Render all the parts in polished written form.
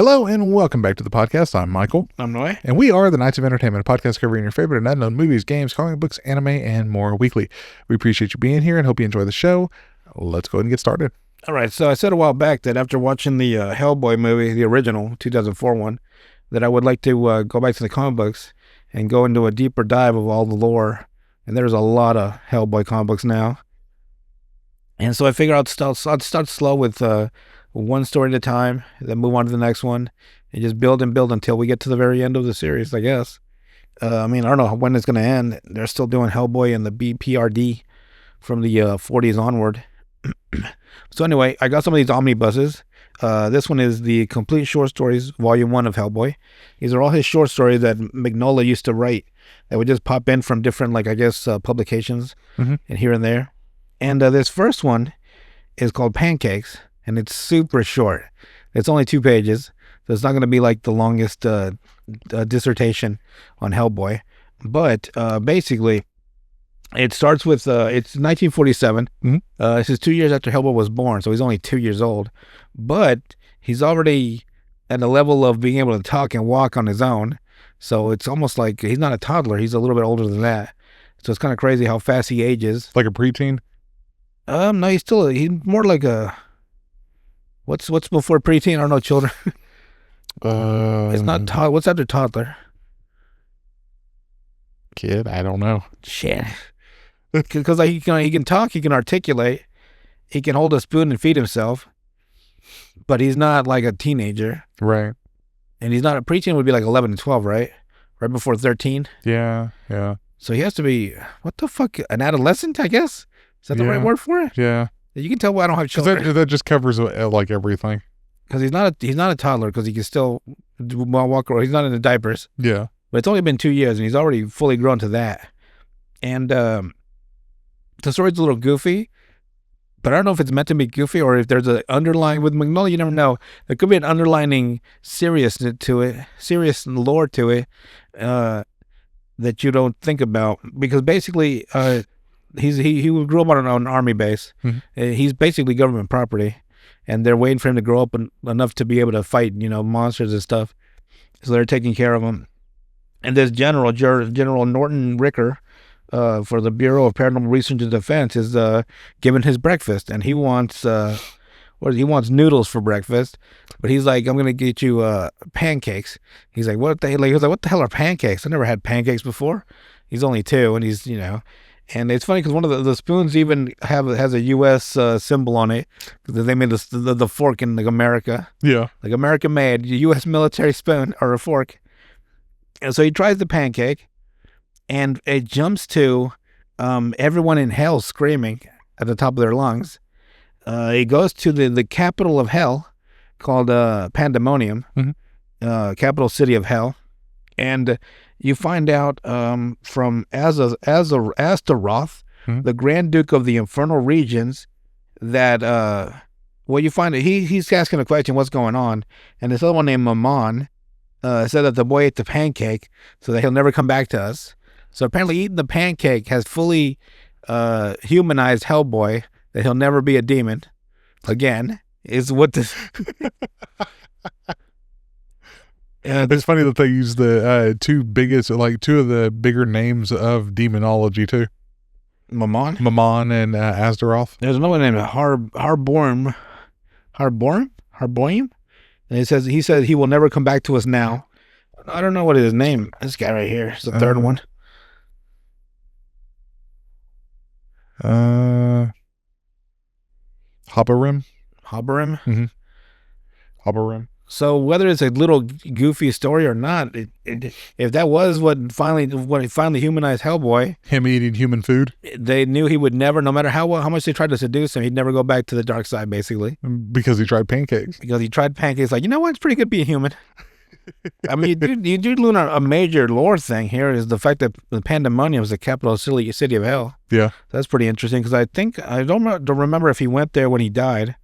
Hello and welcome back to the podcast. I'm Michael. I'm Noy. And we are the Knights of Entertainment, a podcast covering your favorite and unknown movies, games, comic books, anime, and more weekly. We appreciate you being here and hope you enjoy the show. Let's go ahead and get started. All right, so I said a while back that after watching the Hellboy movie, the original 2004 one, that I would like to go back to the comic books and go into a deeper dive of all the lore. And there's a lot of Hellboy comic books now. And so I figured I'd start slow with one story at a time, then move on to the next one, and just build and build until we get to the very end of the series, I guess. I don't know when it's going to end. They're still doing Hellboy and the BPRD from the 40s onward. So anyway, I got some of these omnibuses. This one is the Complete Short Stories, Volume 1 of Hellboy. These are all his short stories that Mignola used to write that would just pop in from different, publications and here and there. And this first one is called Pancakes, and it's super short. It's only 2 pages, so it's not going to be like the longest dissertation on Hellboy. But basically, it starts with, it's 1947. This is 2 years after Hellboy was born, so he's only 2 years old. But he's already at a level of being able to talk and walk on his own. So it's almost like he's not a toddler. He's a little bit older than that. So it's kind of crazy how fast he ages. Like a preteen? No, he's more like a, what's before preteen? I don't know, children. It's not what's after toddler? Kid, I don't know. Shit. Because he can talk, he can articulate, he can hold a spoon and feed himself, but he's not like a teenager. Right. And he's not, a preteen would be like 11 and 12, right? Right before 13. Yeah. So he has to be, what the fuck, an adolescent, I guess? Is that the right word for it? Yeah. You can tell why I don't have children. That just covers like everything. Because he's not a toddler, because he can still walk around. He's not in the diapers. Yeah. But it's only been 2 years, and he's already fully grown to that. And the story's a little goofy, but I don't know if it's meant to be goofy or if there's an underlying, with Mignola, you never know. There could be an underlining seriousness to it, serious lore to it, that you don't think about. Because basically, he grew up on an army base. He's basically government property, and they're waiting for him to grow up enough to be able to fight, monsters and stuff. So they're taking care of him. And this General Norton Ricker, for the Bureau of Paranormal Research and Defense, is giving his breakfast, and he wants he wants noodles for breakfast, but he's like, I'm gonna get you pancakes. He's like, what the hell? He was like, what the hell are pancakes? I never had pancakes before. He's only 2, and he's and it's funny because one of the spoons even has a U.S. symbol on it, because they made the fork in like America. Yeah, like American made U.S. military spoon or a fork. And so he tries the pancake, and it jumps to everyone in hell screaming at the top of their lungs. He goes to the capital of hell, called Pandemonium, capital city of hell, and you find out from Astaroth, the Grand Duke of the Infernal Regions, that you find that he's asking a question, what's going on, and this other one named Mammon said that the boy ate the pancake, so that he'll never come back to us. So apparently eating the pancake has fully humanized Hellboy, that he'll never be a demon again, is what this... It's funny that they use the two of the bigger names of demonology too. Mammon and Astaroth. There's another one named Harboim. And he says he will never come back to us now. I don't know what his name. This guy right here is the third one. Hobberim. Hobberim. So whether it's a little goofy story or not, if that was what finally humanized Hellboy, him eating human food, they knew he would never, no matter how much they tried to seduce him, he'd never go back to the dark side, basically. Because he tried pancakes. Like, you know what? It's pretty good being human. I mean, you do learn a major lore thing here is the fact that the Pandemonium is the capital city of hell. Yeah. That's pretty interesting, because I don't remember if he went there when he died.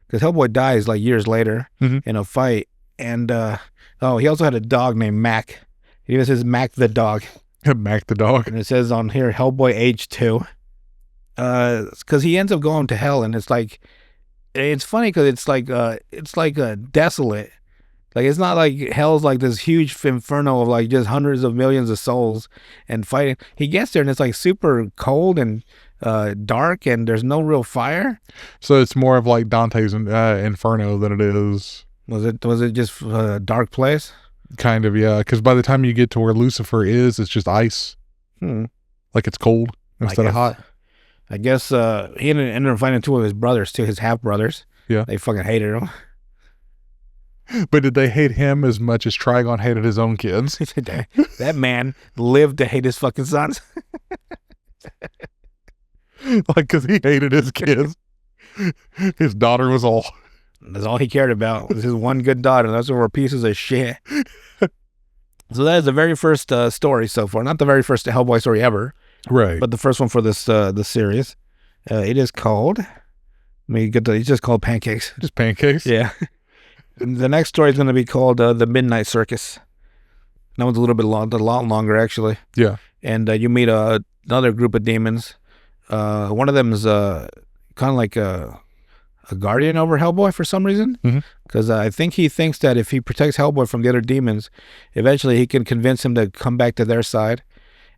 Because Hellboy dies like years later in a fight. And, he also had a dog named Mac. He even says Mac the dog. Mac the dog. And it says on here, Hellboy age 2. Because he ends up going to hell, and it's funny because it's like desolate. Like, it's not like hell's like this huge inferno of like just hundreds of millions of souls and fighting. He gets there and it's like super cold and dark, and there's no real fire. So it's more of like Dante's Inferno than it is. Was it just a dark place? Kind of, yeah. Because by the time you get to where Lucifer is, it's just ice. Like it's cold instead of hot. I guess he ended up finding two of his brothers, too, his half brothers. Yeah. They fucking hated him. But did they hate him as much as Trigon hated his own kids? That man lived to hate his fucking sons. Like, because he hated his kids. His daughter was all. That's all he cared about was his one good daughter. Those were pieces of shit. So that is the very first story so far. Not the very first Hellboy story ever. Right. But the first one for this series. It is called. It's just called Pancakes. Just Pancakes? Yeah. The next story is going to be called The Midnight Circus. That one's a little bit a lot longer, actually. Yeah. And you meet another group of demons. One of them is kind of like a guardian over Hellboy for some reason. Because I think he thinks that if he protects Hellboy from the other demons, eventually he can convince him to come back to their side.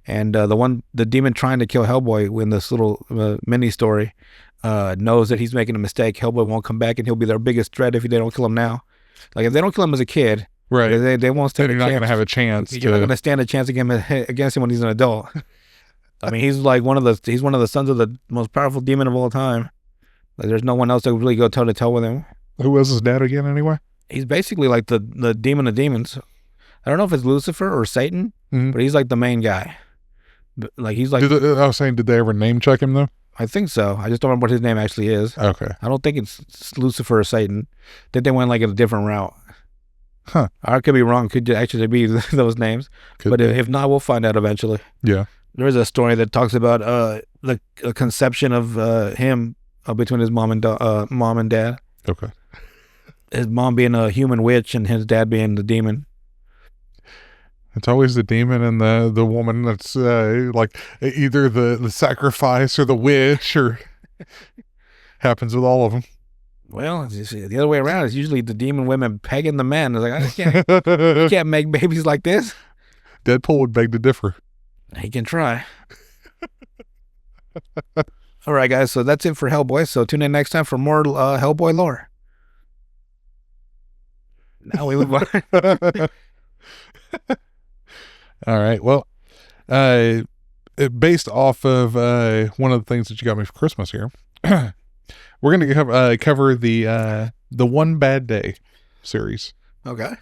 And the demon trying to kill Hellboy in this little mini story knows that he's making a mistake. Hellboy won't come back, and he'll be their biggest threat if they don't kill him now. Like, if they don't kill him as a kid, right, they won't stand a chance. You're not going to have a chance. You're not going to stand a chance against him when he's an adult. I mean, he's like one of the sons of the most powerful demon of all time. Like, there's no one else that would really go toe to toe with him. Who was his dad again, anyway? He's basically like the demon of demons. I don't know if it's Lucifer or Satan, but he's like the main guy. Like, he's like. I was saying, did they ever name check him though? I think so. I just don't remember what his name actually is. Okay. I don't think it's Lucifer or Satan. I think they went like a different route. Huh. I could be wrong. Could actually be those names. But if not, we'll find out eventually. Yeah. There is a story that talks about the conception of him between his mom and dad. Okay. His mom being a human witch and his dad being the demon. It's always the demon and the woman that's like either the sacrifice or the witch, or happens with all of them. Well, the other way around. It's usually the demon women pegging the men. It's like, I can't make babies like this. Deadpool would beg to differ. He can try. All right, guys. So that's it for Hellboy. So tune in next time for more Hellboy lore. Now we move on. All right. Well, based off of one of the things that you got me for Christmas here, we're going to cover the One Bad Day series. Okay.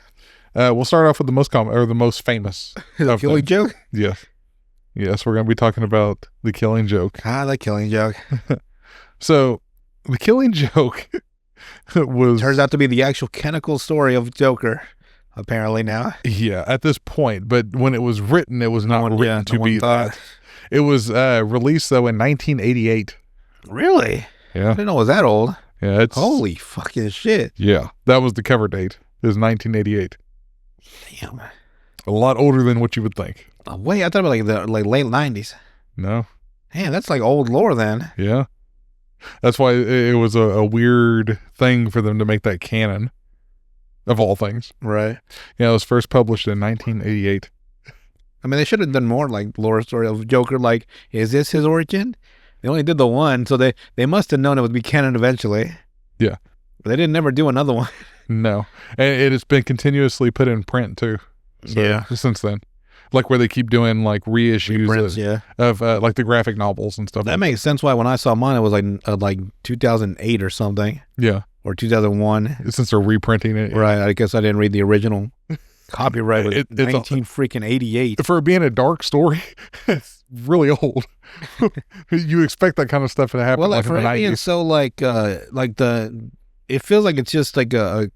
We'll start off with the most common or the most famous. The Killing Joke? Yes. Yes, we're going to be talking about the Killing Joke. The Killing Joke. So, the Killing Joke turns out to be the actual canonical story of Joker. Apparently now. Yeah, at this point. But when it was written, it was not written to be that. It was released, though, in 1988. Really? Yeah. I didn't know it was that old. Yeah, it's... Holy fucking shit. Yeah, that was the cover date. It was 1988. Damn. A lot older than what you would think. Wait, I thought about like the late 90s. No. Damn, that's like old lore then. Yeah. That's why it was a weird thing for them to make that canon. Of all things. Right. Yeah, it was first published in 1988. I mean, they should have done more like lore story of Joker. Like, is this his origin? They only did the one, so they must have known it would be canon eventually. Yeah. But they didn't never do another one. No. And it has been continuously put in print, too. So, yeah. Since then. Like where they keep doing like reissues of like the graphic novels and stuff. That makes sense why when I saw mine, it was like 2008 or something. Yeah. Or 2001. Since they're reprinting it. Right. I guess I didn't read the original. Copyright was 1988. For being a dark story, it's really old. You expect that kind of stuff to happen. Well, like for in the it being 90s. So it feels like it's just like a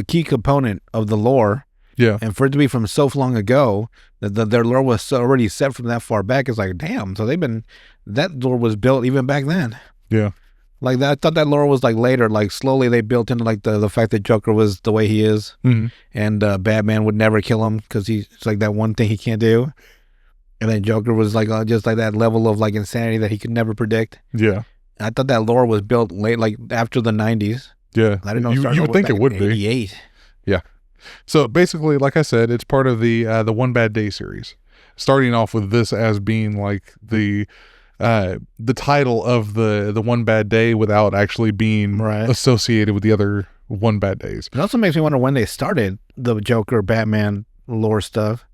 key component of the lore. Yeah. And for it to be from so long ago, that their lore was already set from that far back, it's like, damn. So that lore was built even back then. Yeah. Like that, I thought that lore was like later, like slowly they built into like the fact that Joker was the way he is, and Batman would never kill him because it's like that one thing he can't do, and then Joker was like just like that level of like insanity that he could never predict. Yeah, I thought that lore was built late, like after the 90s. Yeah, I didn't know. You would think it would be. 88. So basically, like I said, it's part of the One Bad Day series. Starting off with this as being like the title of the One Bad Day without actually being Right. associated with the other One Bad Days. It also makes me wonder when they started the Joker, Batman lore stuff.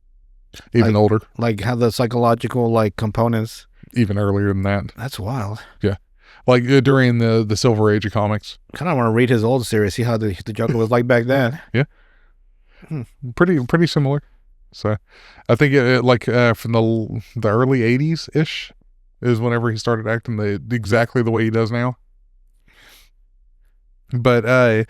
Even older, Like how the psychological like components. even earlier than that. That's wild. Like during the Silver Age of comics. Kind of want to read his old series, see how the Joker was like back then. Pretty similar. So I think it like from the early 80s ish is whenever he started acting exactly the way he does now. But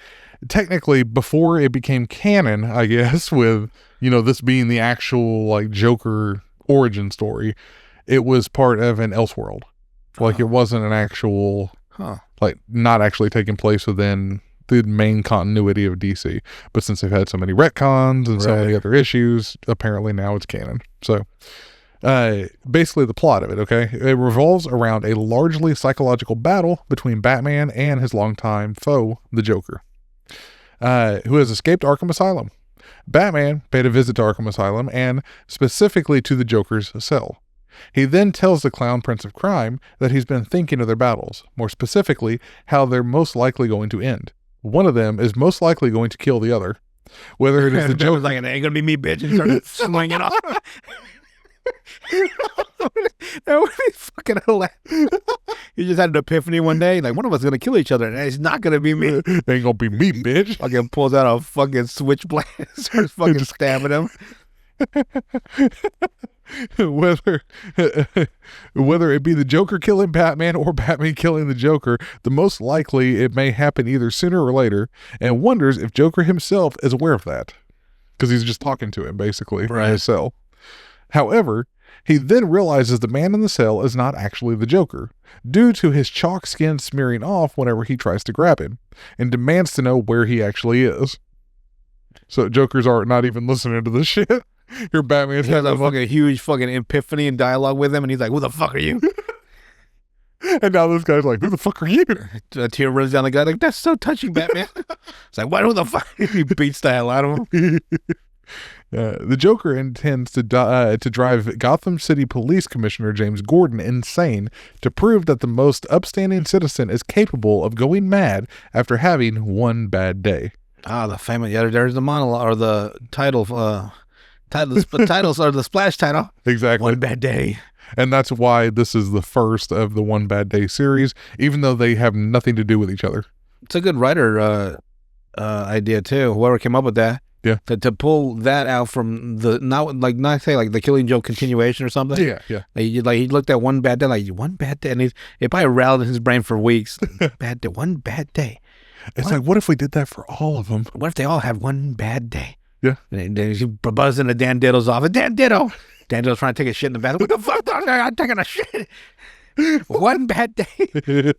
technically before it became canon, I guess, with this being the actual like Joker origin story, it was part of an Elseworld. Like it wasn't an actual like not actually taking place within the main continuity of DC. But since they've had so many retcons and so many other issues, apparently now it's canon. So basically the plot of it, okay? It revolves around a largely psychological battle between Batman and his longtime foe, the Joker, who has escaped Arkham Asylum. Batman paid a visit to Arkham Asylum and specifically to the Joker's cell. He then tells the Clown Prince of Crime that he's been thinking of their battles, more specifically, how they're most likely going to end. One of them is most likely going to kill the other. Whether it is the Joker... like, it ain't gonna be me, bitch, and started swinging off. That would be fucking hilarious. He just had an epiphany one day, like, one of us is gonna kill each other, and it's not gonna be me. It ain't gonna be me, bitch. Fucking pulls out a fucking switchblade and starts fucking stabbing him. whether it be the Joker killing Batman or Batman killing the Joker, the most likely it may happen either sooner or later, and wonders if Joker himself is aware of that because he's just talking to him basically in his cell. However, he then realizes the man in the cell is not actually the Joker due to his chalk skin smearing off whenever he tries to grab him, and demands to know where he actually is. So Jokers are not even listening to this shit. Your Batman's has a fucking huge fucking epiphany and dialogue with him, and he's like, "Who the fuck are you?" And now this guy's like, "Who the fuck are you?" A tear runs down the guy like, "That's so touching, Batman." It's like, "What? Who the fuck?" He beats the hell out of him. The Joker intends to drive Gotham City Police Commissioner James Gordon insane to prove that the most upstanding citizen is capable of going mad after having one bad day. The famous. Yeah, there's the monologue or the title. The titles are the splash title. Exactly. One bad day. And that's why this is the first of the One Bad Day series, even though they have nothing to do with each other. It's a good writer idea too. Whoever came up with that. Yeah. To pull that out from the not say like the Killing Joke continuation or something. Yeah. Like he looked at one bad day, like one bad day, and it probably rattled in his brain for weeks. Bad day, one bad day. It's like, what if we did that for all of them? What if they all had one bad day? Yeah. And then he's buzzing to Dan Diddle's office. Dan Diddle. Dan Diddle's trying to take a shit in the bathroom. What the fuck? I'm taking a shit. One bad day.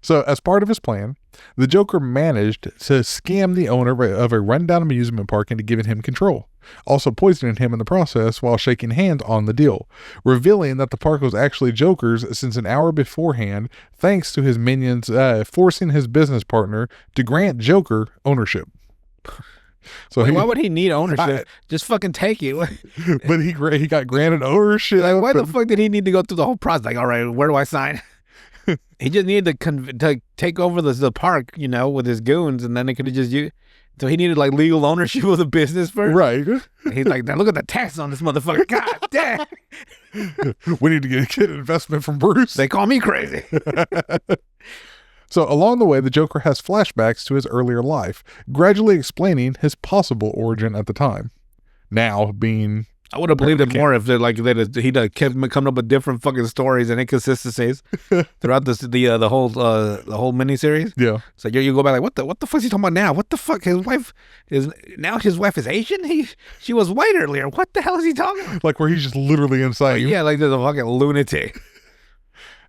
So, as part of his plan, the Joker managed to scam the owner of a rundown amusement park into giving him control, also poisoning him in the process while shaking hands on the deal, revealing that the park was actually Joker's since an hour beforehand, thanks to his minions forcing his business partner to grant Joker ownership. So why would he need ownership? Just fucking take it. But he got granted ownership. Like, why the fuck did he need to go through the whole process? Like, all right, where do I sign? He just needed to take over the park, with his goons, and then they could have just used. So he needed like legal ownership of the business first. Right. He's like, now look at the taxes on this motherfucker. God damn. We need to get an investment from Bruce. They call me crazy. So along the way, the Joker has flashbacks to his earlier life, gradually explaining his possible origin at the time. Now being... I would have believed it more if he'd kept coming up with different fucking stories and inconsistencies throughout the whole miniseries. Yeah. So you go back like, what the fuck is he talking about now? What the fuck? His wife is Asian? She was white earlier. What the hell is he talking about? Like where he's just literally insane. Yeah, like there's a fucking lunatic.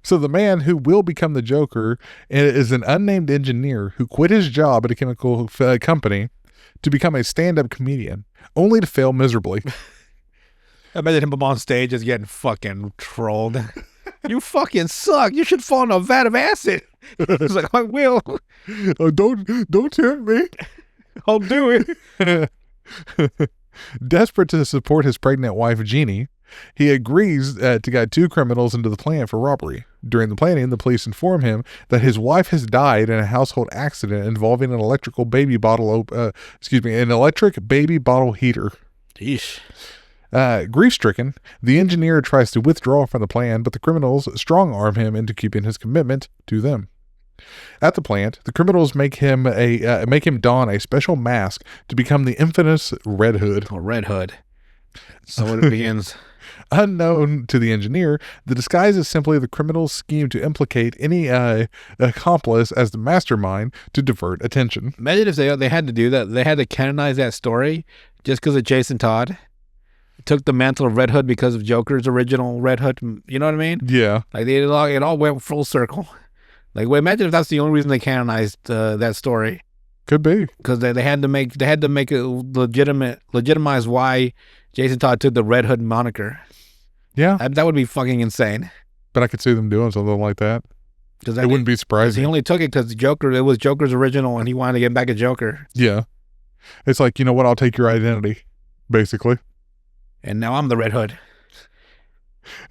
So the man who will become the Joker is an unnamed engineer who quit his job at a chemical company to become a stand-up comedian, only to fail miserably. I imagine him up on stage just getting fucking trolled. You fucking suck. You should fall in a vat of acid. He's like, I will. Don't tempt me. I'll do it. Desperate to support his pregnant wife, Jeannie, he agrees to guide 2 criminals into the plan for robbery. During the planning, the police inform him that his wife has died in a household accident involving an electric baby bottle heater. Yeesh. Grief-stricken, the engineer tries to withdraw from the plan, but the criminals strong-arm him into keeping his commitment to them. At the plant, the criminals make him don a special mask to become the infamous Red Hood. Oh, Red Hood. So it begins. Unknown to the engineer, the disguise is simply the criminal's scheme to implicate any accomplice as the mastermind to divert attention. Imagine if they had to do that. They had to canonize that story just because of Jason Todd. Took the mantle of Red Hood because of Joker's original Red Hood. You know what I mean? Yeah. Like it all went full circle. Like, well, imagine if that's the only reason they canonized that story. Could be. Because they had to make it legitimize why Jason Todd took the Red Hood moniker. Yeah. That would be fucking insane. But I could see them doing something like that. Because it wouldn't be surprising. He only took it because it was Joker's original and he wanted to get back at Joker. Yeah. It's like, you know what? I'll take your identity, basically. And now I'm the Red Hood.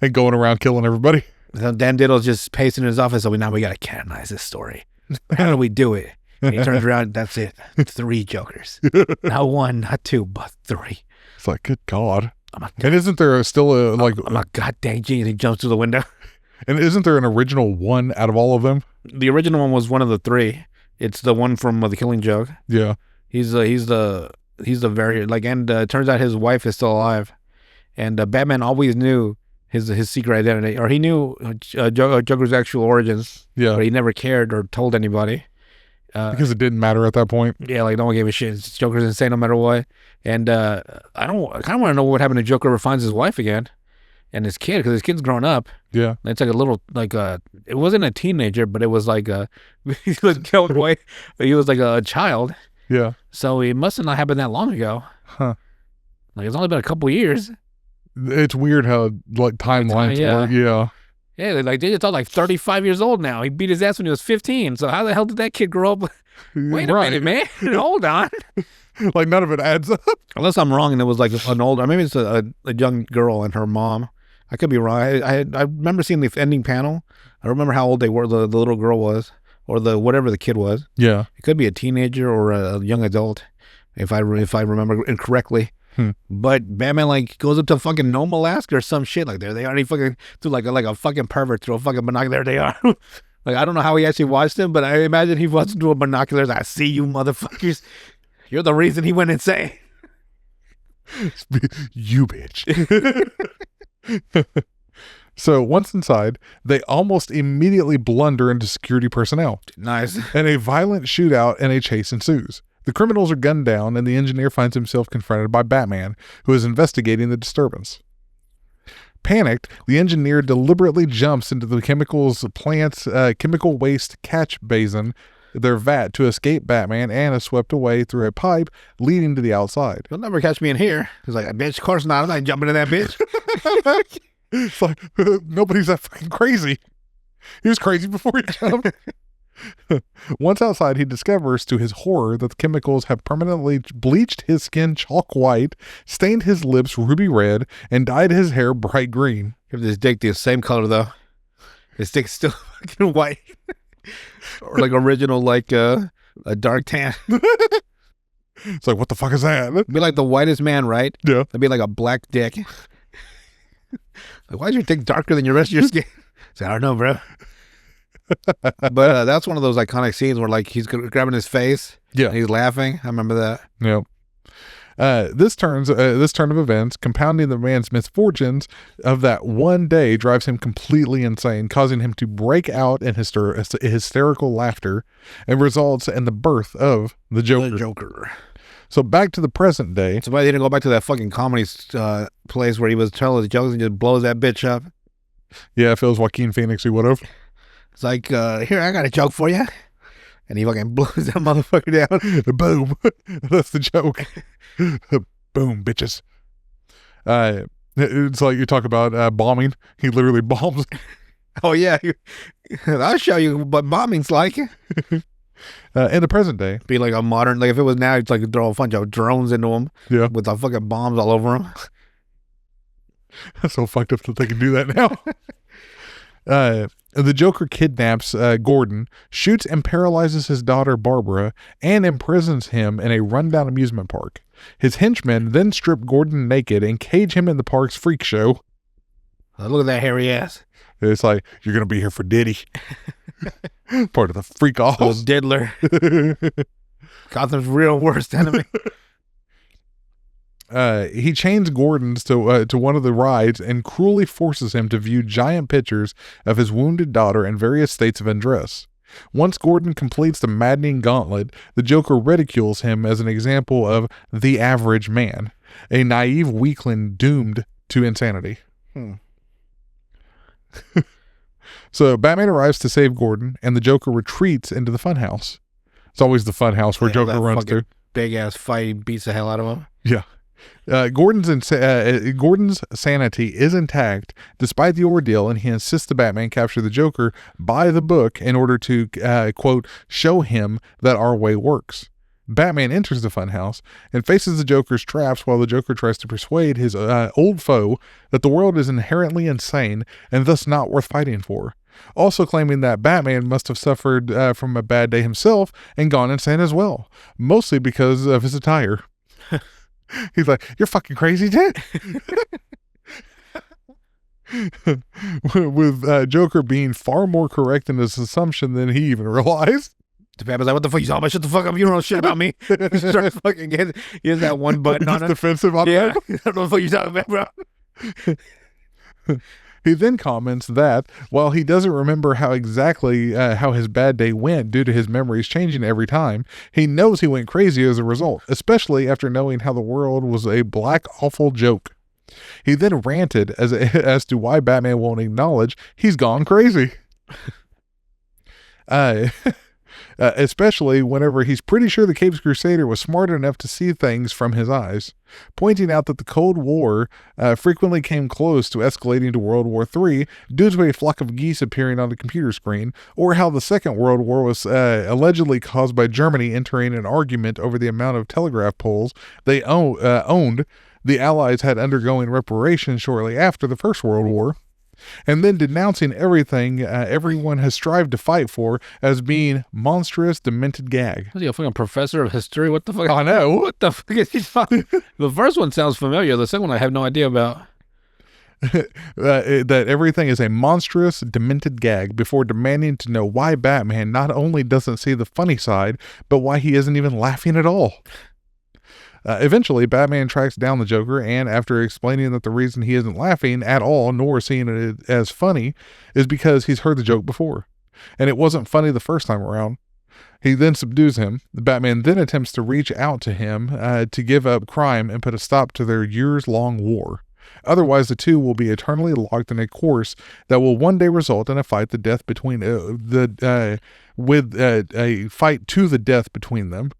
And going around killing everybody. So Dan Diddle's just pacing in his office. So now we got to canonize this story. How do we do it? And he turns around. That's it. 3 Jokers. Not 1, not 2, but 3. It's like, good God. And isn't there still I'm a goddamn genius. He jumps through the window. And isn't there an original one out of all of them? The original one was one of the 3. It's the one from The Killing Joke. Yeah. He's the very and it turns out his wife is still alive. And Batman always knew his secret identity, or he knew Joker's actual origins. Yeah. But he never cared or told anybody. Because it didn't matter at that point. Yeah, like no one gave a shit. Joker's insane no matter what. And I kind of want to know what happened to Joker ever finds his wife again and his kid, because his kid's grown up. Yeah. It's like a little, it wasn't a teenager, but it was like he was killed away, but he was like a child. Yeah. So it must have not happened that long ago. Huh. Like it's only been a couple years. It's weird how timelines work. Yeah. Yeah, it's all like 35 years old now. He beat his ass when he was 15. So how the hell did that kid grow up? Wait a minute, man. Hold on. Like none of it adds up. Unless I'm wrong and it was like an older, maybe it's a young girl and her mom. I could be wrong. I remember seeing the ending panel. I remember how old they were, the little girl was, or whatever the kid was. Yeah. It could be a teenager or a young adult, if I remember incorrectly. But Batman goes up to fucking Nome, Alaska or some shit like there. They already fucking through like a fucking pervert through a fucking binocular. There they are. I don't know how he actually watched him, but I imagine he watched through a binoculars. I see you motherfuckers. You're the reason he went insane. You bitch. So once inside, they almost immediately blunder into security personnel. Nice. And a violent shootout and a chase ensues. The criminals are gunned down, and the engineer finds himself confronted by Batman, who is investigating the disturbance. Panicked, the engineer deliberately jumps into the chemical waste catch basin, their vat, to escape Batman, and is swept away through a pipe leading to the outside. You'll never catch me in here. He's like, bitch, of course not. I'm not jumping in that bitch. It's like, nobody's that fucking crazy. He was crazy before he jumped. Once outside, he discovers to his horror that the chemicals have permanently bleached his skin chalk white, stained his lips ruby red, and dyed his hair bright green. Give this dick the same color though. His dick's still fucking white. Or original a dark tan. It's like, what the fuck is that? It'd be like the whitest man, right? Yeah. It'd be like a black dick. Why is your dick darker than your rest of your skin? I don't know, bro. But that's one of those iconic scenes where he's grabbing his face. Yeah. And he's laughing. I remember that. Yep. This turn of events, compounding the man's misfortunes of that one day, drives him completely insane, causing him to break out in hysterical laughter, and results in the birth of the Joker. The Joker. So back to the present day. So why didn't go back to that fucking comedy place where he was telling his jokes and just blows that bitch up? Yeah, if it was Joaquin Phoenix, he would have. It's like, here, I got a joke for you. And he fucking blows that motherfucker down. Boom. That's the joke. Boom, bitches. It's like you talk about bombing. He literally bombs. Oh, yeah. I'll show you what bombing's like. In the present day, Be like a modern, like if it was now, it's like throw a bunch of drones into them. Yeah. With the fucking bombs all over them. That's so fucked up that they can do that now. The Joker kidnaps Gordon, shoots and paralyzes his daughter Barbara, and imprisons him in a rundown amusement park. His henchmen then strip Gordon naked and cage him in the park's freak show. Look at that hairy ass. It's like, you're going to be here for Diddy. Part of the freak off. Little diddler. Gotham's real worst enemy. He chains Gordon's to one of the rides and cruelly forces him to view giant pictures of his wounded daughter in various states of undress. Once Gordon completes the maddening gauntlet, the Joker ridicules him as an example of the average man, a naive weakling doomed to insanity. So Batman arrives to save Gordon, and the Joker retreats into the funhouse. It's always the funhouse where Joker runs to. Big ass fight beats the hell out of him. Yeah. Gordon's sanity is intact despite the ordeal, and he insists the Batman capture the Joker by the book in order to, quote, show him that our way works. Batman enters the funhouse and faces the Joker's traps while the Joker tries to persuade his old foe that the world is inherently insane and thus not worth fighting for. Also claiming that Batman must have suffered from a bad day himself and gone insane as well, mostly because of his attire. He's like, you're fucking crazy, dude. With Joker being far more correct in his assumption than he even realized. The Batman's like, what the fuck you talking about? Shut the fuck up. You don't know shit about me. He starts fucking he has that one button on it. Defensive on yeah. I don't know what the fuck you talking about, bro. He then comments that while he doesn't remember how exactly how his bad day went due to his memories changing every time, he knows he went crazy as a result, especially after knowing how the world was a black, awful joke. He then ranted as to why Batman won't acknowledge he's gone crazy. Especially whenever he's pretty sure the Capes Crusader was smart enough to see things from his eyes, pointing out that the Cold War frequently came close to escalating to World War III due to a flock of geese appearing on the computer screen, or how the Second World War was allegedly caused by Germany entering an argument over the amount of telegraph poles they owned. The Allies had undergoing reparations shortly after the First World War. And then denouncing everything everyone has strived to fight for as being monstrous, demented gag. Was he a fucking professor of history? What the fuck? I know. What the fuck is he talking? The first one sounds familiar. The second one I have no idea about. That everything is a monstrous, demented gag before demanding to know why Batman not only doesn't see the funny side, but why he isn't even laughing at all. Eventually, Batman tracks down the Joker, and after explaining that the reason he isn't laughing at all, nor seeing it as funny, is because he's heard the joke before, and it wasn't funny the first time around. He then subdues him. Batman then attempts to reach out to him to give up crime and put a stop to their years-long war. Otherwise, the two will be eternally locked in a course that will one day result in a fight to the death between a fight to the death between them.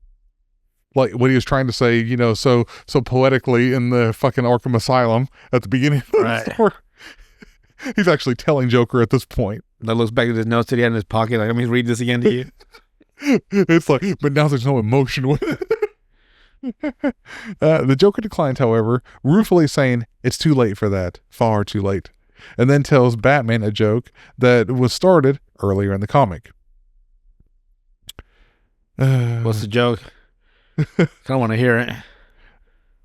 Like what he was trying to say, you know, so poetically in the fucking Arkham Asylum at the beginning of the story. He's actually telling Joker at this point. That looks back at his notes that he had in his pocket. Like, let me read this again to you. It's like, but now there's no emotion with it. The Joker declines, however, ruefully saying, it's too late for that. Far too late. And then tells Batman a joke that was started earlier in the comic. What's the joke? I don't want to hear it.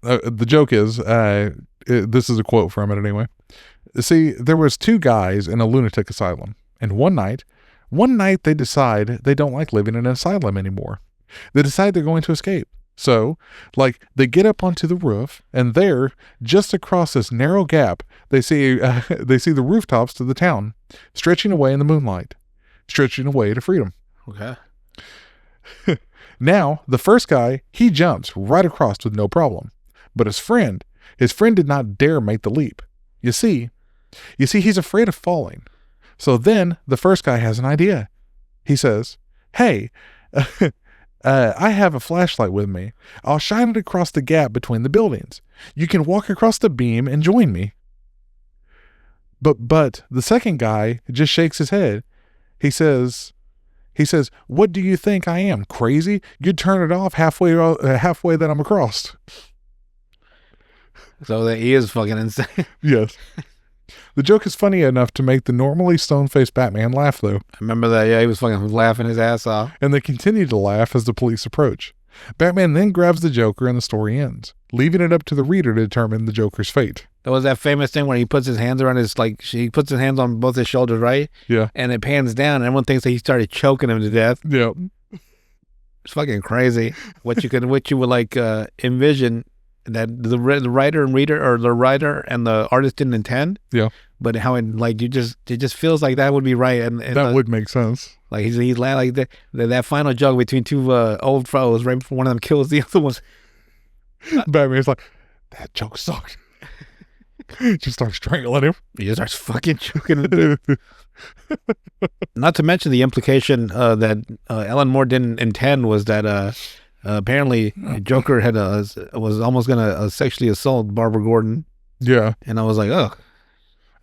The joke is, this is a quote from it anyway. See, there was two guys in a lunatic asylum, and one night they decide they don't like living in an asylum anymore. They decide they're going to escape. So, like, they get up onto the roof, and there, just across this narrow gap, they see the rooftops to the town, stretching away in the moonlight, stretching away to freedom. Okay. Now, the first guy, he jumps right across with no problem. But his friend did not dare make the leap. You see, he's afraid of falling. So then the first guy has an idea. He says, hey, I have a flashlight with me. I'll shine it across the gap between the buildings. You can walk across the beam and join me. But the second guy just shakes his head. He says, He says, "What do you think I am, crazy? You'd turn it off halfway that I'm across." So that he is fucking insane. Yes. The joke is funny enough to make the normally stone-faced Batman laugh, though. I remember that. Yeah, he was fucking laughing his ass off. And they continue to laugh as the police approach. Batman then grabs the Joker and the story ends, leaving it up to the reader to determine the Joker's fate. There was that famous thing where he puts his hands around his, like, he puts his hands on both his shoulders, right? Yeah. And it pans down, and everyone thinks that he started choking him to death. Yeah. It's fucking crazy. What you would like envision that the writer and reader, or the writer and the artist didn't intend. Yeah. But how it just feels like that would be right, and that would make sense. Like he's like that final joke between two old foes right before one of them kills the other one. Batman's like, that joke sucked. Just starts strangling him. He just starts fucking choking him. Not to mention the implication that Alan Moore didn't intend was that apparently Joker had was almost gonna sexually assault Barbara Gordon. Yeah, and I was like, oh.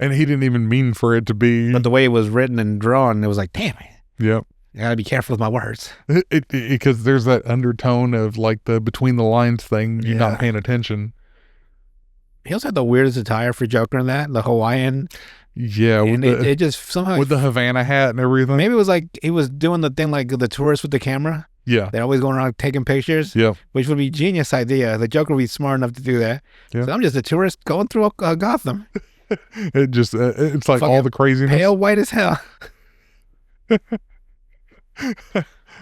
And he didn't even mean for it to be. But the way it was written and drawn, it was like, damn it. Yep. I gotta be careful with my words. Because there's that undertone of like the between the lines thing. You're not paying attention. He also had the weirdest attire for Joker in that, the Hawaiian. Yeah, and it just somehow with the Havana hat and everything. Maybe it was like he was doing the thing like the tourist with the camera. Yeah, they're always going around taking pictures. Yeah, which would be a genius idea. The Joker would be smart enough to do that. Yeah. So I'm just a tourist going through Gotham. It just it's like all the craziness. Pale white as hell.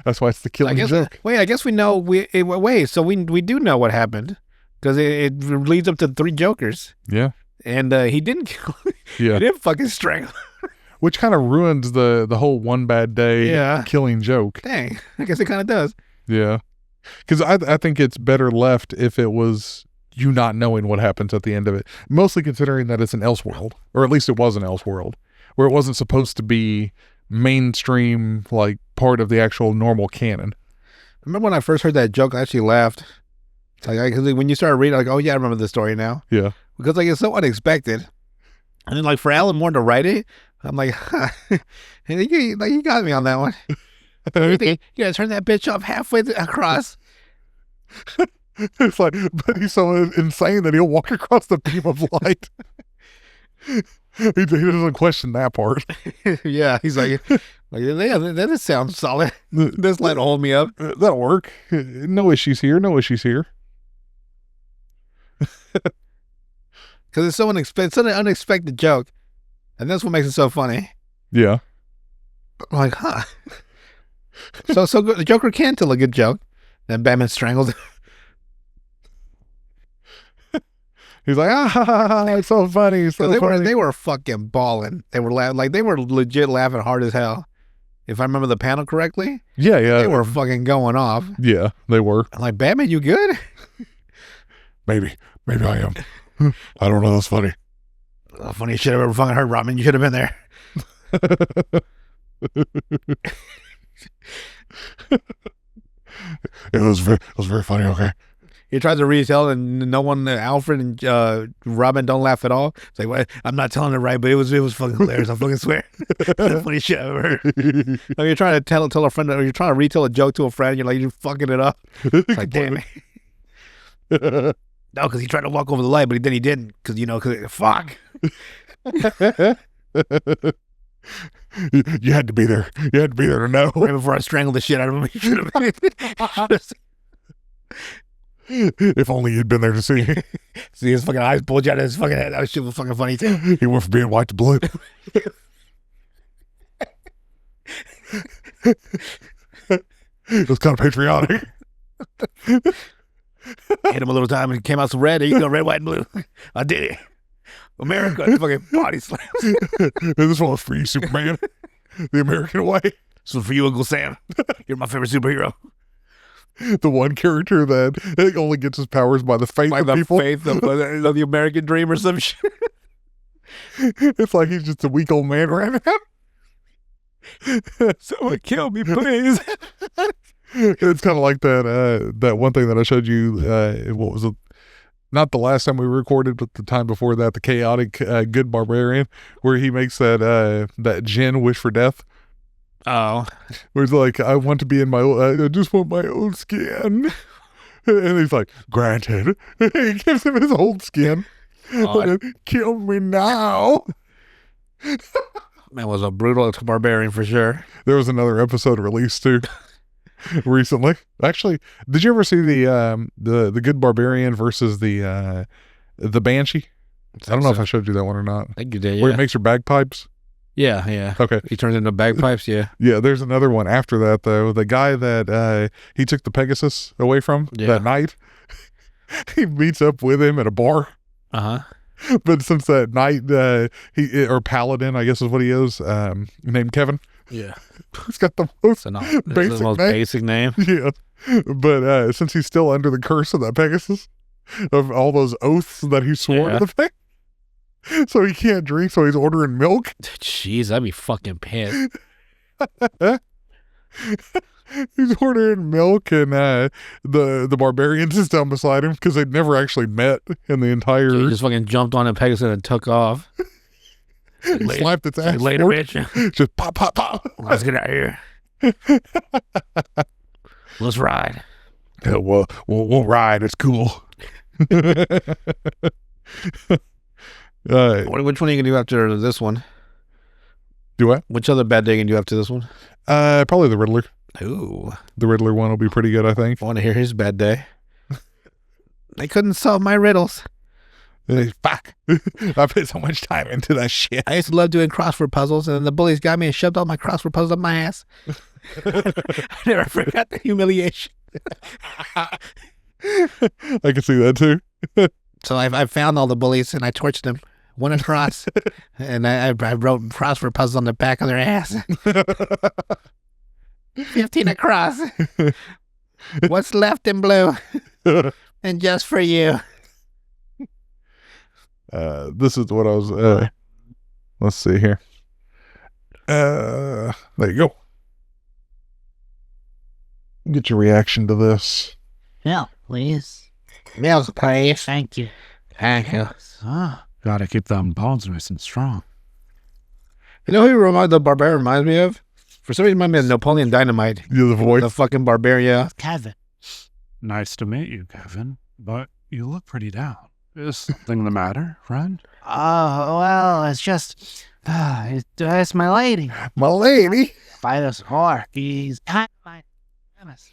That's why it's the killing joke. Wait, I guess we know. So we do know what happened because it leads up to 3 Jokers. Yeah, and he didn't kill. Yeah, he didn't fucking strangle. Which kind of ruins the whole one bad day killing joke. Dang, I guess it kind of does. Yeah, because I think it's better left if it was you not knowing what happens at the end of it. Mostly considering that it's an Elseworld, or at least it was an Elseworld, where it wasn't supposed to be mainstream, like part of the actual normal canon. Remember when I first heard that joke, I actually laughed. It's like, cause when you started reading, like, oh yeah, I remember the story now. Yeah. Because like it's so unexpected. And then like for Alan Moore to write it, I'm like, you got me on that one. You gotta turn that bitch off halfway across. It's like, but he's so insane that he'll walk across the beam of light. He doesn't question that part. Yeah, he's like, yeah, that sounds solid. This light will hold me up. That'll work. No issues here. No issues here. Because it's so unexpected. It's such an unexpected joke, and that's what makes it so funny. Yeah. I'm like, huh. So good. The Joker can tell a good joke. Then Batman strangled. He's like, it's so funny. So they were fucking balling. They were they were legit laughing hard as hell. If I remember the panel correctly. Yeah. They were fucking going off. Yeah, they were. I'm like, Batman, you good? Maybe I am. I don't know. That's funny. The funniest shit I've ever fucking heard, Robin. You should have been there. It was very funny. Okay. He tries to retell, and no one, Alfred and Robin, don't laugh at all. It's like, well, I'm not telling it right, but it was fucking hilarious. I fucking swear. The funny shit I've ever heard. Like, you're trying to tell a friend, or you're trying to retell a joke to a friend, and you're like, you're fucking it up. It's like, damn it. No, because he tried to walk over the light, but then he didn't. Because, fuck. You had to be there. You had to be there to know. Right before I strangled the shit out of him, he should have. If only you'd been there to see. See his fucking eyes bulge out of his fucking head. That shit was fucking funny too. He went from being white to blue. It was kind of patriotic. Hit him a little time and came out some red. There you go, red, white, and blue. I did it. America, fucking body slams. This one was for you, Superman. The American way. This one's for you, Uncle Sam. You're my favorite superhero. The one character that only gets his powers by the faith of people. Faith of the American dream or some shit. It's like he's just a weak old man right now. Someone kill me, please. It's kind of like that one thing that I showed you. What was it? Not the last time we recorded, but the time before that, the chaotic good barbarian, where he makes that Jinn wish for death. Oh, Where he's like, I want to be in my own, I just want my own skin. And he's like, granted. He gives him his old skin. God. And then, kill me now. Man was a brutal barbarian for sure. There was another episode released too recently. Actually, did you ever see the Good Barbarian versus the Banshee? I don't know if I showed you that one or not. I think you did, Where yeah. it makes your bagpipes. Yeah. Okay. He turns into bagpipes, yeah. Yeah, there's another one after that though. The guy that he took the Pegasus away from that night, he meets up with him at a bar. Uh-huh. But since that night, or Paladin, I guess is what he is, named Kevin. Yeah. He's got the most The basic most name. basic name. Yeah. But since he's still under the curse of that Pegasus, of all those oaths that he swore to the thing, so he can't drink, so he's ordering milk. Jeez, I'd be fucking pissed. He's ordering milk, and the barbarians is down beside him because they'd never actually met in the entire. He just fucking jumped on a Pegasus and took off. He slapped its ass. Later, bitch. Just pop, pop, pop. Let's get out of here. Let's ride. Yeah, we'll ride. It's cool. Which one are you gonna do after this one? Do what? Which other bad day you gonna do after this one? Probably the Riddler. Ooh, The Riddler one will be pretty good, I think. I want to hear his bad day. They couldn't solve my riddles. Fuck. I put so much time into that shit. I used to love doing crossword puzzles, and then the bullies got me and shoved all my crossword puzzles up my ass. I never forgot the humiliation. I can see that too. So I found all the bullies and I torched them, one across, and I wrote crossword puzzles on the back of their ass. 15 across. What's left in blue? And just for you. This is what I was. Let's see here. There you go. Get your reaction to this. Milk, please. Milk, please. Thank you. Thank you. Gotta keep them bones nice and strong. You know who the barbarian reminds me of? For some reason, reminds me of Napoleon Dynamite. You're the voice. The fucking barbarian. Kevin. Nice to meet you, Kevin, but you look pretty down. Is something the matter, friend? Oh, well, it's just, it's my lady. My lady. By this orc. He's kind of my nemesis.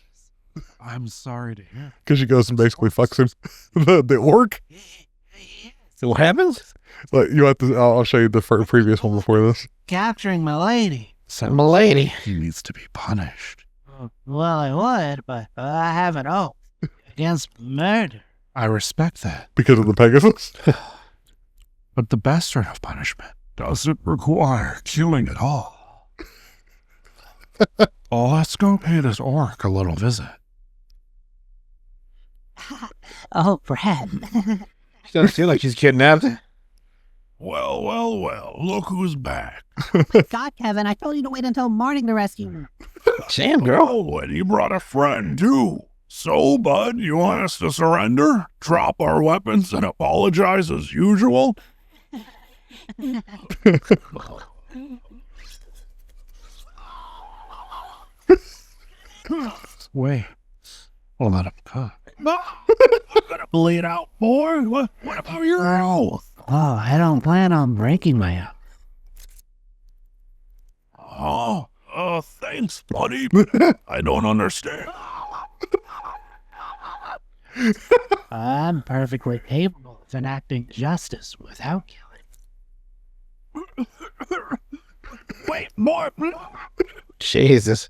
I'm sorry to hear. Because she goes and basically fucks him. the orc. So what happens? Like, you have to. I'll show you the previous one before this. Capturing my lady. So My lady. he needs to be punished. Well, I would, but I have an oath against murder. I respect that, Because of the Pegasus. but the best sort of punishment doesn't require killing at all. Oh, let's go pay this orc a little visit. Oh, Brad. She doesn't seem like she's kidnapped. Well, look who's back. God, Kevin, I told you to wait until morning to rescue me. Damn, girl. Oh, and he brought a friend, too. So, bud, you want us to surrender? Drop our weapons and apologize as usual? Wait. We'll let him cook. Gonna bleed out more? What about your oath? Oh, I don't plan on breaking my oath. Thanks, buddy. I don't understand. I'm perfectly capable of enacting justice without killing. Wait, more. Jesus.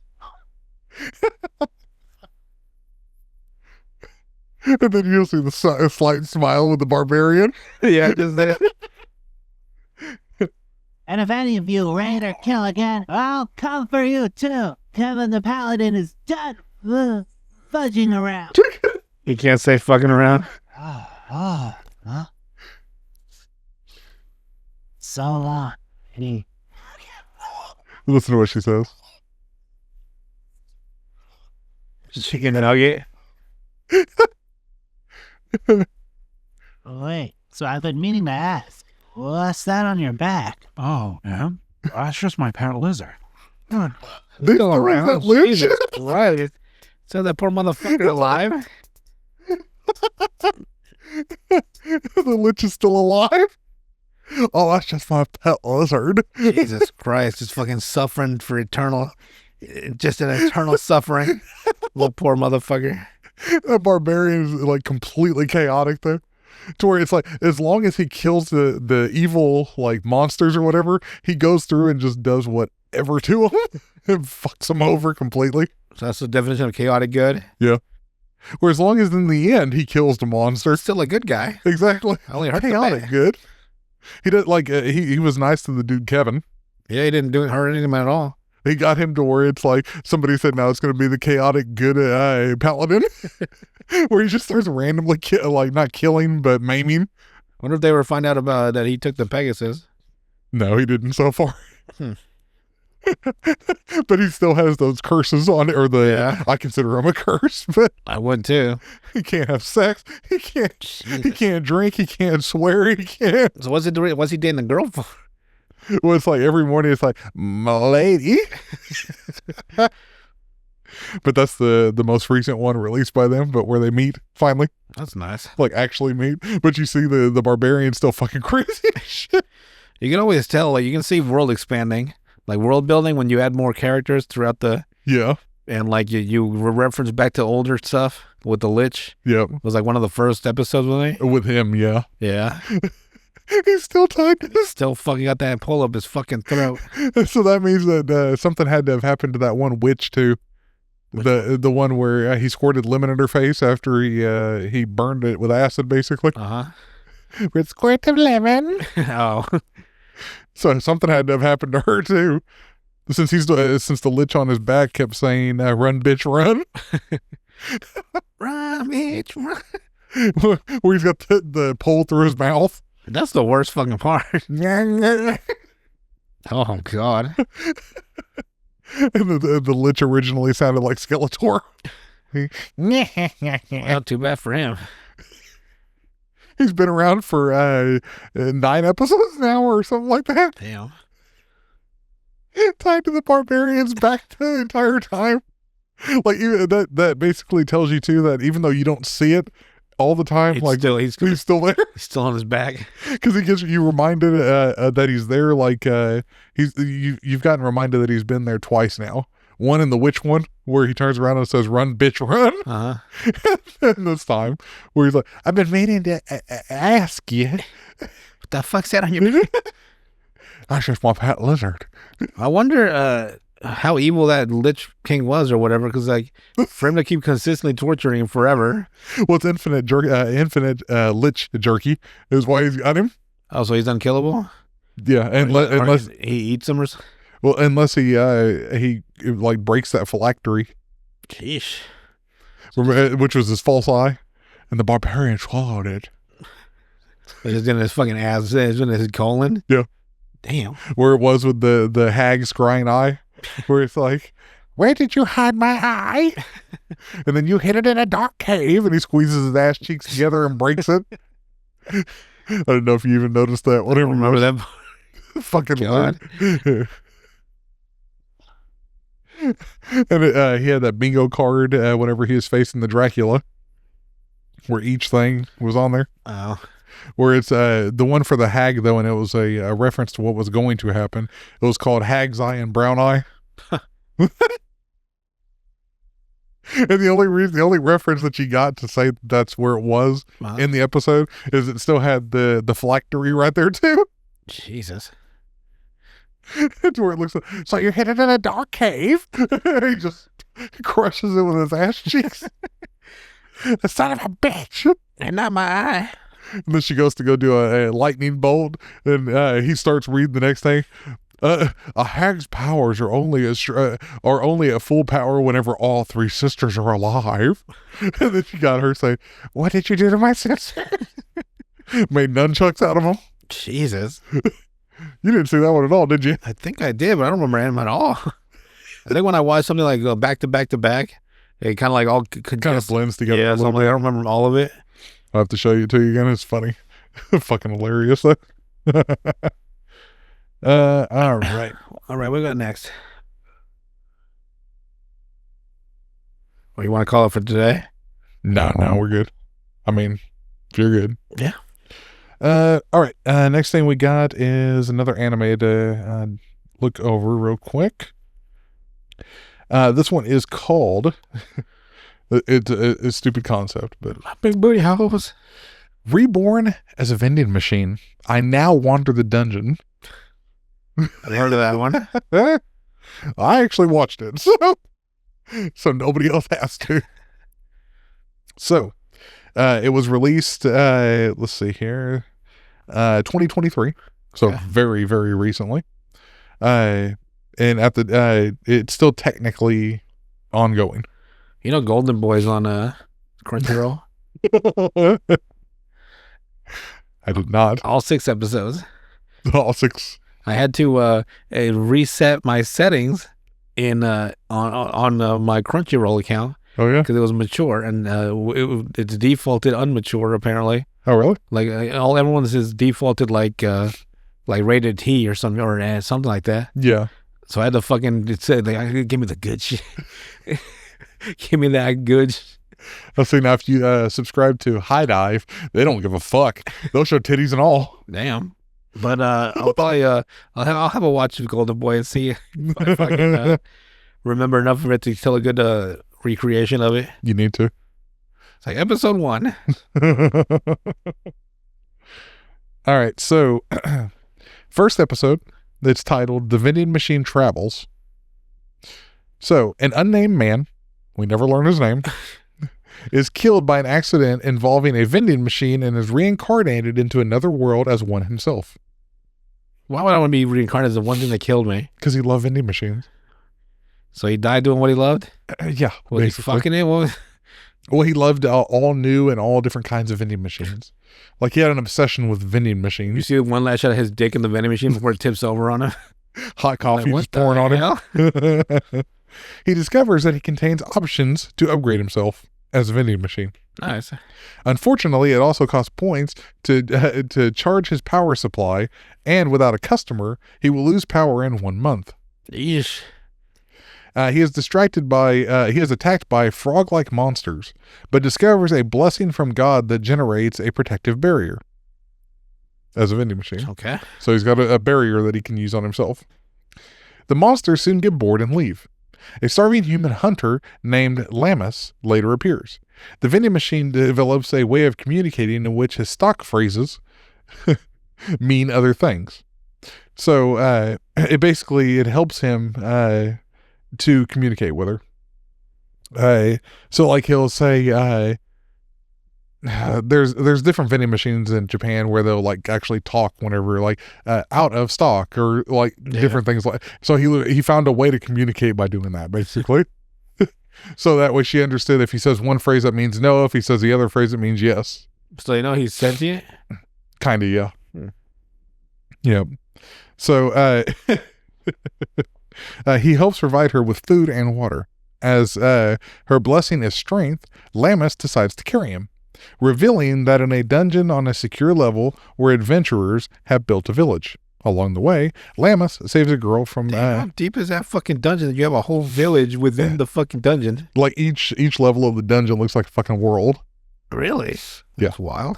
And then you'll see the slight smile with the barbarian. Yeah, just that. And if any of you raid or kill again, I'll come for you too. Kevin the Paladin is done fudging around. You can't say fucking around. Huh? So long. Any Listen to what she says. Chicken nugget. Wait, so I've been meaning to ask. What's that on your back? Oh, yeah? That's just my pet lizard. They Still still around. have that lich? Jesus Christ. So that poor motherfucker alive? The lich is still alive? Oh, that's just my pet lizard. Jesus Christ. Just fucking suffering for eternal, just an eternal suffering. Little poor motherfucker. That barbarian is like completely chaotic though. To where it's like, as long as he kills the evil like monsters or whatever, he goes through and just does whatever to them and fucks them over completely. So that's the definition of chaotic good. Where as long as in the end he kills the monster. Still a good guy. Exactly. I only hurt the Chaotic bad. good. He did like he was nice to the dude Kevin. Yeah, he didn't hurt him at all. He got him to where it's like somebody said now it's going to be the chaotic good paladin, where he just starts randomly not killing but maiming. Wonder if they ever find out about that he took the Pegasus. No, he didn't so far. Hmm. But he still has those curses on it, or I consider him a curse. But I would too. he can't have sex. He can't drink. He can't swear. He can't. So what's he dating the girl for? Well, it's like every morning it's like, my lady. But that's the most recent one released by them, but where they meet finally, That's nice. like actually meet. But you see the barbarian still fucking crazy as shit. You can always tell, like, you can see world expanding, like world building when you add more characters throughout Yeah. and like you reference back to older stuff with the Lich. Yep. It was like one of the first episodes with me. With him, yeah. Yeah. He's still tied to this. Still fucking got that pull up his fucking throat. So that means that something had to have happened to that one witch too. The one where he squirted lemon in her face after he burned it with acid, basically. Uh-huh. With squirt of lemon. Oh. So something had to have happened to her too. Since since the lich on his back kept saying, "Run, bitch, run." Run, bitch, run. Where he's got the pole through his mouth. That's the worst fucking part. Oh, God. And the lich originally sounded like Skeletor. Well, too bad for him. He's been around for 9 episodes now or something like that. Damn. Tied to the barbarian's back the entire time. Like even that basically tells you too that even though you don't see it all the time, He's like still he's still there still on his back. because he gets you reminded that he's there. Like you've gotten reminded that he's been there twice now. One in the witch one where he turns around and says, "Run, bitch, run." Uh-huh. And this time where he's like, "I've been meaning to ask you." What the fuck's that on your That's just my pet lizard. I wonder how evil that Lich King was or whatever, because like for him to keep consistently torturing him forever. Well, it's infinite lich jerky is why he's got him. Oh, so he's unkillable? Yeah, unless he eats them or something? well, unless he like breaks that phylactery, Sheesh. which was his false eye, and the barbarian swallowed it. It's in his fucking ass. It's in his colon? Yeah. Damn. Where it was with the hag scrying eye, where it's like, "Where did you hide my eye?" And then you hid it in a dark cave, and he squeezes his ass cheeks together and breaks it. I don't know if you even noticed that. Whatever. Remember that? Fucking God. weird. And he had that bingo card whenever he was facing the Dracula, where each thing was on there. Oh. Where it's the one for the hag though, and it was a reference to what was going to happen. It was called Hag's Eye and Brown Eye. And the only reference that you got to say that's where it was in the episode is it still had the phylactery right there too. Jesus. It's where it looks like, so you're hidden in a dark cave. He just crushes it with his ass cheeks. The son of a bitch. And not my eye. And then she goes to go do a lightning bolt, and he starts reading the next thing. A hag's powers are only at full power whenever all 3 sisters are alive. And then she got her saying, "What did you do to my sister?" Made nunchucks out of them. Jesus. You didn't see that one at all, did you? I think I did, but I don't remember him at all. I think when I watched something like back to back to back, it kind of like all Kind of blends together. Yeah, a so little I don't remember all of it. I'll have to show you to you again. It's funny. Fucking hilarious though. All right. All right, what we got next? Or you want to call it for today? No, we're good. I mean, if you're good. Yeah. All right. Next thing we got is another anime to look over real quick. This one is called. It's a stupid concept, but Big booty house. Reborn as a Vending Machine. I now wander the dungeon. I've heard of that one. I actually watched it, so nobody else has to. So, it was released. Let's see here, 2023. So Okay. very, very recently. And at the it's still technically ongoing. You know, Golden Boy's on Crunchyroll. I did not. All 6 episodes. All 6. I had to reset my settings in on my Crunchyroll account Oh yeah. because it was mature, and it's defaulted unmature apparently. Oh really? Like everyone's is defaulted like rated T or something or something like that. Yeah. So I had to fucking give me the good shit. Give me that good. I'll see now if you subscribe to High Dive, they don't give a fuck. They'll show titties and all. Damn. But I'll probably I'll have a watch of Golden Boy and see if I can remember enough of it to tell a good recreation of it. You need to. It's like episode 1. All right, so first episode, it's titled The Vending Machine Travels. So, an unnamed man, we never learn his name, is killed by an accident involving a vending machine and is reincarnated into another world as one himself. Why would I want to be reincarnated as the one thing that killed me? Because he loved vending machines. So he died doing what he loved? Yeah, Was he basically. fucking it? What was... Well, he loved all new and all different kinds of vending machines. Like, he had an obsession with vending You machines. see one last shot of his dick in the vending machine before it tips over on him? Hot coffee Like, what just pouring on the him. He discovers that he contains options to upgrade himself as a vending machine. Nice. Unfortunately, it also costs points to charge his power supply, and without a customer, he will lose power in 1 month. Yeesh. He is attacked by frog-like monsters, but discovers a blessing from God that generates a protective barrier as a vending machine. Okay. So he's got a barrier that he can use on himself. The monsters soon get bored and leave. A starving human hunter named Lamus later appears. The vending machine develops a way of communicating in which his stock phrases mean other things. So it helps him to communicate with her. So like he'll say, there's different vending machines in Japan where they'll like actually talk whenever like out of stock or like different things like. So he found a way to communicate by doing that basically. So that way she understood if he says one phrase that means no, if he says the other phrase it means yes. So you know he's sentient? Kind of, yeah. Hmm. Yeah. So he helps provide her with food and water. As her blessing is strength, Lamus decides to carry him, revealing that in a dungeon on a secure level where adventurers have built a village. Along the way, Lamus saves a girl from How deep is that fucking dungeon that you have a whole village within the fucking dungeon? like each level of the dungeon looks like a fucking world. Really? Yeah. That's wild.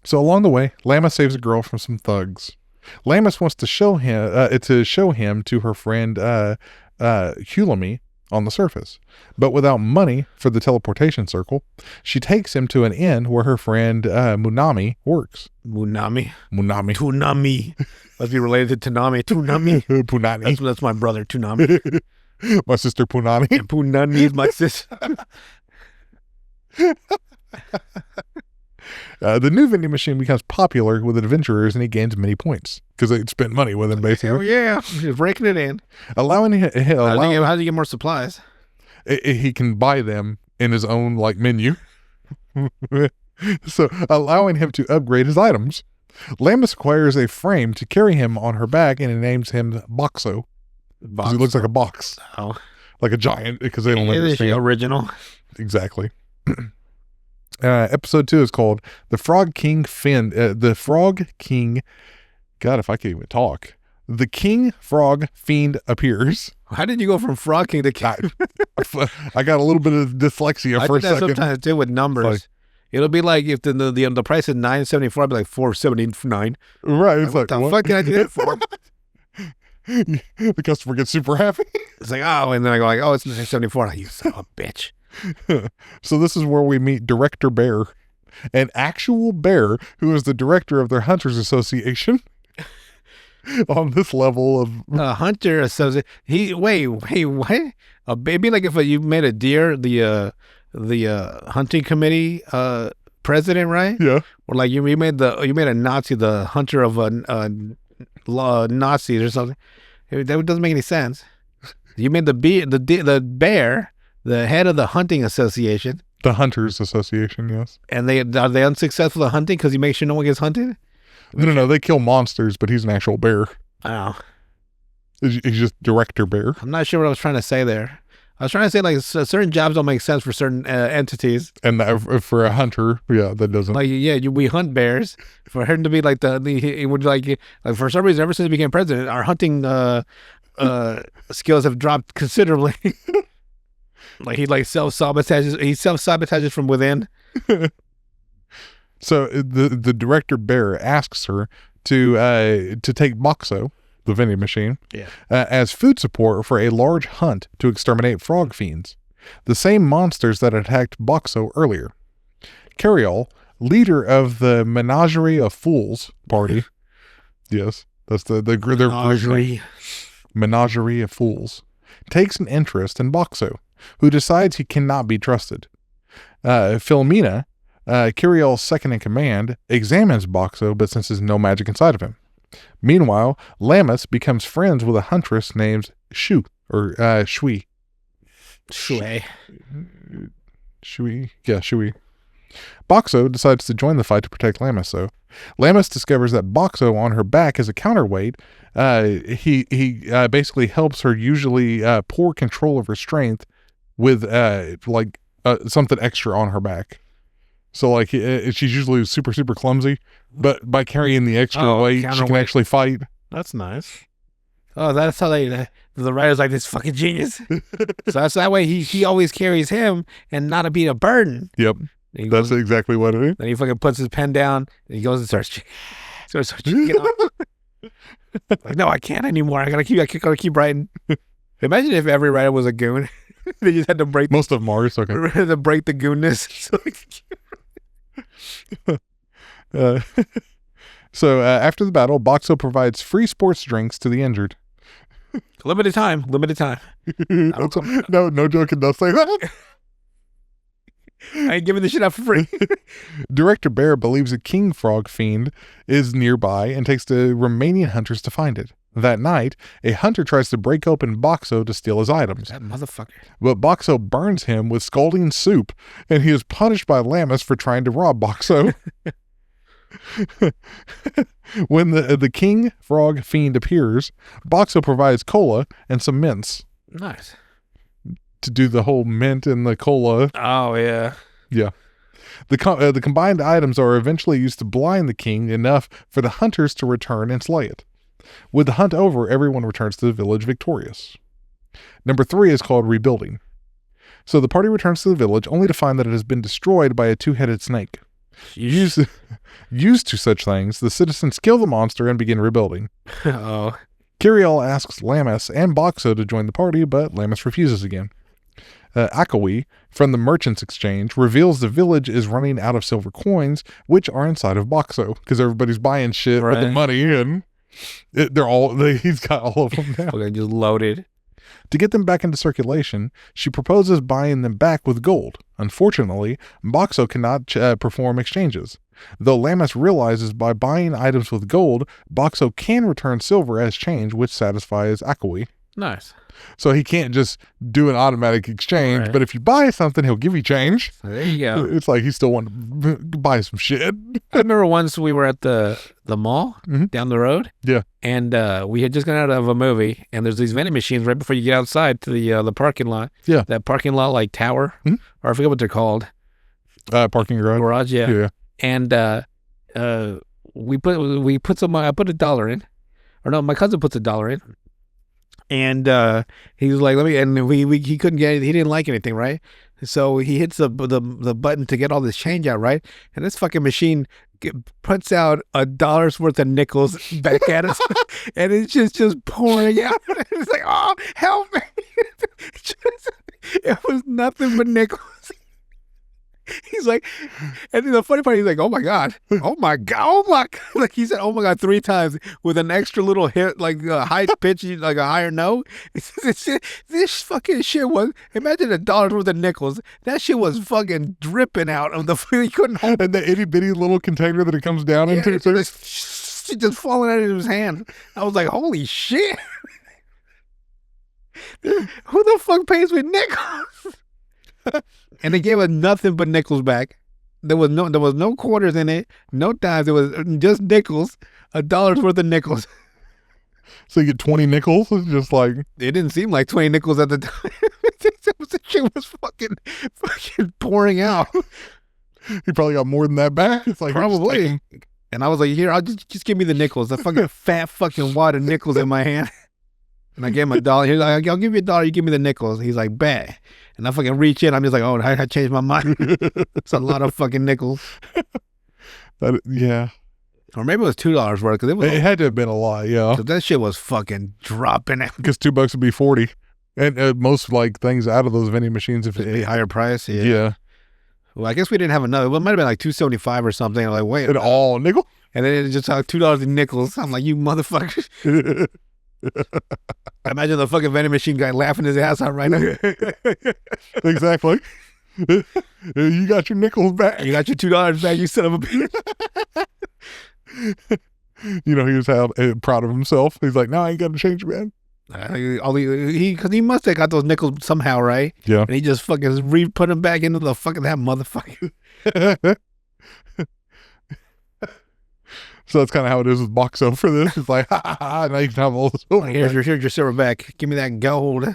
So along the way, Lamus saves a girl from some thugs. Lamus wants to show him to her friend Hulami on the surface, but without money for the teleportation circle, she takes him to an inn where her friend Munami works. Munami. Munami. Tunami. Must be related to Tanami. Tunami. Punani. That's my brother, Tunami. My sister Punani. And Punani is my sister. The new vending machine becomes popular with adventurers and he gains many points because they spend money with him Oh basically, yeah. Just breaking it in. allowing How do you get more supplies? he can buy them in his own like menu. So allowing him to upgrade his items. Lamus acquires a frame to carry him on her back and it names him Boxo because he looks like a box, Oh. like a giant because they don't Is she understand. original? Exactly. Episode 2 is called The Frog King. God, if I could even talk. The king frog fiend appears. How did you go from Frog King to King? I got a little bit of dyslexia I for a think that second. sometimes too with numbers. Like- It'll be like if the price is $9.74, I'll be like $4.79. Right. It's What like, the what? fuck can I do that for? The customer gets super happy. It's like, oh, and then I go like, oh, it's $9.74. Like, you son of a bitch. So this is where we meet Director Bear, an actual bear who is the director of their Hunters Association. On this level of Hunter associate. Wait, what? A baby? Like if you made a deer, the hunting committee president, right? yeah, Or like you made a Nazi the hunter of Nazis or something. That doesn't make any sense. You made the bear the head of the hunting association, the Hunters Association. Yes. and are they unsuccessful at hunting because he makes sure no one gets hunted? No, they kill monsters, but he's an actual bear. Oh, He's just Director Bear. I'm not sure what I was trying to say there. I was trying to say like certain jobs don't make sense for certain entities. And that, for a hunter, yeah, that doesn't. Like we hunt bears. For him to be like he would like for some reason ever since he became president, our hunting skills have dropped considerably. Like he like self-sabotages from within. So the Director Bear asks her to take Boxo, the vending machine, as food support for a large hunt to exterminate frog fiends, the same monsters that attacked Boxo earlier. Carriol, leader of the Menagerie of Fools party, yes, that's their Menagerie. Menagerie of Fools, takes an interest in Boxo, who decides he cannot be trusted. Philomena, Carriol's second in command, examines Boxo but senses no magic inside of him. Meanwhile, Lammas becomes friends with a huntress named Shui. Shui. Yeah, Shui. Boxo decides to join the fight to protect Lammas, though. Lammas discovers that Boxo on her back is a counterweight. He basically helps her usually poor control of her strength with something extra on her back. So like she's usually super, super clumsy, but by carrying the extra weight, she can counterweight. actually fight. That's nice. Oh, that's how the writer's like this fucking genius. So that's that way he always carries him and not to be a burden. Yep, He that's goes, exactly what it is. then he fucking puts his pen down and he goes and starts checking off. Like, no, I can't anymore. I gotta keep writing. Imagine if every writer was a goon. They just had to break Most of them are. It's okay. to break the goonness. So after the battle, Boxo provides free sports drinks to the injured. Limited time. No joke, and don't say that. I ain't giving this shit out for free. Director Bear believes a king frog fiend is nearby and takes the remaining hunters to find it. That night, a hunter tries to break open Boxo to steal his items, That motherfucker. but Boxo burns him with scalding soup, and he is punished by Lammas for trying to rob Boxo. When the king frog fiend appears, Boxo provides cola and some mints Nice. to do the whole mint and the cola. Oh yeah. The combined items are eventually used to blind the king enough for the hunters to return and slay it. With the hunt over, everyone returns to the village victorious. Number 3 is called rebuilding. So the party returns to the village only to find that it has been destroyed by a two-headed snake. Used to such things, the citizens kill the monster and begin rebuilding. Oh. Carriol asks Lammas and Boxo to join the party, but Lammas refuses again. Akawi, from the Merchants Exchange, reveals the village is running out of silver coins, which are inside of Boxo, because everybody's buying shit with the Right. money, and he's got all of them now. Okay, just loaded. To get them back into circulation, she proposes buying them back with gold. Unfortunately, Boxo cannot perform exchanges. Though Lammas realizes by buying items with gold, Boxo can return silver as change, which satisfies Akawi. Nice. So he can't just do an automatic exchange, Right. but if you buy something, he'll give you change. So there you go. It's like he still wanted to buy some shit. I remember once we were at the mall Mhm. down the road. Yeah. And we had just gone out of a movie, and there's these vending machines right before you get outside to the parking lot. Yeah. That parking lot like tower, Mhm. or I forget what they're called. Parking garage. Garage, yeah. Yeah. And we put some. I put $1 in. or no, my cousin puts $1 in. And he was like, "Let me." And he couldn't get it. He didn't like anything, right? So he hits the button to get all this change out, right? And this fucking machine puts out $1 worth of nickels back at us, and it's just pouring out. It's like, oh, help me! It was nothing but nickels. He's like, and the funny part, he's like, oh my God. Like he said, oh my God, 3 times with an extra little hit, like a high pitch, like a higher note. This fucking shit was, imagine $1 worth of nickels. That shit was fucking dripping out of the, he couldn't hold it. And the itty bitty little container that it comes down into. It's just falling out of his hand. I was like, holy shit. Who the fuck pays with nickels? And they gave us nothing but nickels back. There was no quarters in it, no dimes. It was just nickels, $1 worth of nickels. So you get 20 nickels. It's just like, It didn't seem like 20 nickels at the time. The shit was fucking pouring out. he probably got more than that back. It's like, Probably. And I was like, here, I'll just give me the nickels. The fucking fat fucking wad of nickels in my hand. And I gave him $1. He's like, I'll give you $1. You give me the nickels. He's like, bet. And I fucking reach in. I'm just like, oh, I changed my mind. It's a lot of fucking nickels. Yeah. Or maybe it was $2 worth. Cause It had to have been a lot, yeah. Cause that shit was fucking dropping out. Because $2 would be 40. And most like things out of those vending machines, if A higher price. Yeah. yeah. Well, I guess we didn't have another. Well, it might have been like $2.75 or something. I'm like, wait. At all nickel. And then it just like $2 in nickels. I'm like, you motherfuckers. Imagine the fucking vending machine guy laughing his ass out right now. Exactly. You got your nickels back. You got your $2 back, you son of a bitch. You know, he was proud of himself. He's like, no, I ain't got to change, man. Because he must have got those nickels somehow, right? Yeah. And he just fucking put them back into the fucking that motherfucker. So that's kind of how it is with Boxo for this. It's like, ha ha ha, now you can have all this. Here's your silver back. Give me that gold.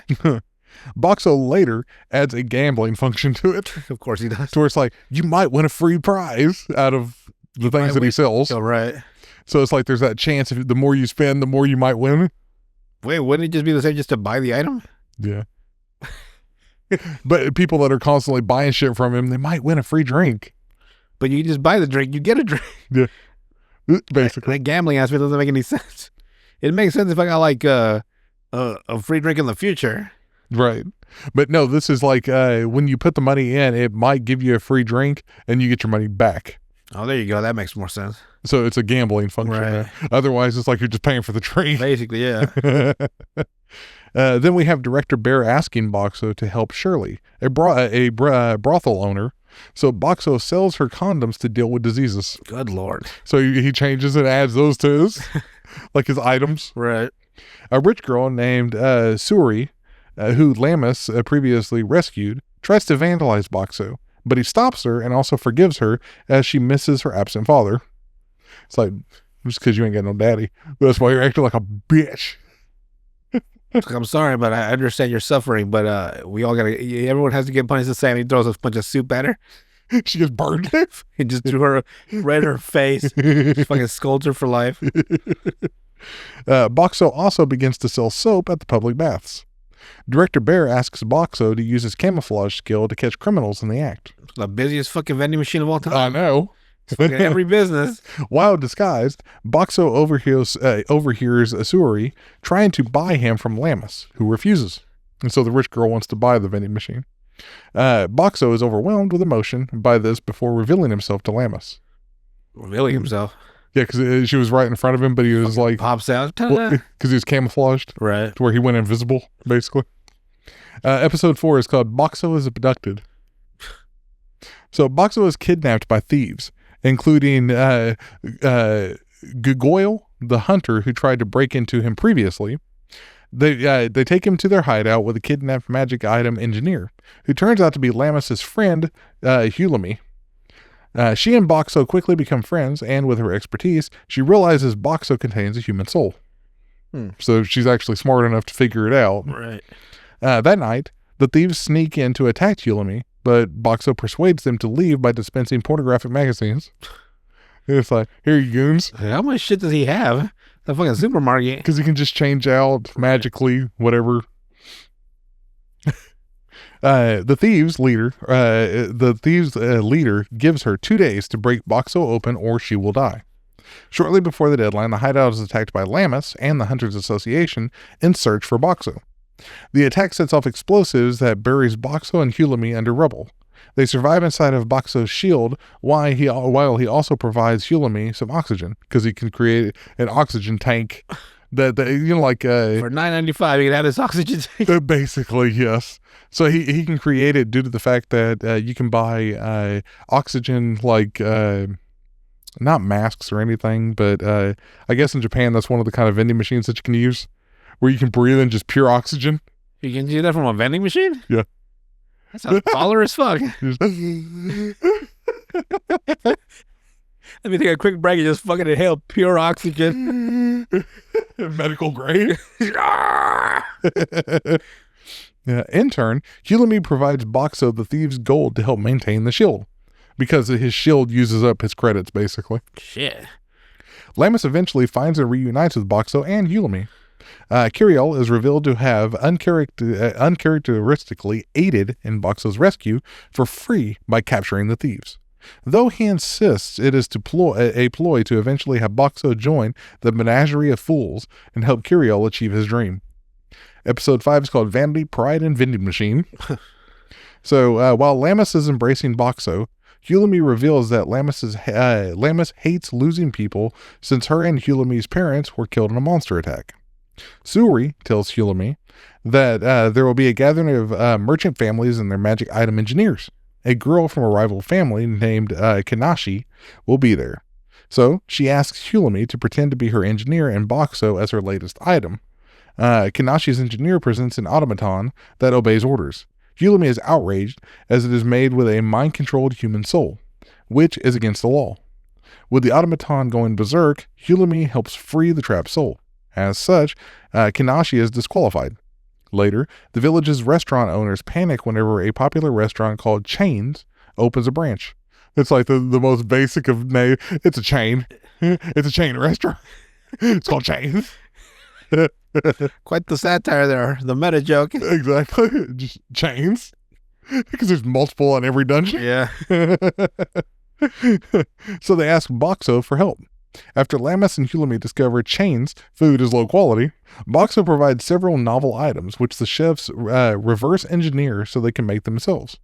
Boxo later adds a gambling function to it. Of course he does. To where it's like, you might win a free prize out of the things that he sells. All right. So it's like there's that chance if the more you spend, the more you might win. Wait, wouldn't it just be the same just to buy the item? Yeah. But people that are constantly buying shit from him, they might win a free drink. But you just buy the drink, you get a drink. Yeah. Basically. That gambling aspect doesn't make any sense. It makes sense if I got like a free drink in the future. Right. But no, this is like when you put the money in, it might give you a free drink and you get your money back. Oh, there you go. That makes more sense. So it's a gambling function. Right. There. Otherwise, it's like you're just paying for the drink. Basically, yeah. Then we have Director Bear asking Boxo to help Shirley, a brothel owner. So Boxo sells her condoms to deal with diseases. Good Lord. So he changes and adds those to his, like his items. Right. A rich girl named Suri, who Lamus previously rescued, tries to vandalize Boxo, but he stops her and also forgives her as she misses her absent father. It's like, just because you ain't got no daddy. That's why you're acting like a bitch. I'm sorry, but I understand your suffering, but we all everyone has to get punished the same. He throws a bunch of soup at her. She gets burned. He just threw her right in her face. Fucking scolds her for life. Boxo also begins to sell soap at the public baths. Director Bear asks Boxo to use his camouflage skill to catch criminals in the act. The busiest fucking vending machine of all time. I know. Every business. While disguised, Boxo overhears Asuri trying to buy him from Lamus, who refuses. And so the rich girl wants to buy the vending machine. Boxo is overwhelmed with emotion by this before revealing himself to Lamus. Revealing himself. Yeah, because she was right in front of him, but he was like... Pops out. Because he was camouflaged. Right. To where he went invisible, basically. Episode 4 is called Boxo is Abducted. So Boxo is kidnapped by thieves, including Gugoyle, the hunter who tried to break into him previously. They take him to their hideout with a kidnapped magic item engineer, who turns out to be Lamus's friend, Hulami. She and Boxo quickly become friends, and with her expertise, she realizes Boxo contains a human soul. So she's actually smart enough to figure it out. Right. That night, the thieves sneak in to attack Hulami, but Boxo persuades them to leave by dispensing pornographic magazines. It's like, here you goons. How much shit does he have? The fucking supermarket. Because he can just change out magically whatever. The thieves leader gives her 2 days to break Boxo open or she will die. Shortly before the deadline, the hideout is attacked by Lammas and the Hunters Association in search for Boxo. The attack sets off explosives that buries Boxo and Hulami under rubble. They survive inside of Boxo's shield while he also provides Hulami some oxygen, because he can create an oxygen tank that For $9.95, you can have this oxygen tank. basically, yes. So he can create it due to the fact that you can buy oxygen, like not masks or anything, but I guess in Japan that's one of the kind of vending machines that you can use where you can breathe in just pure oxygen. You can do that from a vending machine? Yeah. That sounds baller as fuck. Let me take a quick break and just fucking inhale pure oxygen. Medical grade. Yeah. In turn, Hulami provides Boxo the thieves' gold to help maintain the shield, because his shield uses up his credits, basically. Shit. Lammas eventually finds and reunites with Boxo and Hulami. Kiriel is revealed to have uncharacteristically aided in Boxo's rescue for free by capturing the thieves. Though he insists it is a ploy to eventually have Boxo join the menagerie of fools and help Kiriel achieve his dream. Episode 5 is called Vanity, Pride, and Vending Machine. So while Lammas is embracing Boxo, Hulami reveals that Lammas hates losing people since her and Hulami's parents were killed in a monster attack. Suri tells Hulami that there will be a gathering of merchant families and their magic item engineers. A girl from a rival family named Kanashi will be there. So she asks Hulami to pretend to be her engineer and Boxo as her latest item. Kanashi's engineer presents an automaton that obeys orders. Hulami is outraged as it is made with a mind-controlled human soul, which is against the law. With the automaton going berserk, Hulami helps free the trapped soul. As such, Kanashi is disqualified. Later, the village's restaurant owners panic whenever a popular restaurant called Chains opens a branch. It's like the most basic of name. It's a chain. It's a chain restaurant. It's called Chains. Quite the satire there. The meta joke. Exactly. Just chains. Because there's multiple on every dungeon. Yeah. So they ask Boxo for help. After Lammas and Hulami discover Chains' food is low quality, Boxo provides several novel items which the chefs reverse engineer so they can make themselves.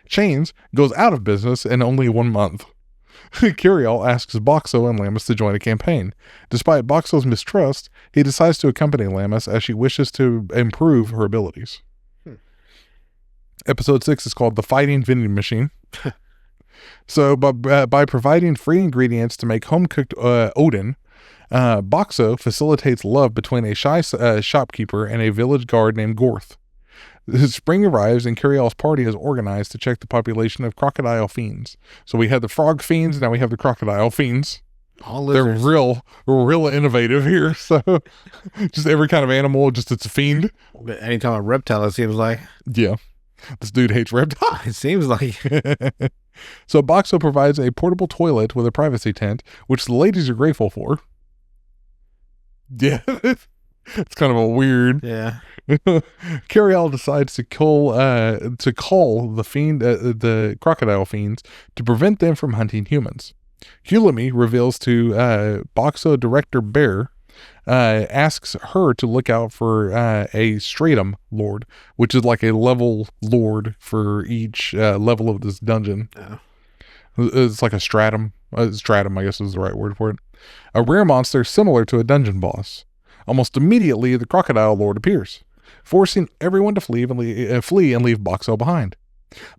Chains goes out of business in only 1 month. Kiriel asks Boxo and Lammas to join a campaign. Despite Boxo's mistrust, he decides to accompany Lammas as she wishes to improve her abilities. Episode 6 is called The Fighting Vending Machine. So by providing free ingredients to make home-cooked Odin, Boxo facilitates love between a shy shopkeeper and a village guard named Gorth. Spring arrives and Kiriel's party is organized to check the population of crocodile fiends. So we had the frog fiends, now we have the crocodile fiends. All They're lizards. real innovative here. So just every kind of animal, just it's a fiend. But anytime a reptile, it seems like. Yeah. This dude hates reptiles. It seems like. So Boxo provides a portable toilet with a privacy tent, which the ladies are grateful for. Yeah. It's kind of a weird. Yeah. Kiriel decides to call the crocodile fiends to prevent them from hunting humans. Hulami reveals to Boxo director Bear, asks her to look out for a stratum lord, which is like a level lord for each level of this dungeon. Oh. It's like a stratum. Stratum, I guess is the right word for it. A rare monster similar to a dungeon boss. Almost immediately, the crocodile lord appears, forcing everyone to flee and leave Boxo behind.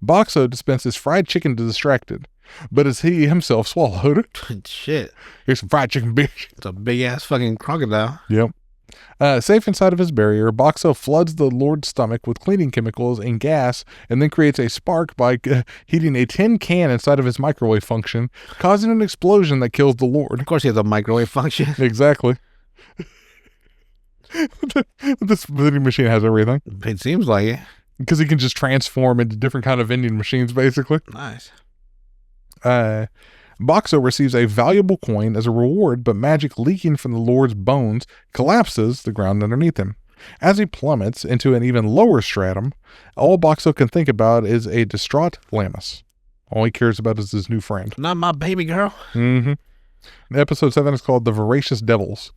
Boxo dispenses fried chicken to Distracted, but is he himself swallowed. Shit. Here's some fried chicken, bitch. It's a big ass fucking crocodile. Yep. Safe inside of his barrier, Boxo floods the Lord's stomach with cleaning chemicals and gas, and then creates a spark by heating a tin can inside of his microwave function, causing an explosion that kills the Lord. Of course, he has a microwave function. Exactly. This vending machine has everything. It seems like it. Because he can just transform into different kind of vending machines, basically. Nice. Boxo receives a valuable coin as a reward, but magic leaking from the Lord's bones collapses the ground underneath him. As he plummets into an even lower stratum, all Boxo can think about is a distraught Lammas. All he cares about is his new friend. Not my baby girl. Mm-hmm. Episode 7 is called The Voracious Devils.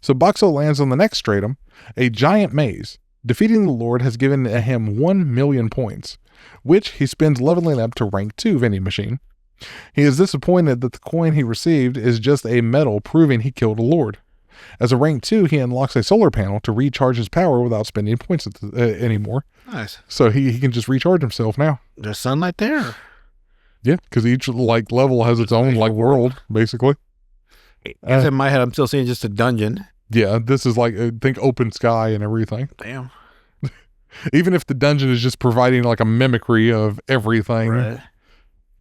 So Boxo lands on the next stratum, a giant maze. Defeating the Lord has given him 1 million points, which he spends leveling up to rank 2 vending machine. He is disappointed that the coin he received is just a medal proving he killed a Lord. As a rank 2, he unlocks a solar panel to recharge his power without spending points anymore. Nice. So he can just recharge himself now. There's sunlight there. Yeah, because each level has its own world, basically. Guess in my head, I'm still seeing just a dungeon. Yeah, this is think open sky and everything. Damn. Even if the dungeon is just providing a mimicry of everything,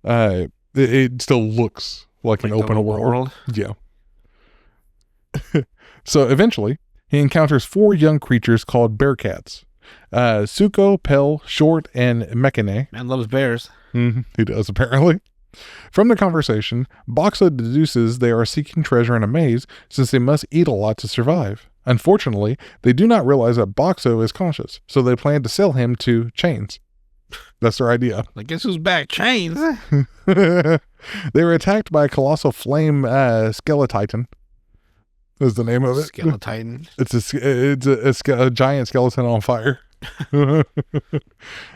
Right. It still looks like an open world. Yeah. So eventually, he encounters 4 young creatures called bear cats. Suko, Pel, Short, and Mekane. Man loves bears. Mm-hmm. He does, apparently. From the conversation, Boxo deduces they are seeking treasure in a maze since they must eat a lot to survive. Unfortunately, they do not realize that Boxo is conscious, so they plan to sell him to Chains. That's their idea. Like, guess who's back? Chains. They were attacked by a colossal flame Skeletitan. Is the name of it? Skeleton. It's a giant skeleton on fire.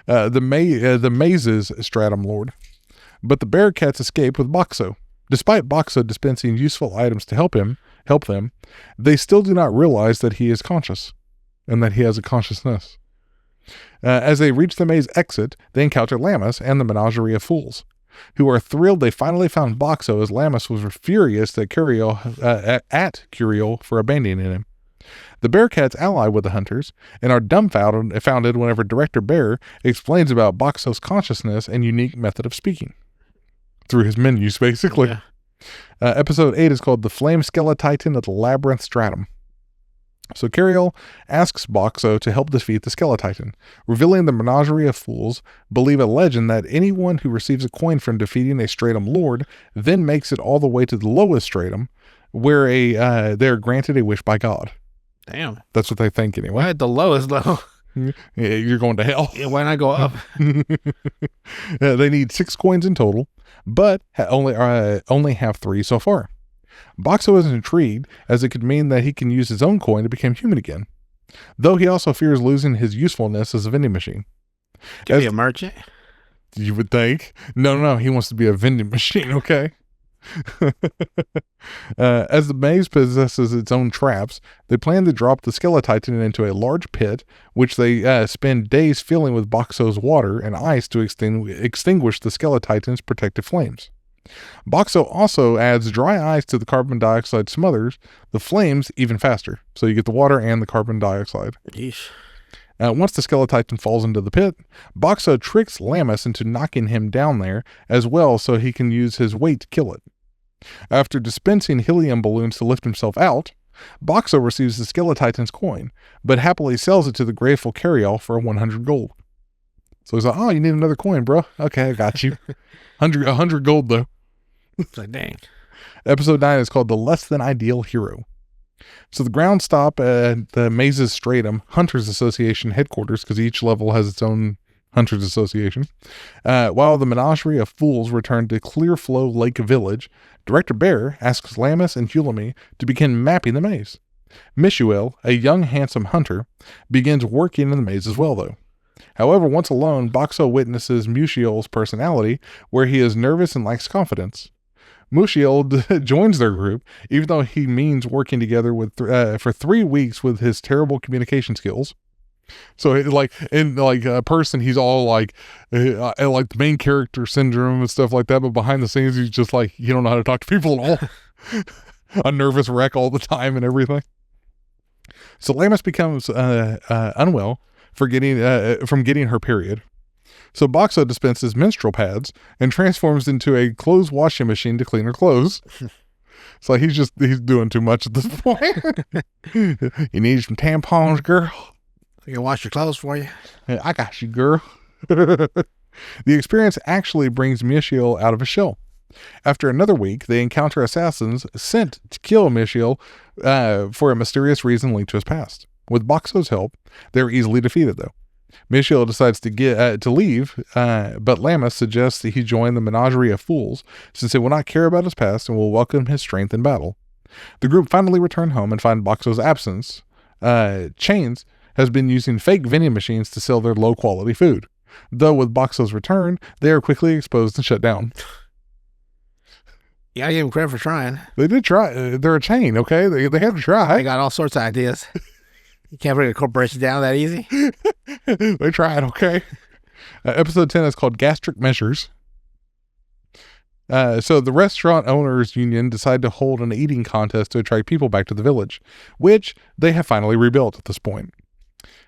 The mazes Stratum Lord. But the bear cats escape with Boxo. Despite Boxo dispensing useful items to help them, they still do not realize that he is conscious and that he has a consciousness. As they reach the maze exit, they encounter Lammas and the Menagerie of Fools, who are thrilled they finally found Boxo, as Lammas was furious at Curiel for abandoning him. The Bearcats ally with the hunters and are dumbfounded whenever Director Bear explains about Boxo's consciousness and unique method of speaking. Through his menus, basically. Yeah. Episode 8 is called The Flame Skeletitan of the Labyrinth Stratum. So Curiel asks Boxo to help defeat the Skeletitan, revealing the Menagerie of Fools believe a legend that anyone who receives a coin from defeating a Stratum Lord then makes it all the way to the lowest Stratum, where they are granted a wish by God. Damn. That's what they think anyway. Why at the lowest level? Yeah, you're going to hell. Yeah, why not go up? They need 6 coins in total, but only have 3 so far. Boxo is intrigued, as it could mean that he can use his own coin to become human again, though he also fears losing his usefulness as a vending machine. Can be a merchant? You would think. No, he wants to be a vending machine, okay? As the maze possesses its own traps, they plan to drop the Skeletitan into a large pit, which they spend days filling with Boxo's water and ice to extinguish the Skeletitan's protective flames. Boxo also adds dry ice to the carbon dioxide smothers the flames even faster. So you get the water and the carbon dioxide. Yeesh. Once the Skeletitan falls into the pit, Boxo tricks Lammas into knocking him down there as well so he can use his weight to kill it. After dispensing helium balloons to lift himself out, Boxo receives the Skeletitan's coin, but happily sells it to the grateful Curiel for 100 gold. So he's like, oh, you need another coin, bro. Okay, I got you. 100 gold, though. It's like, dang. Episode 9 is called The Less Than Ideal Hero. So the ground stop at the Mazes Stratum Hunters Association headquarters, because each level has its own Hunters Association. While the Menagerie of Fools return to Clearflow Lake Village, Director Bear asks Lammas and Hulami to begin mapping the maze. Mishuel, a young handsome hunter, begins working in the maze as well, though. However, once alone, Boxo witnesses Mushiel's personality, where he is nervous and lacks confidence. Mushiel joins their group, even though he means working together for 3 weeks with his terrible communication skills. So, in a person, he's all like the main character syndrome and stuff like that. But behind the scenes, he's just like, you don't know how to talk to people at all. A nervous wreck all the time and everything. So Lammas becomes unwell from getting her period. So Boxo dispenses menstrual pads and transforms into a clothes washing machine to clean her clothes. It's like he's doing too much at this point. You need some tampons, girl? I can wash your clothes for you. Yeah, I got you, girl. The experience actually brings Mishiel out of his shell. After another week, they encounter assassins sent to kill Michiel for a mysterious reason linked to his past. With Boxo's help, they're easily defeated, though. Michiel decides to leave, but Lammas suggests that he join the Menagerie of Fools, since they will not care about his past and will welcome his strength in battle. The group finally return home and find Boxo's absence. Chains has been using fake vending machines to sell their low-quality food. Though with Boxo's return, they are quickly exposed and shut down. Yeah, I give them credit for trying. They did try. They're a chain, okay? They had to try. They got all sorts of ideas. You can't bring a corporation down that easy. They tried, okay? Episode 10 is called Gastric Measures. So the restaurant owners union decide to hold an eating contest to attract people back to the village, which they have finally rebuilt at this point.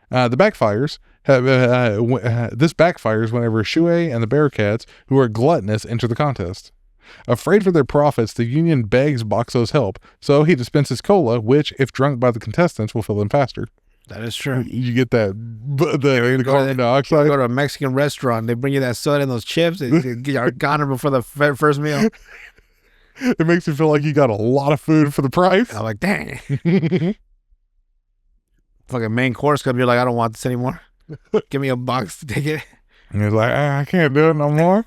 This backfires whenever Shuei and the Bearcats, who are gluttonous, enter the contest. Afraid for their profits, the union begs Boxo's help, so he dispenses cola, which, if drunk by the contestants, will fill them faster. That is true. You get that the carbon dioxide. Go to a Mexican restaurant, they bring you that soda and those chips, and get your goner before the first meal. It makes you feel like you got a lot of food for the price. I'm like, dang. Fucking main course comes, you're like, I don't want this anymore. Give me a box to take it. And he's like, I can't do it no more.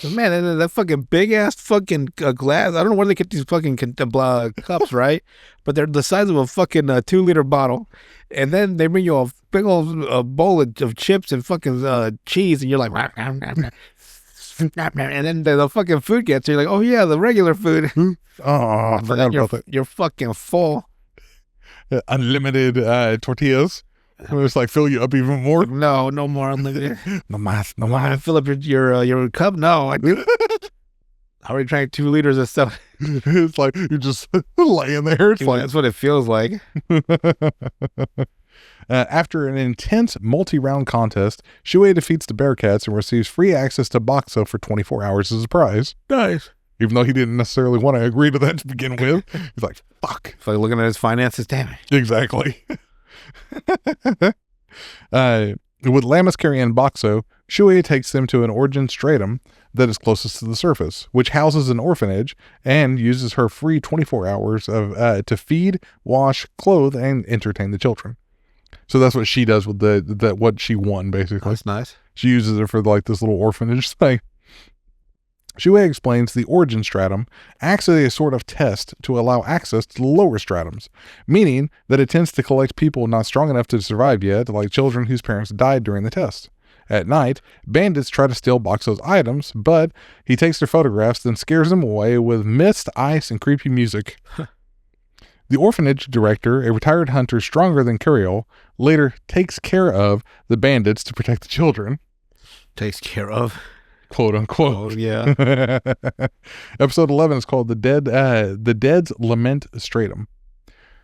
Man, that fucking big ass fucking glass. I don't know where they get these fucking cups, right? But they're the size of a fucking 2-liter bottle. And then they bring you a big old bowl of chips and fucking cheese, and you're like, and then the fucking food gets you. You're like, oh yeah, the regular food. Oh, I forgot about that. You're fucking full. Unlimited tortillas. It's like fill you up even more. No more unlimited. No más. Fill up your cup. No, I already drank 2 liters of stuff. It's like you're just laying there. It's like That's what it feels like. After an intense multi-round contest, Shuei defeats the Bearcats and receives free access to Boxo for 24 hours as a prize. Nice. Even though he didn't necessarily want to agree to that to begin with. He's like, fuck. It's like looking at his finances. Damn it. Exactly. With Lammas carrying Boxo, Shuei takes them to an origin stratum that is closest to the surface, which houses an orphanage and uses her free 24 hours to feed, wash, clothe, and entertain the children. So that's what she does with what she won, basically. That's nice. She uses it for like this little orphanage thing. Shuei explains the origin stratum acts as a sort of test to allow access to the lower stratums, meaning that it tends to collect people not strong enough to survive yet, like children whose parents died during the test. At night, bandits try to steal Boxo's items, but he takes their photographs, then scares them away with mist, ice, and creepy music. The orphanage director, a retired hunter stronger than Curiel, later takes care of the bandits to protect the children. Takes care of. Quote unquote. Oh, yeah. Episode 11 is called the Dead's Lament Stratum.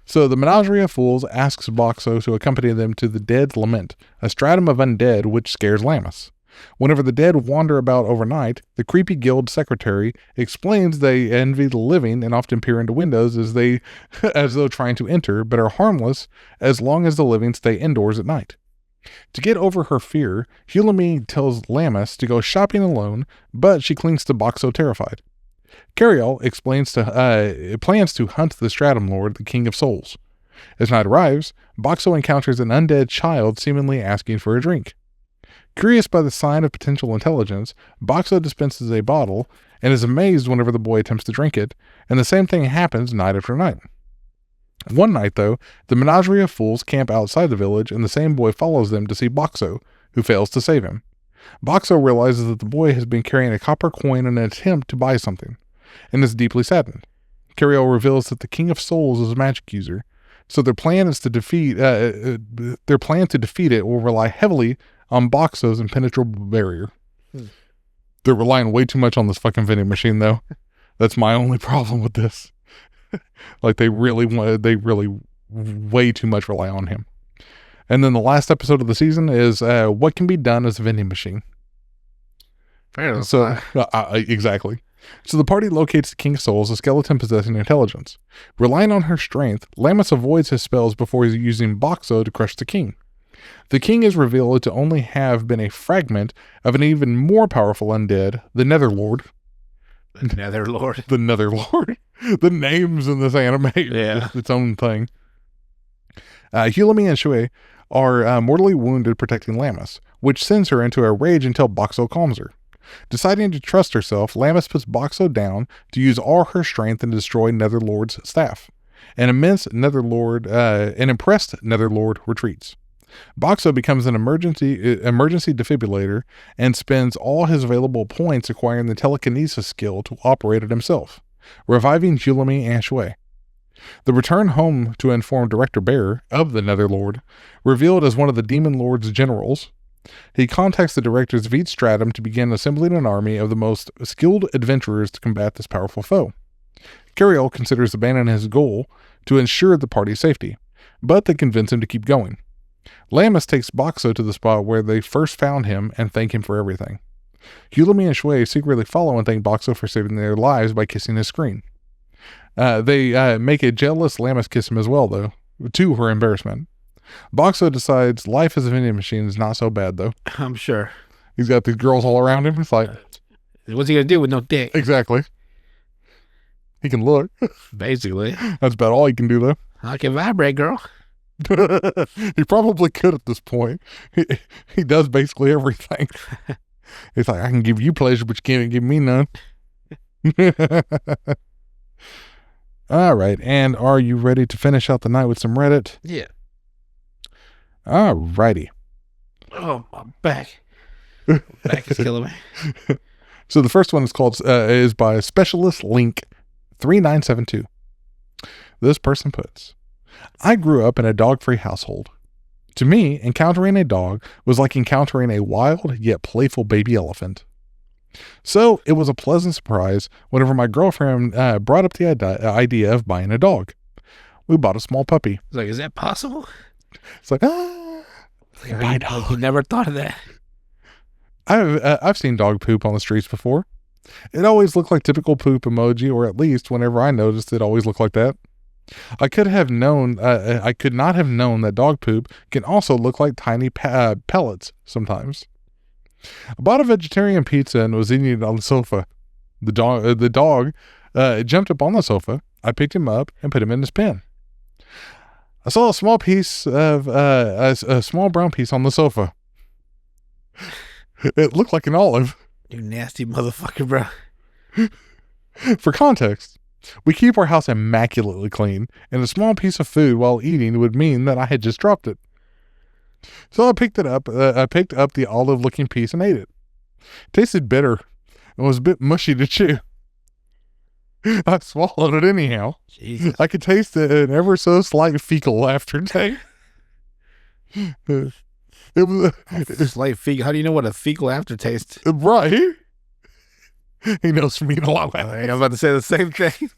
So the Menagerie of Fools asks Boxo to accompany them to the Dead's Lament, a stratum of undead which scares Lammas. Whenever the dead wander about overnight, the creepy guild secretary explains they envy the living and often peer into windows as though trying to enter, but are harmless as long as the living stay indoors at night. To get over her fear, Hulami tells Lammas to go shopping alone, but she clings to Boxo terrified. Cariel plans to hunt the Stratum Lord, the King of Souls. As night arrives, Boxo encounters an undead child seemingly asking for a drink. Curious by the sign of potential intelligence, Boxo dispenses a bottle and is amazed whenever the boy attempts to drink it, and the same thing happens night after night. One night, though, the Menagerie of Fools camp outside the village, and the same boy follows them to see Boxo, who fails to save him. Boxo realizes that the boy has been carrying a copper coin in an attempt to buy something, and is deeply saddened. Cariel reveals that the King of Souls is a magic user, so their plan to defeat it will rely heavily on Boxo's impenetrable barrier. They're relying way too much on this fucking vending machine, though. That's my only problem with this. Like they really way too much rely on him. And then the last episode of the season is what can be done as a vending machine. Fair enough. So exactly. So the party locates the King of Souls, a skeleton possessing intelligence. Relying on her strength, Lammas avoids his spells before using Boxo to crush the king. The king is revealed to only have been a fragment of an even more powerful undead, the Netherlord. Netherlord. The Netherlord. The names in this anime, Yeah. just its own thing. Hulumi and Shui are mortally wounded protecting Lammas, which sends her into a rage until Boxo calms her. Deciding to trust herself, Lammas puts Boxo down to use all her strength and destroy Netherlord's staff. An impressed Netherlord retreats. Boxo becomes an emergency defibrillator and spends all his available points acquiring the telekinesis skill to operate it himself, reviving Julemi and Shui. The return home to inform Director Bear of the Netherlord, revealed as one of the Demon Lord's generals. He contacts the director's Veet Stratum to begin assembling an army of the most skilled adventurers to combat this powerful foe. Cariel considers abandoning his goal to ensure the party's safety, but they convince him to keep going. Lammas takes Boxo to the spot where they first found him and thank him for everything. Hulumi and Shui secretly follow and thank Boxo for saving their lives by kissing his screen. They make a jealous Lammas kiss him as well, though, to her embarrassment. Boxo decides life as a vending machine is not so bad, though. I'm sure. He's got these girls all around him. It's like, What's he gonna do with no dick? exactly. He can look. Basically. That's about all he can do, though. I can vibrate, girl. He probably could at this point. He does basically everything. It's like, I can give you pleasure, but you can't give me none. All right. And are you ready to finish out the night with some Reddit? Yeah. All righty. Oh, my back. My back is killing me. So the first one is by Specialist Link 3972. This person puts, I grew up in a dog-free household. To me, encountering a dog was like encountering a wild yet playful baby elephant. So it was a pleasant surprise whenever my girlfriend brought up the idea of buying a dog. We bought a small puppy. It's like, is that possible? It's like, You never thought of that. I've seen dog poop on the streets before. It always looked like typical poop emoji, or at least whenever I noticed it always looked like that. I could not have known that dog poop can also look like tiny pellets sometimes. I bought a vegetarian pizza and was eating it on the sofa. The dog jumped up on the sofa. I picked him up and put him in his pen. I saw a small brown piece on the sofa. It looked like an olive. You nasty motherfucker, bro. For context, we keep our house immaculately clean, and a small piece of food while eating would mean that I had just dropped it. So I picked up the olive-looking piece and ate it. It tasted bitter and was a bit mushy to chew. I swallowed it anyhow. Jesus. I could taste an ever so slight fecal aftertaste. It was Slight fecal. How do you know what a fecal aftertaste? right. He knows from eating a lot. I was about to say the same thing.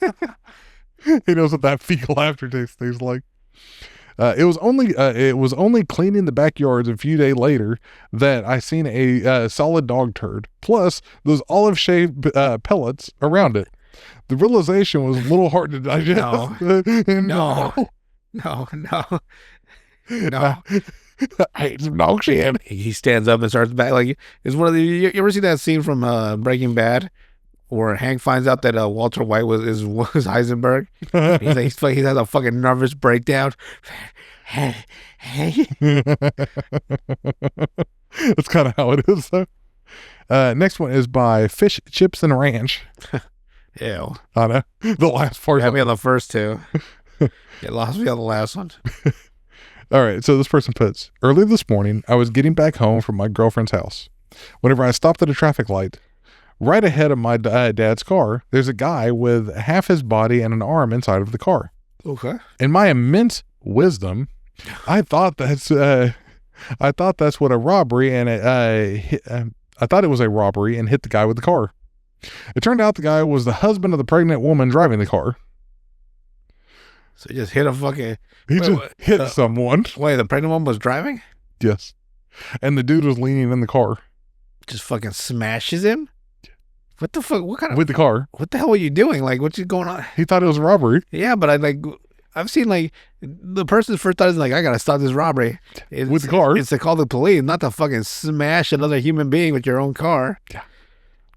He knows what that fecal aftertaste tastes like. It was only cleaning the backyards a few days later that I seen a solid dog turd, plus those olive-shaped pellets around it. The realization was a little hard to digest. No. I hate some dog shit. He stands up and starts back. Like, it's one of the. You ever see that scene from Breaking Bad, where Hank finds out that Walter White was Heisenberg? He's he has a fucking nervous breakdown. That's kind of how it is, though. Next one is by Fish Chips and Ranch. Ew. I know. The last part. You had me on the first two. You lost me on the last one. All right, so this person puts, early this morning, I was getting back home from my girlfriend's house. Whenever I stopped at a traffic light, right ahead of my dad's car, there's a guy with half his body and an arm inside of the car. Okay. In my immense wisdom, I thought that's what a robbery, and I thought it was a robbery and hit the guy with the car. It turned out the guy was the husband of the pregnant woman driving the car. So he just hit a fucking. He just hit someone. Wait, the pregnant one was driving? Yes. And the dude was leaning in the car. Just fucking smashes him? What the fuck? What kind of. With the car. What the hell were you doing? Like, what's going on? He thought it was a robbery. Yeah, but I've seen like the person's first thought is like, I gotta stop this robbery. With the car. It's to call the police, not to fucking smash another human being with your own car. Yeah.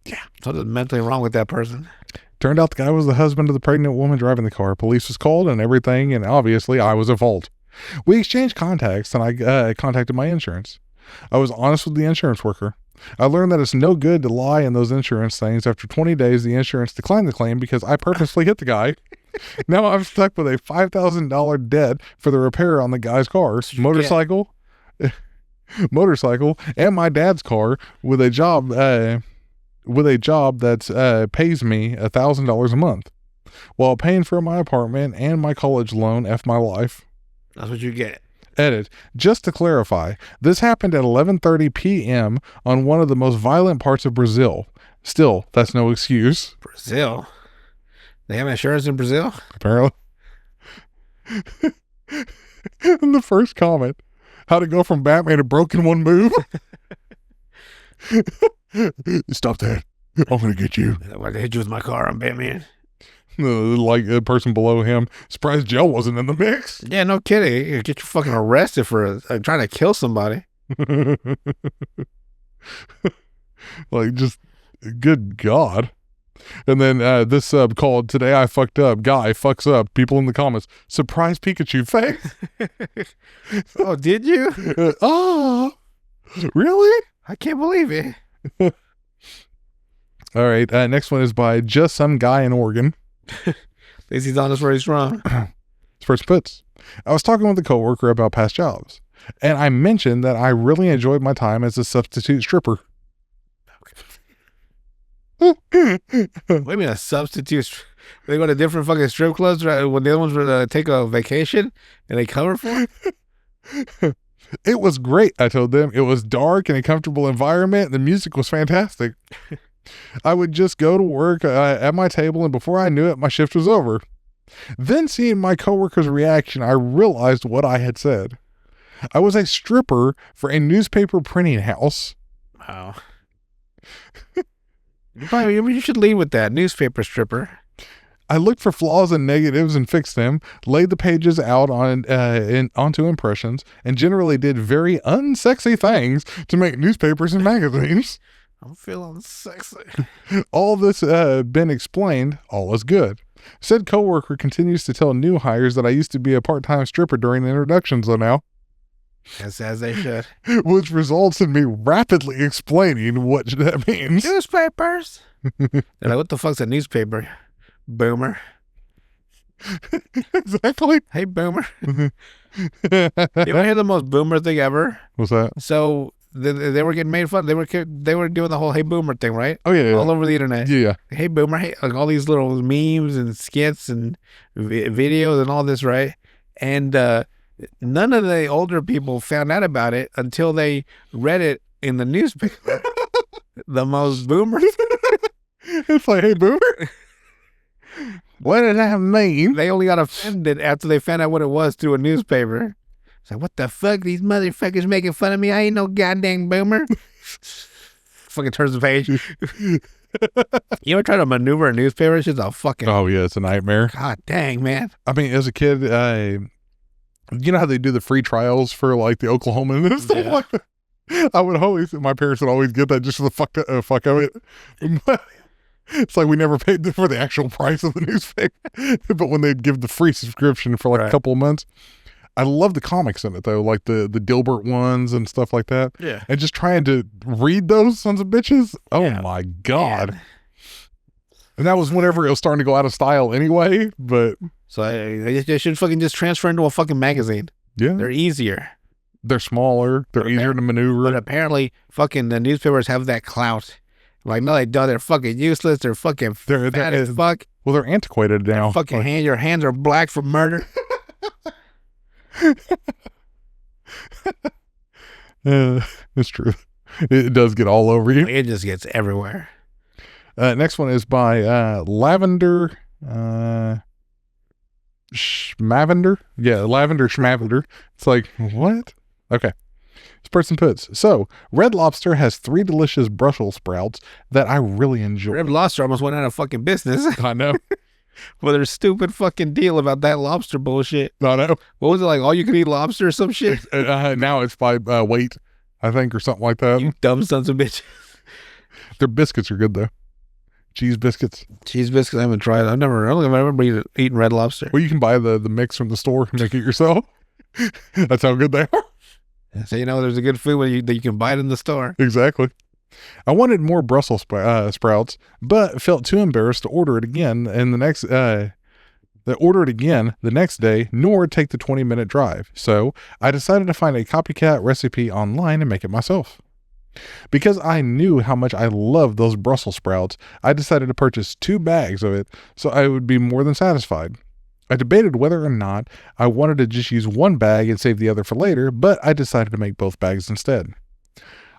Yeah. Something's mentally wrong with that person. Turned out the guy was the husband of the pregnant woman driving the car. Police was called and everything, and obviously I was at fault. We exchanged contacts, and I contacted my insurance. I was honest with the insurance worker. I learned that it's no good to lie in those insurance things. After 20 days, the insurance declined the claim because I purposely hit the guy. Now I'm stuck with a $5,000 debt for the repair on the guy's car, motorcycle, and my dad's car with a job that pays me $1,000 a month while paying for my apartment and my college loan. F my life. That's what you get. Edit. Just to clarify, this happened at 11:30 p.m. on one of the most violent parts of Brazil. Still, that's no excuse. Brazil. They have insurance in Brazil? Apparently. And the first comment, how'd it go from Batman to broken one move? Stop that. I'm going to get you. I hit you with my car. I'm Batman. Like a person below him. Surprised Joe wasn't in the mix. Yeah, no kidding. You get you fucking arrested for trying to kill somebody. Like, just, good God. And then this sub called, today I fucked up. Guy fucks up. People in the comments, surprise Pikachu face. Oh, did you? Oh, really? I can't believe it. All right. Next one is by just some guy in Oregon. At least he's honest where he's from. First puts, I was talking with a coworker about past jobs, and I mentioned that I really enjoyed my time as a substitute stripper. Wait a minute, a substitute? They go to different fucking strip clubs right, when the other ones were to take a vacation and they cover for it? It was great, I told them. It was dark and a comfortable environment. The music was fantastic. I would just go to work at my table, and before I knew it, my shift was over. Then, seeing my coworker's reaction, I realized what I had said. I was a stripper for a newspaper printing house. Wow. You should lead with that. Newspaper stripper. I looked for flaws and negatives and fixed them, laid the pages out onto impressions, and generally did very unsexy things to make newspapers and magazines. I'm feeling sexy. All this been explained, all is good. Said coworker continues to tell new hires that I used to be a part-time stripper during the introductions though now. As they should. Which results in me rapidly explaining what that means. Newspapers. They're like, what the fuck's a newspaper? Boomer. Exactly. Hey, boomer. You want to hear the most boomer thing ever? What's that? So they were getting made fun. They were doing the whole hey boomer thing, right? Oh yeah. All over the internet. Yeah. Hey boomer. Hey, like all these little memes and skits and videos and all this, right? And none of the older people found out about it until they read it in the newspaper. The most boomers. It's like, hey boomer. What did that mean? They only got offended after they found out what it was through a newspaper. It's like, what the fuck? These motherfuckers making fun of me. I ain't no goddamn boomer. Fucking turns the page. You ever try to maneuver a newspaper? It's just a fucking... Oh, yeah, it's a nightmare. God dang, man. I mean, as a kid, you know how they do the free trials for, like, the Oklahoman and stuff like that? I would always... My parents would always get that just for the fuck of it. It's like we never paid for the actual price of the newspaper. But when they'd give the free subscription for, like, a couple of months... I love the comics in it though, like the Dilbert ones and stuff like that. Yeah. And just trying to read those sons of bitches. Oh yeah. My God. Man. And that was whenever it was starting to go out of style anyway, but. So they should fucking just transfer into a fucking magazine. Yeah. They're easier. They're smaller. They're easier to maneuver. But apparently fucking the newspapers have that clout. Like, no, they don't. They're fucking useless. They're fucking fat as fuck. Well, they're antiquated now. Your hands are black from murder. It's true. It does get all over you. It just gets everywhere. Next one is by Lavender Schmavender. Yeah, Lavender Schmavender. It's like, what? Okay. This person puts, so Red Lobster has 3 delicious Brussels sprouts that I really enjoy. Red Lobster almost went out of fucking business. I know. Well, their stupid fucking deal about that lobster bullshit. I know. What was it, like all you can eat lobster or some shit? Now it's by weight, I think, or something like that. You dumb sons of bitches. Their biscuits are good though. Cheese biscuits. Cheese biscuits I haven't tried. I don't remember eating Red Lobster. Well, you can buy the mix from the store and make it yourself. That's how good they are. So there's a good food that you can buy it in the store. Exactly. I wanted more Brussels sprouts, but felt too embarrassed to order it again the next day, nor take the 20-minute drive. So I decided to find a copycat recipe online and make it myself. Because I knew how much I loved those Brussels sprouts, I decided to purchase 2 bags of it so I would be more than satisfied. I debated whether or not I wanted to just use 1 bag and save the other for later, but I decided to make both bags instead.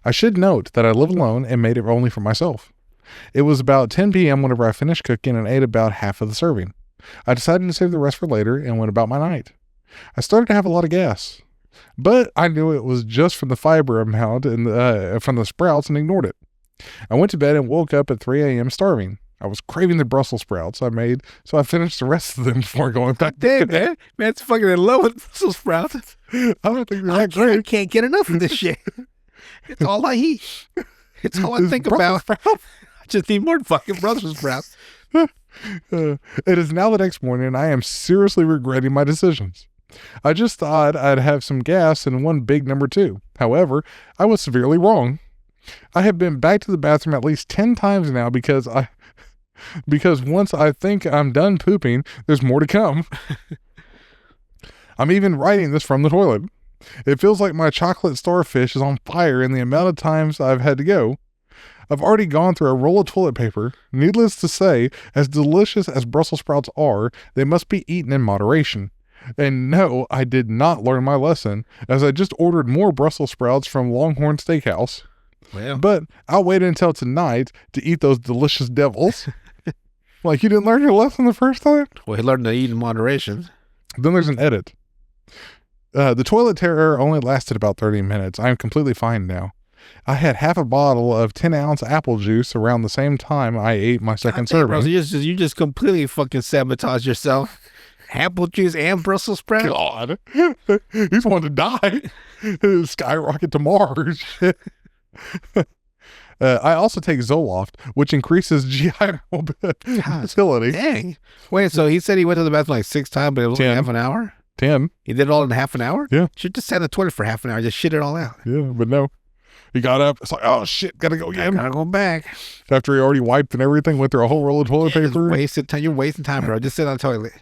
I should note that I live alone and made it only for myself. It was about 10 p.m. whenever I finished cooking and ate about half of the serving. I decided to save the rest for later and went about my night. I started to have a lot of gas, but I knew it was just from the fiber amount from the sprouts and ignored it. I went to bed and woke up at 3 a.m. starving. I was craving the Brussels sprouts I made, so I finished the rest of them before going back. Damn, man. Man's fucking in love with Brussels sprouts. I don't think they're that great. I can't get enough of this shit. It's all I eat. It's all I think about. I just need more fucking Brussels sprouts. It is now the next morning, and I am seriously regretting my decisions. I just thought I'd have some gas and one big number 2. However, I was severely wrong. I have been back to the bathroom at least 10 times now because once I think I'm done pooping, there's more to come. I'm even writing this from the toilet. It feels like my chocolate starfish is on fire in the amount of times I've had to go. I've already gone through a roll of toilet paper. Needless to say, as delicious as Brussels sprouts are, they must be eaten in moderation. And no, I did not learn my lesson, as I just ordered more Brussels sprouts from Longhorn Steakhouse. Well, But I'll wait until tonight to eat those delicious devils. Like, you didn't learn your lesson the first time? he learned to eat in moderation. Then there's an edit. The toilet terror only lasted about 30 minutes. I am completely fine now. I had half a bottle of 10-ounce apple juice around the same time I ate my second serving. Bro, so you just completely fucking sabotage yourself. Apple juice and Brussels sprouts? God. He's wanting to die. Skyrocket to Mars. I also take Zoloft, which increases GI mobility. Dang. Wait, so he said he went to the bathroom like 6 times, but it was only 10. half an hour? 10. He did it all in half an hour? Yeah. Should just sat in the toilet for half an hour, just shit it all out. Yeah, but no. He got up. It's like, oh shit, gotta go again. Gotta go back. After he already wiped and everything, went through a whole roll of toilet Just paper. wasted time. You're wasting time, bro. Just sit on the toilet.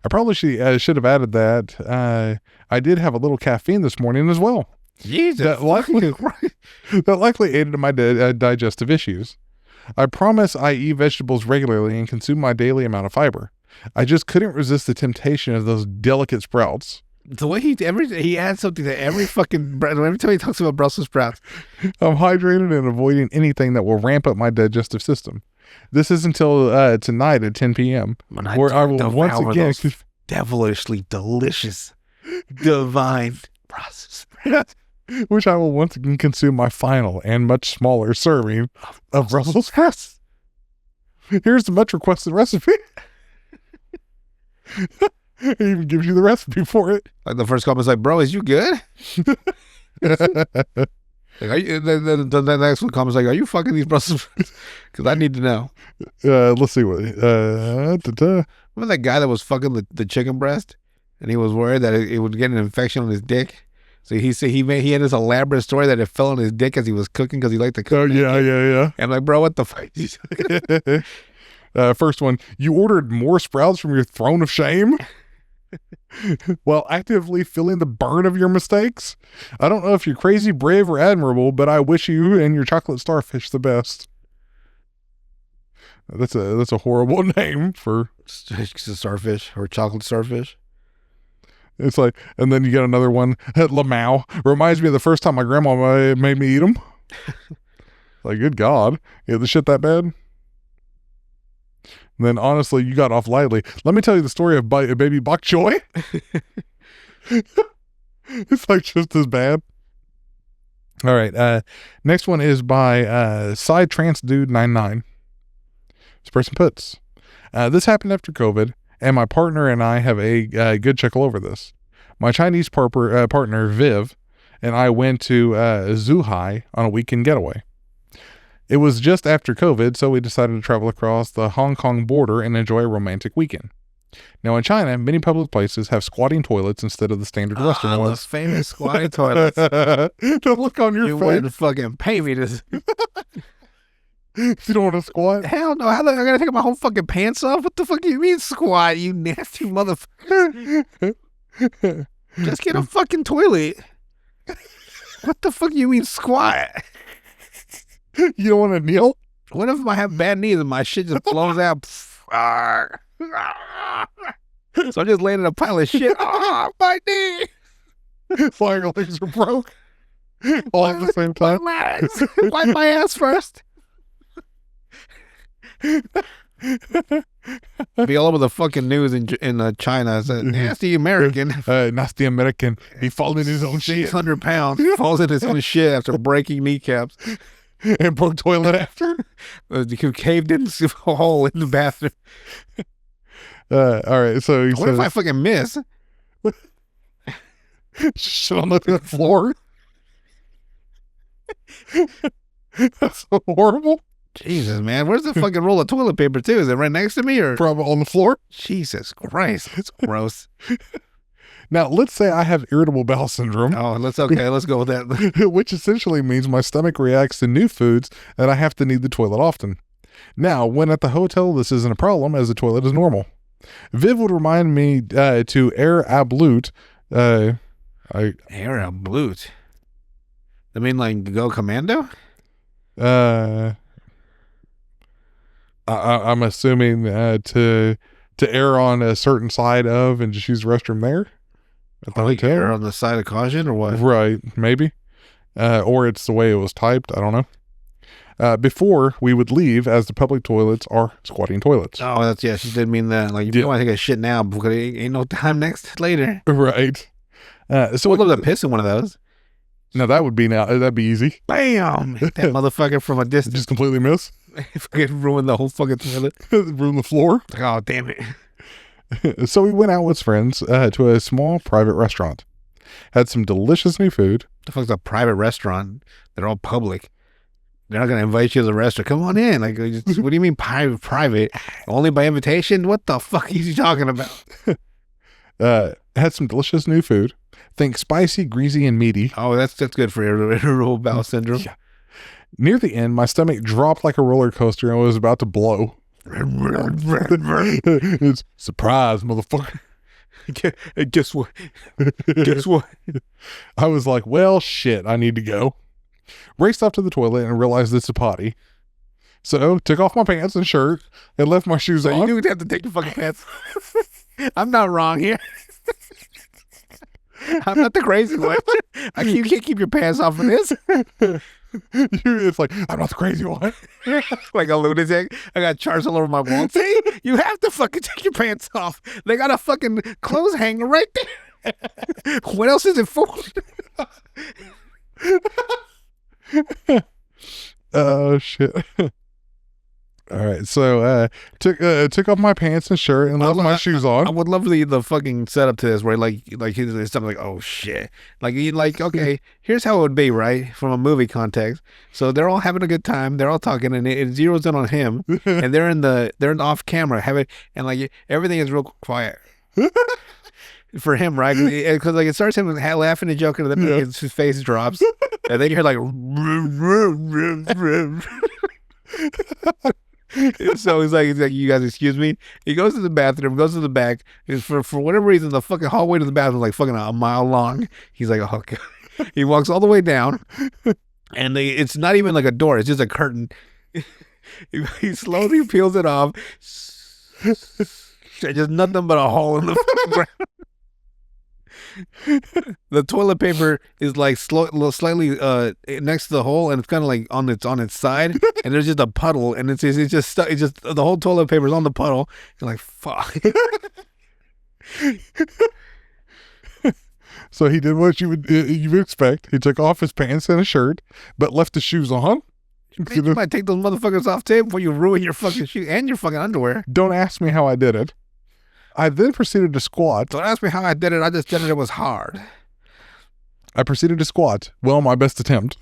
I probably should have added that. I did have a little caffeine this morning as well. Jesus. That likely aided in my digestive issues. I promise I eat vegetables regularly and consume my daily amount of fiber. I just couldn't resist the temptation of those delicate sprouts. The way he adds something to every fucking every time he talks about Brussels sprouts. I'm hydrated and avoiding anything that will ramp up my digestive system. This is until tonight at 10 p.m. where I will once again devilishly delicious, divine Brussels sprouts. which I will once again consume my final and much smaller serving of Brussels sprouts. Here's the much requested recipe. It even gives you the recipe for it. Like the first comment's like, bro, is you good? Like, the next one comments like, are you fucking these Brussels sprouts? Because I need to know. Let's see what. Remember that guy that was fucking the chicken breast, and he was worried that it would get an infection on his dick. So he said he had this elaborate story that it fell on his dick as he was cooking because he liked to cook. Oh yeah. And I'm like, bro, what the fuck? First one, you ordered more sprouts from your throne of shame while actively feeling the burn of your mistakes. I don't know if you're crazy, brave, or admirable, but I wish you and your chocolate starfish the best. That's a horrible name for starfish or chocolate starfish. It's like, and then you get another one, Lamau. Reminds me of the first time my grandma made me eat them. Like, good God. Yeah, the shit that bad? And then, honestly, you got off lightly. Let me tell you the story of baby bok choy. It's like just as bad. All right. Next one is by Side Trance Dude 99. This person puts, this happened after COVID, and my partner and I have a good chuckle over this. My Chinese partner, Viv, and I went to Zhuhai on a weekend getaway. It was just after COVID, so we decided to travel across the Hong Kong border and enjoy a romantic weekend. Now, in China, many public places have squatting toilets instead of the standard Western The ones. famous squatty toilets. The look on your You face. wouldn't fucking pay me to. You don't want to squat? Hell no! How the, I gotta take my whole fucking pants off? What the fuck do you mean squat? You nasty motherfucker! Just get a fucking toilet. What the fuck do you mean squat? You don't want to kneel? What if I have bad knees and my shit just blows out? So I'm just laying in a pile of shit. My knee! Fire legs are broke. All at the same time. Legs. Wipe my ass first. Be all over the fucking news in China as a nasty American. Nasty American. He falls in his own shit 600 pounds. Falls in his own shit after breaking kneecaps. and broke toilet after. He caved in a hole in the bathroom. All right, so he What if I says, fucking miss? shit on the floor. That's so horrible. Jesus, man. Where's the fucking roll of toilet paper, too? Is it right next to me or? Probably on the floor. Jesus Christ. It's gross. Now, let's say I have irritable bowel syndrome, Oh, let's go with that. which essentially means my stomach reacts to new foods and I have to need the toilet often. Now, when at the hotel, this isn't a problem as the toilet is normal. Viv would remind me to air ablute. Air a blute. I mean, like, go commando? I'm assuming to err on a certain side of and just use the restroom there at the hotel. Air on the side of caution or what? Right, maybe. Or it's the way it was typed. I don't know. Before we would leave, as the public toilets are squatting toilets. Oh, that's, yeah, she did mean that. Like, you don't want to take a shit now because ain't no time later. Right. So I'd love to piss in one of those. now that'd be easy. Bam! Hit that motherfucker from a distance. Just completely miss. Fucking ruin the whole fucking toilet. Ruin the floor. Like, oh, damn it. So we went out with friends to a small private restaurant. Had some delicious new food. The fuck's a private restaurant? They're all public. They're not going to invite you to the restaurant. Come on in. Like, what do you mean private? Only by invitation? What the fuck are you talking about? Had some delicious new food. Think spicy, greasy, and meaty. Oh, that's good for irritable bowel syndrome. Yeah. Near the end, my stomach dropped like a roller coaster and was about to blow. It's surprise, motherfucker. Guess what? Guess what? I was like, well, shit, I need to go. Raced off to the toilet and realized it's a potty. So took off my pants and shirt and left my shoes So on. you do have to take your fucking pants. I'm not wrong here. I'm not the crazy one. You can't keep your pants off for this. It's like, I'm not the crazy one. Like a lunatic. I got charts all over my wall. See, you have to fucking take your pants off. They got a fucking clothes hanger right there. What else is it for? Oh, shit. All right, so took off my pants and shirt and left my shoes I on. would love the fucking setup to this, where like it's something like, oh shit, like you like, okay, here's how it would be, right, from a movie context. So they're all having a good time, they're all talking, and it zeroes in on him, and they're in off camera, and like everything is real quiet. For him, right? Because like it starts him laughing and joking, and then his face drops, and then you hear like, so he's like, you guys excuse me. He goes to the bathroom, goes to the back. For whatever reason, the fucking hallway to the bathroom is like fucking a mile long. He's like, oh god. He walks all the way down, and it's not even like a door; it's just a curtain. He slowly peels it off. Just nothing but a hole in the fucking ground. The toilet paper is like slightly next to the hole, and it's kind of like on its side, and there's just a puddle, and it's just stuck. It's just the whole toilet paper is on the puddle. You're like, fuck. So he did what you would expect. He took off his pants and his shirt, but left his shoes on. You might take those motherfuckers off tape before you ruin your fucking shoe and your fucking underwear. Don't ask me how I did it. I then proceeded to squat. Don't ask me how I did it. I just did it. It was hard. I proceeded to squat. Well, my best attempt.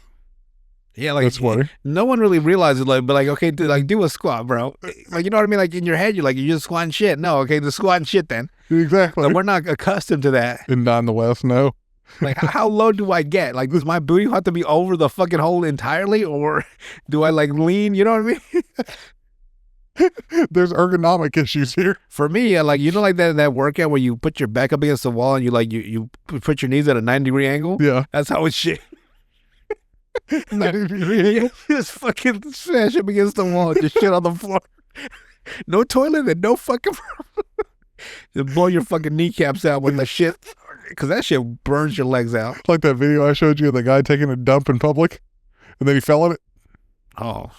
Yeah, like That's funny. no one really realizes, like, but like, okay, do a squat, bro. Like, you know what I mean? Like in your head, you're just squatting shit. No, okay, the squatting shit then. Exactly. Like, we're not accustomed to that. And not in the West, no. Like, how low do I get? Like, does my booty have to be over the fucking hole entirely, or do I like lean? You know what I mean? There's ergonomic issues here. For me, like, you know, like that workout where you put your back up against the wall and you put your knees at a 90-degree angle. Yeah. That's how it's shit. 90-degree angle. Just fucking smash up against the wall, just shit on the floor. No toilet and no fucking. Just blow your fucking kneecaps out with the shit, because that shit burns your legs out. Like that video I showed you of the guy taking a dump in public, and then he fell in it. Oh,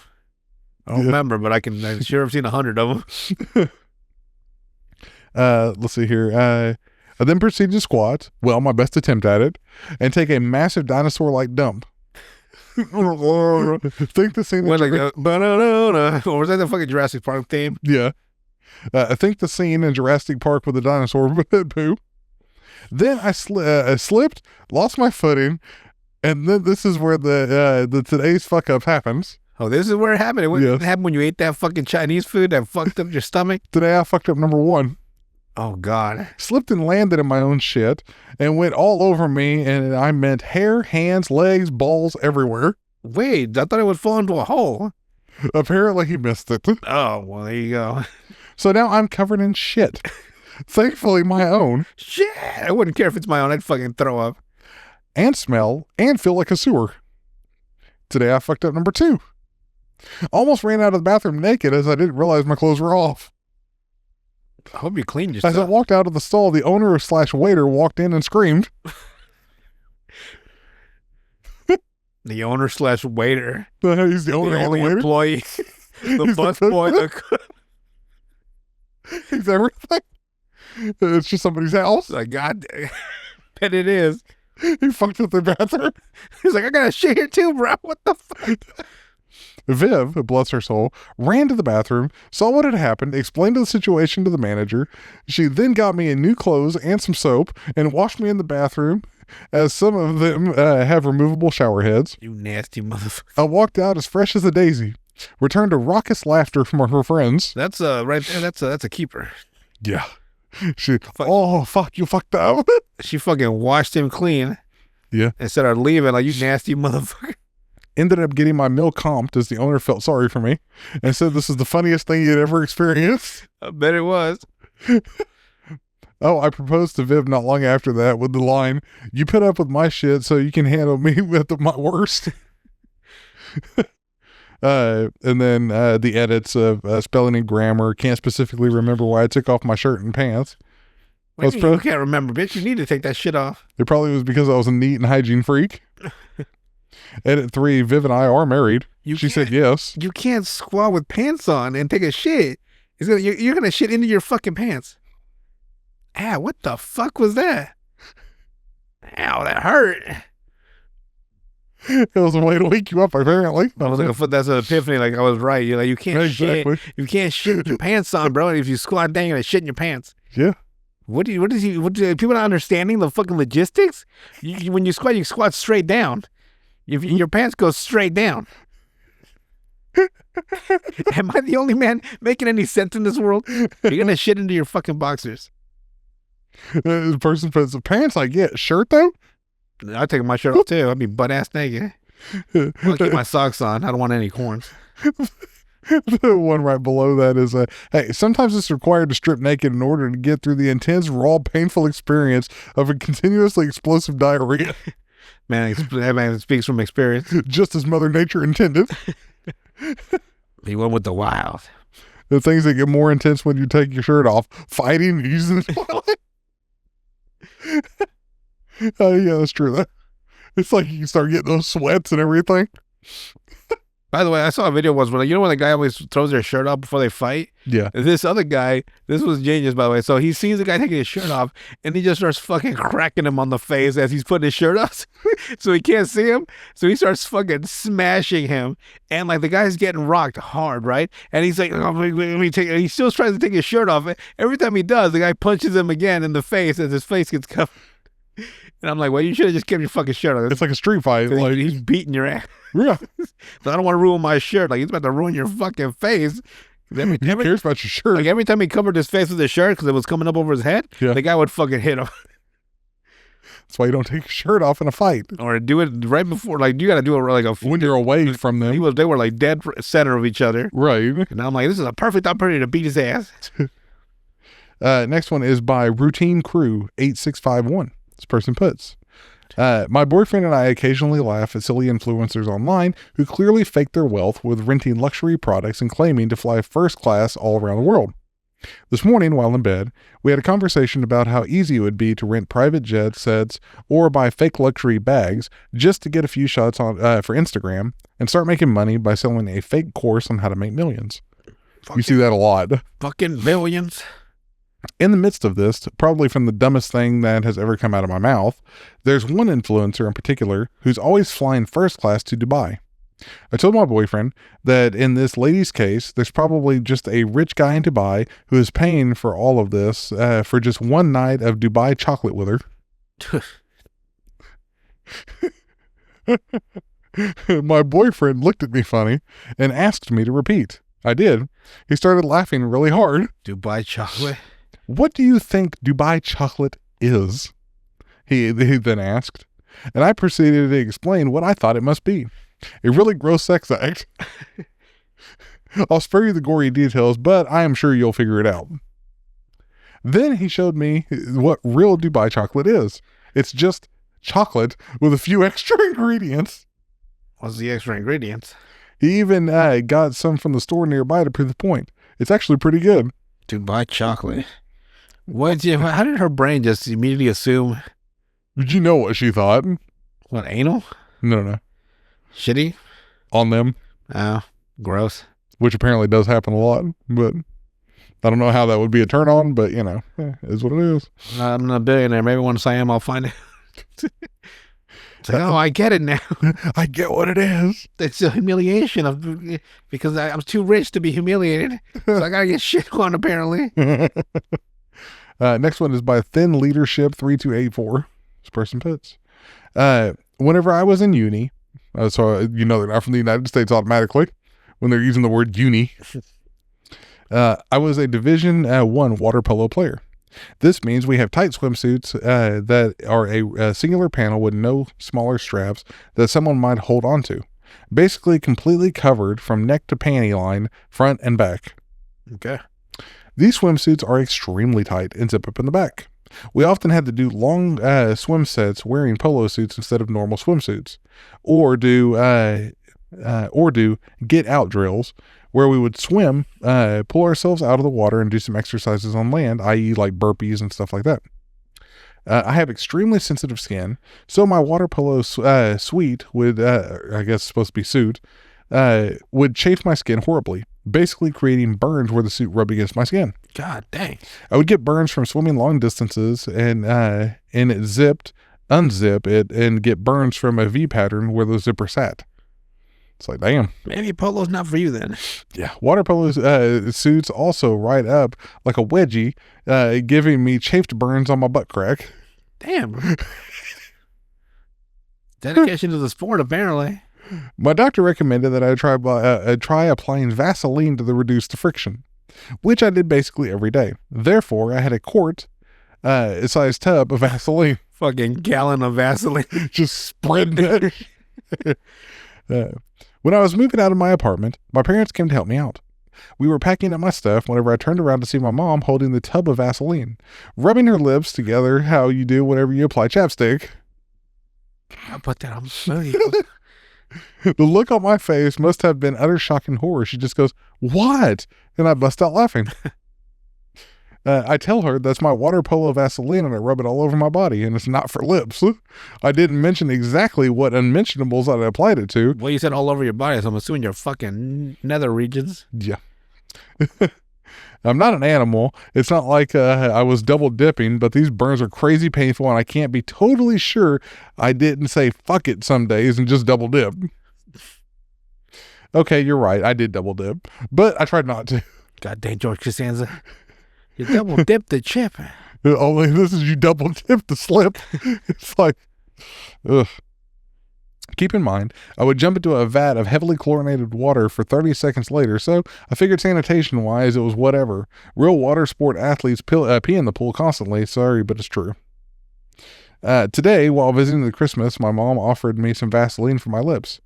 I don't remember, but I'm sure I've seen 100 of them. Let's see here. I then proceeded to squat, well, my best attempt at it, and take a massive dinosaur-like dump. Think the scene. Went like, ba-da-da-da. Or was that the fucking Jurassic Park theme? Yeah. I think the scene in Jurassic Park with the dinosaur poo. Then I slipped, lost my footing, and then this is where the today's fuck up happens. Oh, this is where it happened. It happened when you ate that fucking Chinese food that fucked up your stomach. Today I fucked up number one. Oh, God. Slipped and landed in my own shit and went all over me, and I meant hair, hands, legs, balls, everywhere. Wait, I thought it would fall into a hole. Apparently he missed it. Oh, well, there you go. So now I'm covered in shit. Thankfully my own. Shit. I wouldn't care if it's my own. I'd fucking throw up. And smell and feel like a sewer. Today I fucked up number two. Almost ran out of the bathroom naked as I didn't realize my clothes were off. I hope you cleaned As I yourself. walked out of the stall, the owner / waiter walked in and screamed. The owner / waiter. He's the owner The and only waiter. employee. The He's the bus cook. boy. The cook. He's everything. It's just somebody's house. Like, God, bet it is. He fucked up their bathroom. He's like, I got to shit here too, bro. What the fuck? Viv, bless her soul, ran to the bathroom, saw what had happened, explained the situation to the manager. She then got me in new clothes and some soap and washed me in the bathroom, as some of them have removable shower heads. You nasty motherfucker. I walked out as fresh as a daisy, returned to raucous laughter from her friends. That's right there. That's a keeper. Yeah. Oh, fuck, you fucked up. She fucking washed him clean. Yeah. Instead of leaving, like, you nasty motherfucker. Ended up getting my meal comped as the owner felt sorry for me and said this is the funniest thing he'd ever experienced. I bet it was. Oh, I proposed to Viv not long after that with the line, "You put up with my shit so you can handle me with my worst." And then the edits of spelling and grammar. Can't specifically remember why I took off my shirt and pants. What do you mean you can't remember, bitch. You need to take that shit off. It probably was because I was a neat and hygiene freak. Edit 3, Viv and I are married. She said yes. You can't squat with pants on and take a shit. You're going to shit into your fucking pants. Ah, what the fuck was that? Ow, that hurt. It was a way to wake you up, apparently. I was like, that's an epiphany. Like, I was right. You're like, you can't Exactly. shit. You can't shit with your pants on, bro. And if you squat down, you're going to shit in your pants. Yeah. What people not understanding the fucking logistics? When you squat straight down. Your pants go straight down. Am I the only man making any sense in this world? You're going to shit into your fucking boxers. The person puts the pants, I get. Shirt, though? I'll take my shirt off, too. I'll be butt-ass naked. I'll keep my socks on. I don't want any corns. The one right below that is, hey, sometimes it's required to strip naked in order to get through the intense, raw, painful experience of a continuously explosive diarrhea. Man, that man speaks from experience. Just as Mother Nature intended. He went with the wild. The things that get more intense when you take your shirt off. Fighting, using the toilet. Oh, yeah, that's true. It's like you start getting those sweats and everything. By the way, I saw a video once where, you know when the guy always throws their shirt off before they fight? Yeah. This other guy, this was genius, by the way. So he sees the guy taking his shirt off, and he just starts fucking cracking him on the face as he's putting his shirt off, so he can't see him. So he starts fucking smashing him, and like the guy's getting rocked hard, right? And he's like, oh, let me take. He still tries to take his shirt off. Every time he does, the guy punches him again in the face as his face gets covered. And I'm like, well, you should have just kept your fucking shirt on. It's like a street fight. Like, He's beating your ass. yeah. So I don't want to ruin my shirt. Like, he's about to ruin your fucking face. Who cares about your shirt? Like, every time he covered his face with his shirt because it was coming up over his head, Yeah. the guy would fucking hit him. That's why you don't take your shirt off in a fight. Or do it right before. Like, you got to do it like a. When you're away from them. They were like dead center of each other. Right. And I'm like, this is a perfect opportunity to beat his ass. Next one is by Routine Crew 8651. This person puts, my boyfriend and I occasionally laugh at silly influencers online who clearly fake their wealth with renting luxury products and claiming to fly first class all around the world. This morning, while in bed, we had a conversation about how easy it would be to rent private jet sets or buy fake luxury bags just to get a few shots on for Instagram and start making money by selling a fake course on how to make millions. You see that a lot. Fucking millions. In the midst of this, probably from the dumbest thing that has ever come out of my mouth, there's one influencer in particular who's always flying first class to Dubai. I told my boyfriend that in this lady's case, there's probably just a rich guy in Dubai who is paying for all of this for just one night of Dubai chocolate with her. My boyfriend looked at me funny and asked me to repeat. I did. He started laughing really hard. Dubai chocolate. What do you think Dubai chocolate is? He then asked, and I proceeded to explain what I thought it must be. A really gross sex act. I'll spare you the gory details, but I am sure you'll figure it out. Then he showed me what real Dubai chocolate is. It's just chocolate with a few extra ingredients. What's the extra ingredients? He even got some from the store nearby to prove the point. It's actually pretty good. Dubai chocolate. How did her brain just immediately assume? Did you know what she thought? What, anal? No. Shitty? On them. Oh, gross. Which apparently does happen a lot, but I don't know how that would be a turn on, but you know, is what it is. I'm not a billionaire. Maybe once I am, I'll find it. It's like, oh, I get it now. I get what it is. It's a humiliation because I'm too rich to be humiliated. So I gotta get shit on apparently. Next one is by Thin Leadership 3284. This person puts, whenever I was in uni, so you know they're not from the United States automatically when they're using the word uni. I was a Division 1 water polo player. This means we have tight swimsuits that are a singular panel with no smaller straps that someone might hold onto. Basically completely covered from neck to panty line, front and back. Okay. These swimsuits are extremely tight and zip up in the back. We often had to do long swim sets wearing polo suits instead of normal swimsuits, or do get out drills where we would swim, pull ourselves out of the water and do some exercises on land, i.e. like burpees and stuff like that. I have extremely sensitive skin, so my water polo suite would, I guess it's supposed to be suit, would chafe my skin horribly, basically creating burns where the suit rubbed against my skin. God dang. I would get burns from swimming long distances and it unzip it, and get burns from a V pattern where the zipper sat. It's like, damn. Maybe polo's not for you then. Yeah. Water polo suits also ride up like a wedgie, giving me chafed burns on my butt crack. Damn. Dedication to the sport, apparently. My doctor recommended that I try applying Vaseline to reduce the friction, which I did basically every day. Therefore, I had a quart-sized tub of Vaseline. Fucking gallon of Vaseline. Just spreading it. When I was moving out of my apartment, my parents came to help me out. We were packing up my stuff whenever I turned around to see my mom holding the tub of Vaseline, rubbing her lips together how you do whenever you apply chapstick. I'll put that on smoothie. The look on my face must have been utter shock and horror. She just goes, "What?" And I bust out laughing. I tell her that's my water polo Vaseline and I rub it all over my body and it's not for lips. I didn't mention exactly what unmentionables I applied it to. Well, you said all over your body, so I'm assuming your fucking nether regions. Yeah. I'm not an animal. It's not like I was double dipping, but these burns are crazy painful and I can't be totally sure I didn't say fuck it some days and just double dip. Okay, you're right. I did double dip, but I tried not to. God dang, George Costanza. You double dipped the chip. Only this is you double tip the slip. It's like, ugh. Keep in mind, I would jump into a vat of heavily chlorinated water for 30 seconds later, so I figured sanitation-wise, it was whatever. Real water sport athletes pee in the pool constantly. Sorry, but it's true. Today, while visiting the Christmas, my mom offered me some Vaseline for my lips.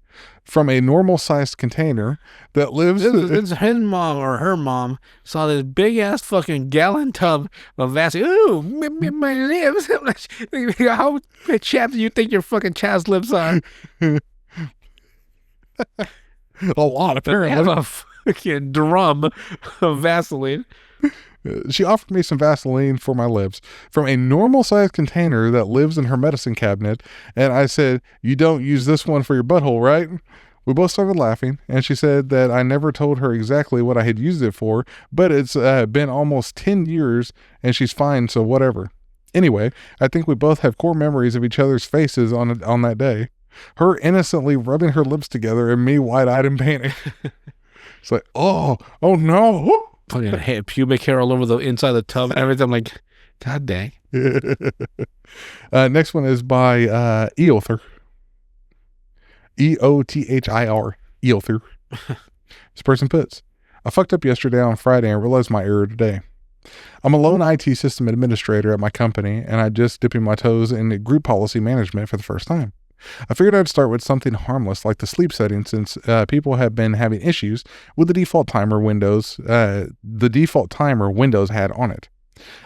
From a normal-sized container that lives... It's his mom or her mom saw this big-ass fucking gallon tub of Vaseline. Ooh, my lips. How chapped do you think your fucking child's lips are? A lot, apparently. They have a fucking drum of Vaseline. She offered me some Vaseline for my lips from a normal-sized container that lives in her medicine cabinet, and I said, "You don't use this one for your butthole, right?" We both started laughing, and she said that I never told her exactly what I had used it for, but it's been almost 10 years, and she's fine, so whatever. Anyway, I think we both have core memories of each other's faces on that day. Her innocently rubbing her lips together, and me wide-eyed in panic. It's like, oh no! Fucking pubic hair all over the inside of the tub and everything. I'm like, God dang. Next one is by Eothir. Eothir. Eothir. This person puts, I fucked up yesterday on Friday and realized my error today. I'm a lone IT system administrator at my company, and I'm just dipping my toes in group policy management for the first time. I figured I'd start with something harmless like the sleep setting, since people have been having issues with the default timer Windows had on it.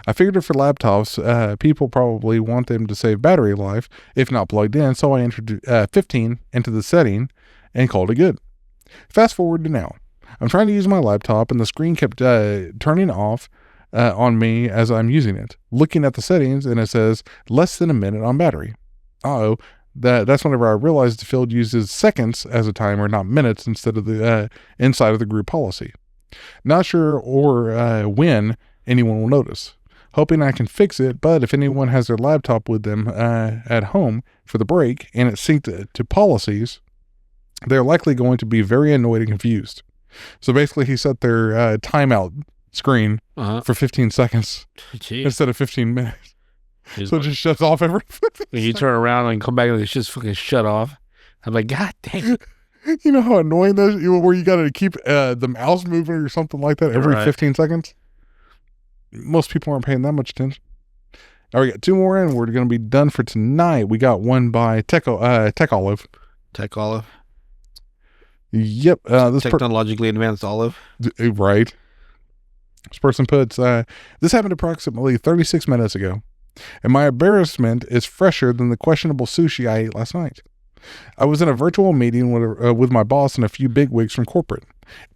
I figured for laptops, people probably want them to save battery life if not plugged in, so I entered 15 into the setting and called it good. Fast forward to now. I'm trying to use my laptop, and the screen kept turning off on me as I'm using it. Looking at the settings, and it says less than a minute on battery. Uh-oh. That's whenever I realized the field uses seconds as a timer, not minutes, instead of the inside of the group policy. Not sure or when anyone will notice. Hoping I can fix it, but if anyone has their laptop with them at home for the break and it's synced to policies, they're likely going to be very annoyed and confused. So basically, he set their timeout screen for 15 seconds instead of 15 minutes. So it just shuts off every 15 seconds. You turn around and come back and it's just fucking shut off. I'm like, God dang. You know how annoying that is? Where you got to keep the mouse moving or something like that every 15 seconds? Most people aren't paying that much attention. All right, we got two more and we're going to be done for tonight. We got one by Tech Olive. Tech Olive? Yep. This technologically advanced olive. Right. This person puts, this happened approximately 36 minutes ago, and my embarrassment is fresher than the questionable sushi I ate last night. I was in a virtual meeting with my boss and a few bigwigs from corporate.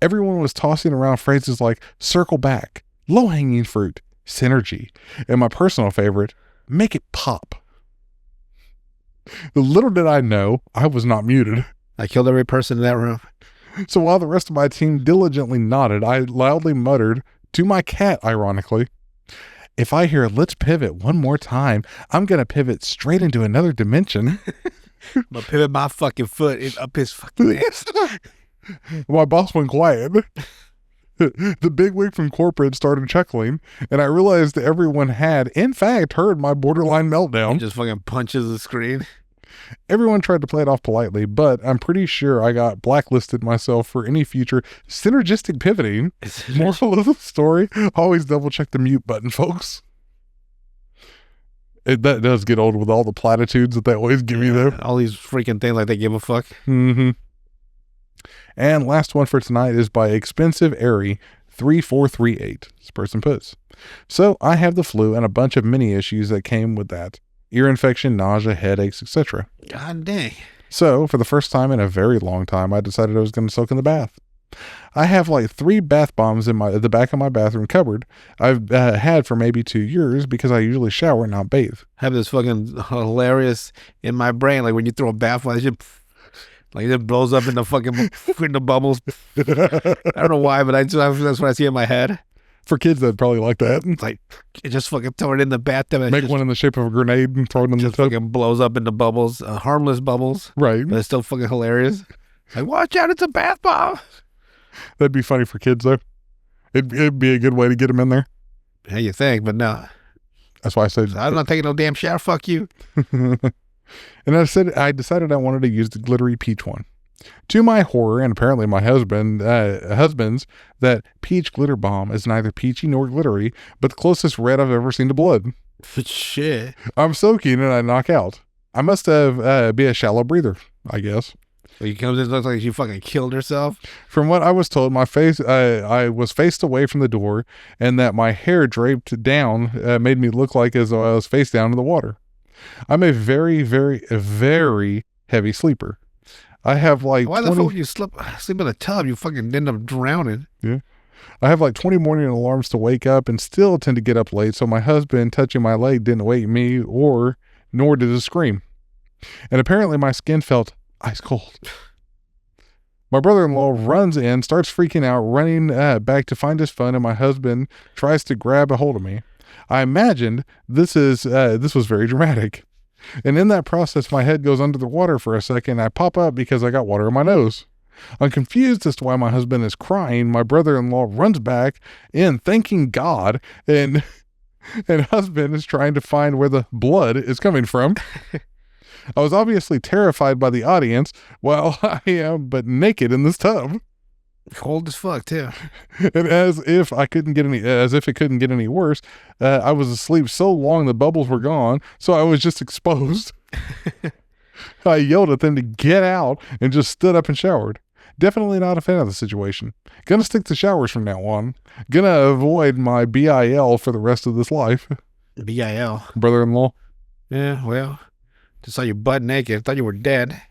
Everyone was tossing around phrases like circle back, low-hanging fruit, synergy, and my personal favorite, make it pop. Little did I know, I was not muted. I killed every person in that room. So while the rest of my team diligently nodded, I loudly muttered, to my cat, ironically, if I hear let's pivot one more time, I'm going to pivot straight into another dimension. I'm going to pivot my fucking foot up his fucking ass. My boss went quiet. The bigwig from corporate started chuckling, and I realized that everyone had, in fact, heard my borderline meltdown. He just fucking punches the screen. Everyone tried to play it off politely, but I'm pretty sure I got blacklisted myself for any future synergistic pivoting. Moral of the story, always double check the mute button, folks. That does get old with all the platitudes that they always give you, though. All these freaking things like they give a fuck. Mm-hmm. And last one for tonight is by Expensive Airy 3438. This person puts, so I have the flu and a bunch of mini issues that came with that. Ear infection, nausea, headaches, etc. God dang. So, for the first time in a very long time, I decided I was going to soak in the bath. I have like 3 bath bombs in the back of my bathroom cupboard I've had for maybe 2 years because I usually shower and not bathe. I have this fucking hilarious in my brain, like when you throw a bath bomb, it blows up in the fucking in the bubbles. I don't know why, but that's what I see in my head. For kids, they'd probably like that. It's like, you just fucking throw it in the bathtub. And make one in the shape of a grenade and throw it in the tub. Fucking blows up into bubbles. Harmless bubbles. Right. But it's still fucking hilarious. Like, watch out, it's a bath bomb. That'd be funny for kids, though. It'd be a good way to get them in there. Yeah, you think, but no. That's why I said, I'm not taking no damn shower. Fuck you. and I decided I wanted to use the glittery peach one. To my horror, and apparently my husband's, that peach glitter bomb is neither peachy nor glittery, but the closest red I've ever seen to blood. Shit. I'm soaking and I knock out. I must have be a shallow breather, I guess. He comes in, looks like she fucking killed herself. From what I was told, my face, I was faced away from the door, and that my hair draped down made me look like as though I was face down in the water. I'm a very, very, very heavy sleeper. I have like why the fuck would you sleep in a tub? You fucking end up drowning. Yeah. I have like 20 morning alarms to wake up and still tend to get up late, so my husband touching my leg didn't wake me nor did it scream. And apparently my skin felt ice cold. My brother-in-law runs in, starts freaking out, running back to find his phone, and my husband tries to grab a hold of me. I imagined this was very dramatic. And in that process, my head goes under the water for a second. I pop up because I got water in my nose. I'm confused as to why my husband is crying. My brother-in-law runs back in, thanking God, and husband is trying to find where the blood is coming from. I was obviously terrified by the audience, while I am but naked in this tub. Cold as fuck too. And as if it couldn't get any worse, I was asleep so long the bubbles were gone, so I was just exposed. I yelled at them to get out and just stood up and showered. Definitely not a fan of the situation. Gonna stick to showers from now on. Gonna avoid my BIL for the rest of this life. BIL? Brother-in-law? Yeah, well, just saw you butt naked. Thought you were dead.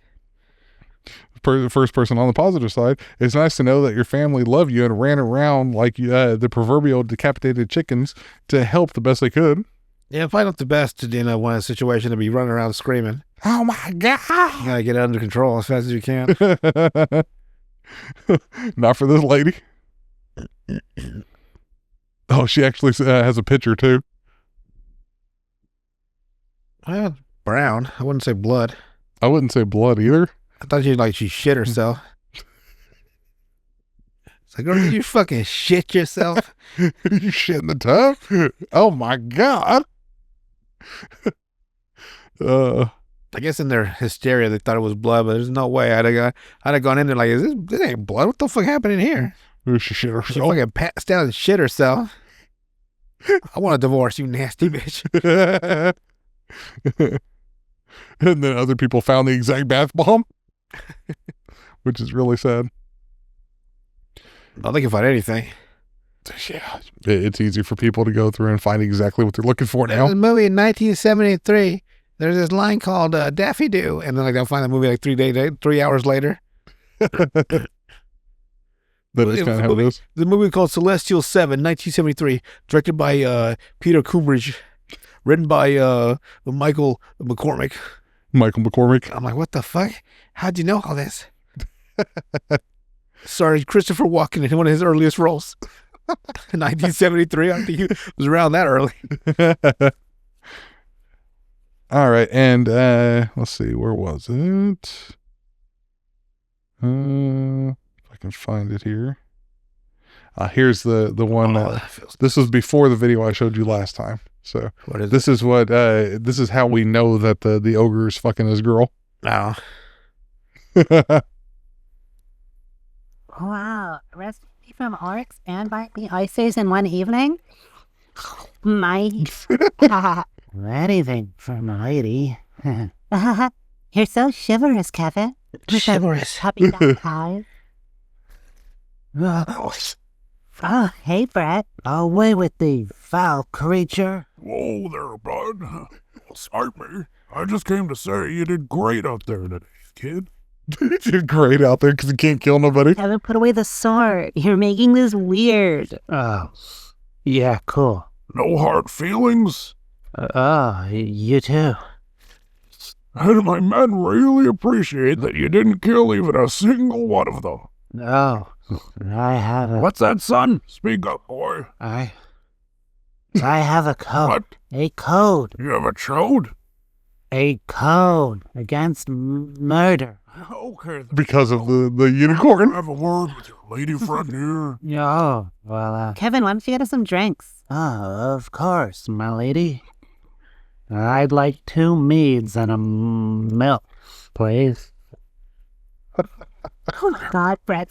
The first person on the positive side, it's nice to know that your family loved you and ran around like the proverbial decapitated chickens to help the best they could. Yeah, probably not the best to one situation to be running around screaming. Oh my God! You gotta get it under control as fast as you can. Not for this lady. Oh, she actually has a picture too. Well, brown. I wouldn't say blood. I wouldn't say blood either. I thought she shit herself. It's like, girl, did you fucking shit yourself? You shit in the tub? Oh my God. I guess in their hysteria they thought it was blood, but there's no way. I'd have gone in there like, this ain't blood. What the fuck happened in here? She shit herself. She fucking passed down and shit herself. I want a divorce, you nasty bitch. And then other people found the exact bath bomb, which is really sad. Well, they can find anything. Yeah, it's easy for people to go through and find exactly what they're looking for now. There's a movie in 1973. There's this line called Daffy Doo, and then they'll find the movie like 3 hours later. That is kind of how it is. The movie called Celestial 7, 1973, directed by Peter Coombridge, written by Michael McCormick. Michael McCormick. I'm like, what the fuck? How'd you know all this? Sorry, Christopher Walken in one of his earliest roles. 1973. I don't think he was around that early. All right, and let's see, where was it? If I can find it here. Here's the one. This was before the video I showed you last time. So what is this? Is what this is how we know that the ogre is fucking his girl. No. Wow, recipe from orcs and by the ices in one evening? Nice. Anything for my lady. You're so chivalrous, Kevin. Chivalrous. Puppy dog eyes. Oh, hey, Brett. Away with thee, foul creature. Whoa there, bud. Sorry, me. I just came to say you did great out there today, kid. You did great out there because you can't kill nobody. Kevin, put away the sword. You're making this weird. Oh, yeah, cool. No hard feelings? You too. And my men really appreciate that you didn't kill even a single one of them. Oh, I have a... What's that, son? Speak up, boy. I have a code. What? A code. You have a chode? A code against murder. Okay. Because of the unicorn. Have a word with your lady friend here. Oh, well, Kevin, why don't you get us some drinks? Oh, of course, my lady. I'd like 2 meads and a milk, please. Oh my God, Brett.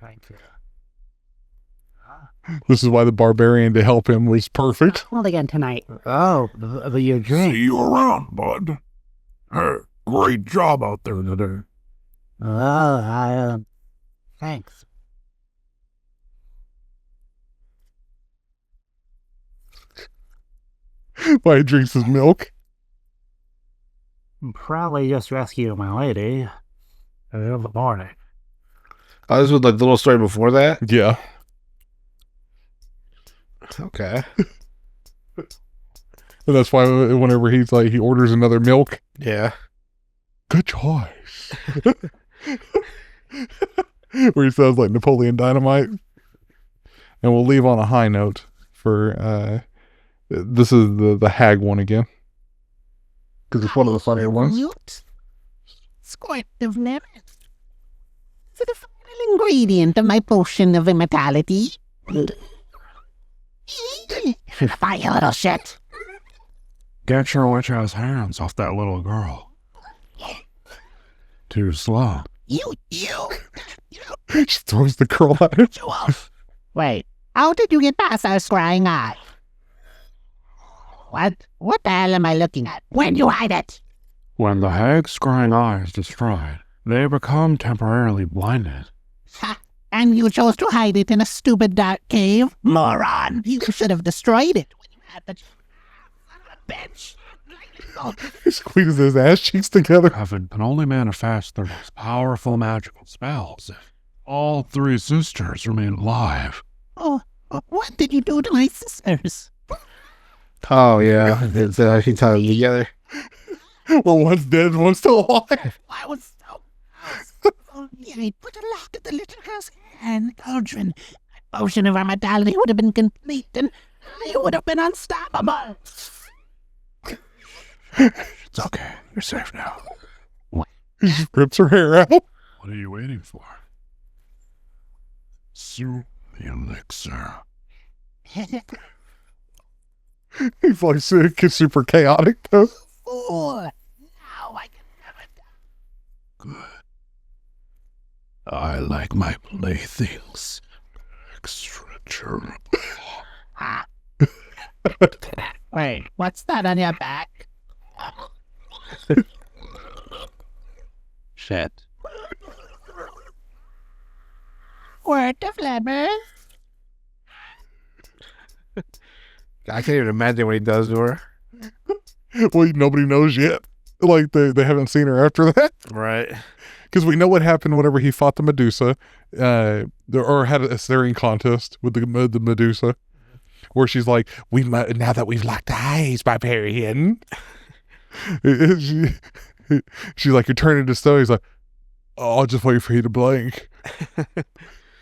Thank you. This is why the barbarian to help him was perfect. Well, again tonight. Oh, but your drink. See you around, bud. Hey, great job out there today. Thanks. Why he drinks his milk. Probably just rescued my lady. In the morning. Oh, this was like the little story before that? Yeah. Okay. And that's why whenever he's like, he orders another milk. Yeah. Good choice. Where he sounds like Napoleon Dynamite. And we'll leave on a high note for, this is the hag one again. Because it's one of the funnier ones. Squirt of lemon. For the final ingredient of my potion of immortality. Bye, you little shit. Get your witch-ass hands off that little girl. Too slow. You. She throws the girl at him. Wait, how did you get past our scrying eye? What the hell am I looking at? Where'd you hide it? When the hag's scrying eye is destroyed, they become temporarily blinded. Ha! And you chose to hide it in a stupid dark cave? Moron! You should have destroyed it when you had the bench. He squeezes his ass cheeks together. Coven can only manifest their most powerful magical spells if all 3 sisters remain alive. Oh, what did you do to my sisters? Oh, yeah. It's actually tied them together. Well, one's dead, one's still alive. I was so... Only I'd put a lock at the little girl's hand cauldron. My potion of immortality would have been complete and I would have been unstoppable. It's okay. You're safe now. He just rips her hair out. What are you waiting for? Sue the elixir. He's like super chaotic though. Fool! Now I can never die. Good. I like my playthings extra durable. Ah. Wait, what's that on your back? Shit. Word of lemon? I can't even imagine what he does to her. Well, nobody knows yet. Like they haven't seen her after that. Right. Because we know what happened whenever he fought the Medusa, or had a staring contest with the Medusa, where she's like, now that we've locked eyes, barbarian." She's like, "You're turning into stone." He's like, "Oh, I'll just wait for you to blink."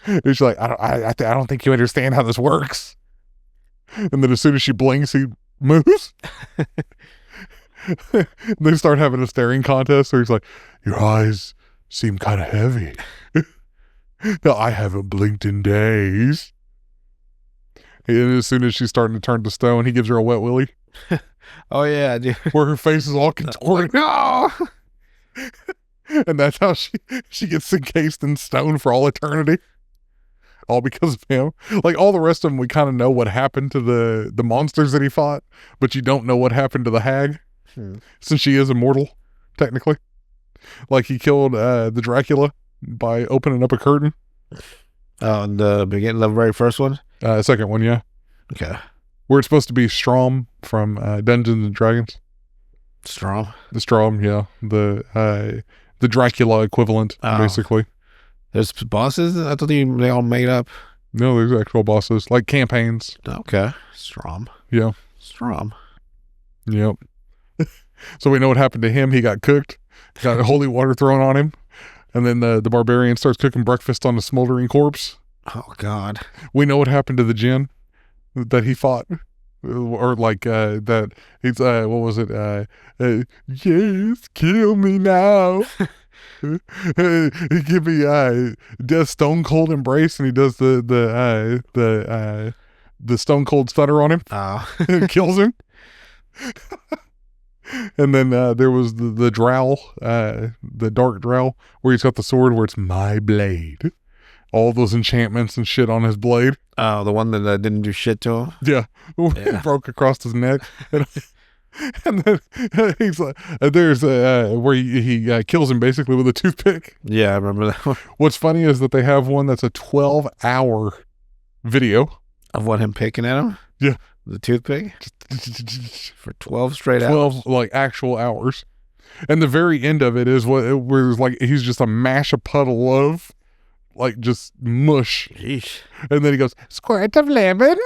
And she's like, I don't think you understand how this works." And then as soon as she blinks, he moves. They start having a staring contest where he's like, "Your eyes seem kind of heavy." "No, I haven't blinked in days." And as soon as she's starting to turn to stone, he gives her a wet willy Oh, yeah, dude. where her face is all contorted. No! And that's how she gets encased in stone for all eternity. All because of him. Like all the rest of them, we kind of know what happened to the monsters that he fought, but you don't know what happened to the hag, since she is immortal, technically. Like he killed the Dracula by opening up a curtain. Oh, in the beginning, the very first one? Second one, yeah. Okay. Where it's supposed to be Strom from Dungeons and Dragons. Strong. The Strom, yeah. The Dracula equivalent, basically. There's bosses? I thought they all made up. No, there's actual bosses, like campaigns. Okay. Strom. Yeah. Strom. Yep. So we know what happened to him. He got cooked, got holy water thrown on him, and then the barbarian starts cooking breakfast on a smoldering corpse. Oh, God. We know what happened to the djinn that he fought. Or like that he's what was it? Yes, kill me now. He give me does stone cold embrace, and he does the the Stone Cold Stunner on him. Oh. It kills him. And then there was the drow, the dark drow, where he's got the sword where it's my blade. All those enchantments and shit on his blade. Oh, the one that didn't do shit to him? Yeah. It broke across his neck. And then he's like, there's where he kills him basically with a toothpick. Yeah, I remember that one. What's funny is that they have one that's a 12-hour video. Of what, him picking at him? Yeah. The toothpick? For 12 straight hours. 12 like actual hours. And the very end of it is where it's like he's just a mash of puddle of like just mush. Yeesh. And then he goes, squirt of lemon.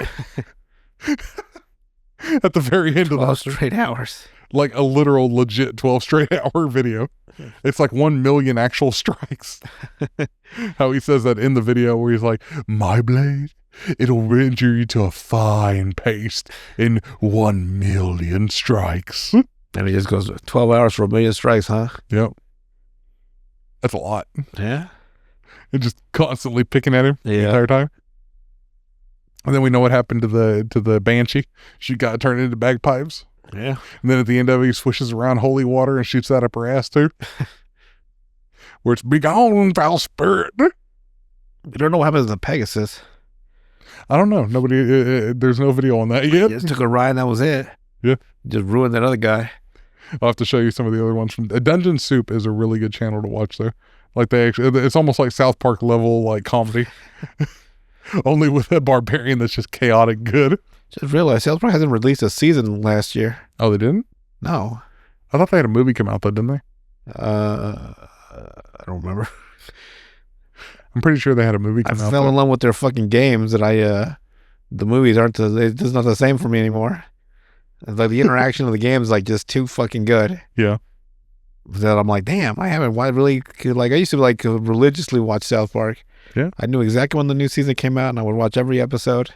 At the very end of 12 that. straight hours. Like a literal legit 12 straight hour video. It's like 1 million actual strikes. How he says that in the video where he's like, my blade, it'll render you to a fine paste in 1 million strikes. And he just goes 12 hours for 1 million strikes, huh? Yep. That's a lot. Yeah. And just constantly picking at him the Yeah. entire time. And then we know what happened to the Banshee. She got turned into bagpipes. Yeah. And then at the end of it, he swishes around holy water and shoots that up her ass too. Where it's be gone, foul spirit. We don't know what happens to the Pegasus. I don't know. Nobody. There's no video on that yet. Just took a ride and that was it. Yeah. Just ruined that other guy. I'll have to show you some of the other ones from Dungeon Soup is a really good channel to watch there. Like they actually, it's almost like South Park level like comedy. Only with a barbarian that's just chaotic good. Just realized South Park hasn't released a season last year. Oh, they didn't? No. I thought they had a movie come out though, didn't they? I don't remember. I'm pretty sure they had a movie I come out. fell in love with their fucking games that the movies aren't, it's just not the same for me anymore. It's like the interaction of the game is like just too fucking good. Yeah. That I'm like, damn, I haven't really, like, I used to like religiously watch South Park. Yeah. I knew exactly when the new season came out and I would watch every episode,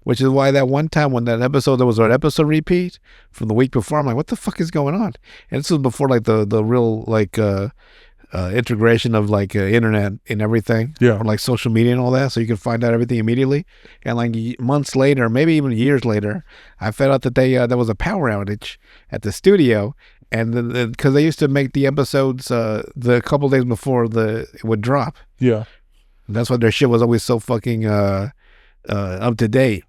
which is why that one time when that episode, there was an episode repeat from the week before, I'm like, what the fuck is going on? And this was before like the real like integration of like internet and everything. Yeah. Or like social media and all that. So you could find out everything immediately. And like months later, maybe even years later, I found out that there was a power outage at the studio. And because they used to make the episodes the couple days before it would drop. Yeah. That's why their shit was always so fucking up to date.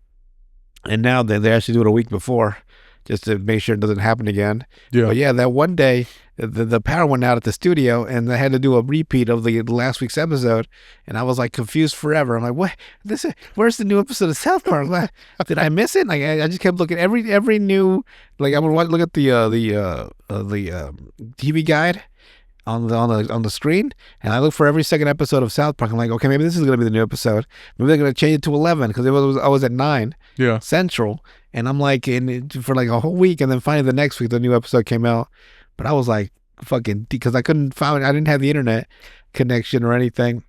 And now they actually do it a week before just to make sure it doesn't happen again. Yeah. But yeah, that one day the power went out at the studio and they had to do a repeat of the last week's episode. And I was like confused forever. I'm like, what? Where's the new episode of South Park? Did I miss it? Like I just kept looking every new, like I would look at the TV guide on the screen, and I look for every second episode of South Park. I'm like, okay, maybe this is gonna be the new episode. Maybe they're gonna change it to 11 because I was at 9 Central, and I'm like for like a whole week, and then finally the next week the new episode came out. But I was like fucking, because I didn't have the internet connection or anything,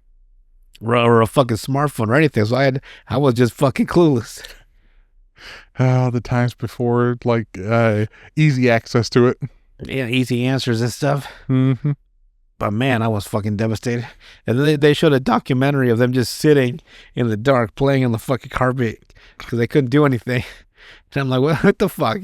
or a fucking smartphone or anything, so I was just fucking clueless. Oh, the times before, like easy access to it. Yeah, easy answers and stuff. Mm-hmm. But man, I was fucking devastated. And then they showed a documentary of them just sitting in the dark playing on the fucking carpet because they couldn't do anything. And I'm like, what the fuck?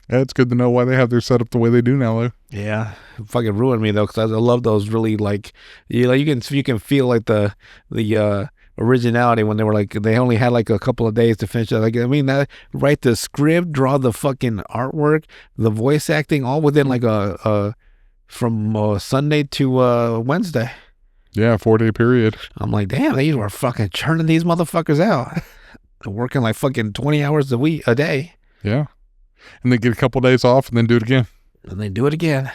Yeah, it's good to know why they have their setup the way they do now, though. Yeah, it fucking ruined me though, because I love those really like you can feel like the originality when they were like they only had like a couple of days to finish it. Like I mean, write the script, draw the fucking artwork, the voice acting, all within like from Sunday to Wednesday. Yeah, 4-day period. I'm like, damn, they were fucking churning these motherfuckers out. They're working like fucking 20 hours a day. Yeah, and they get a couple days off and then do it again. And they do it again.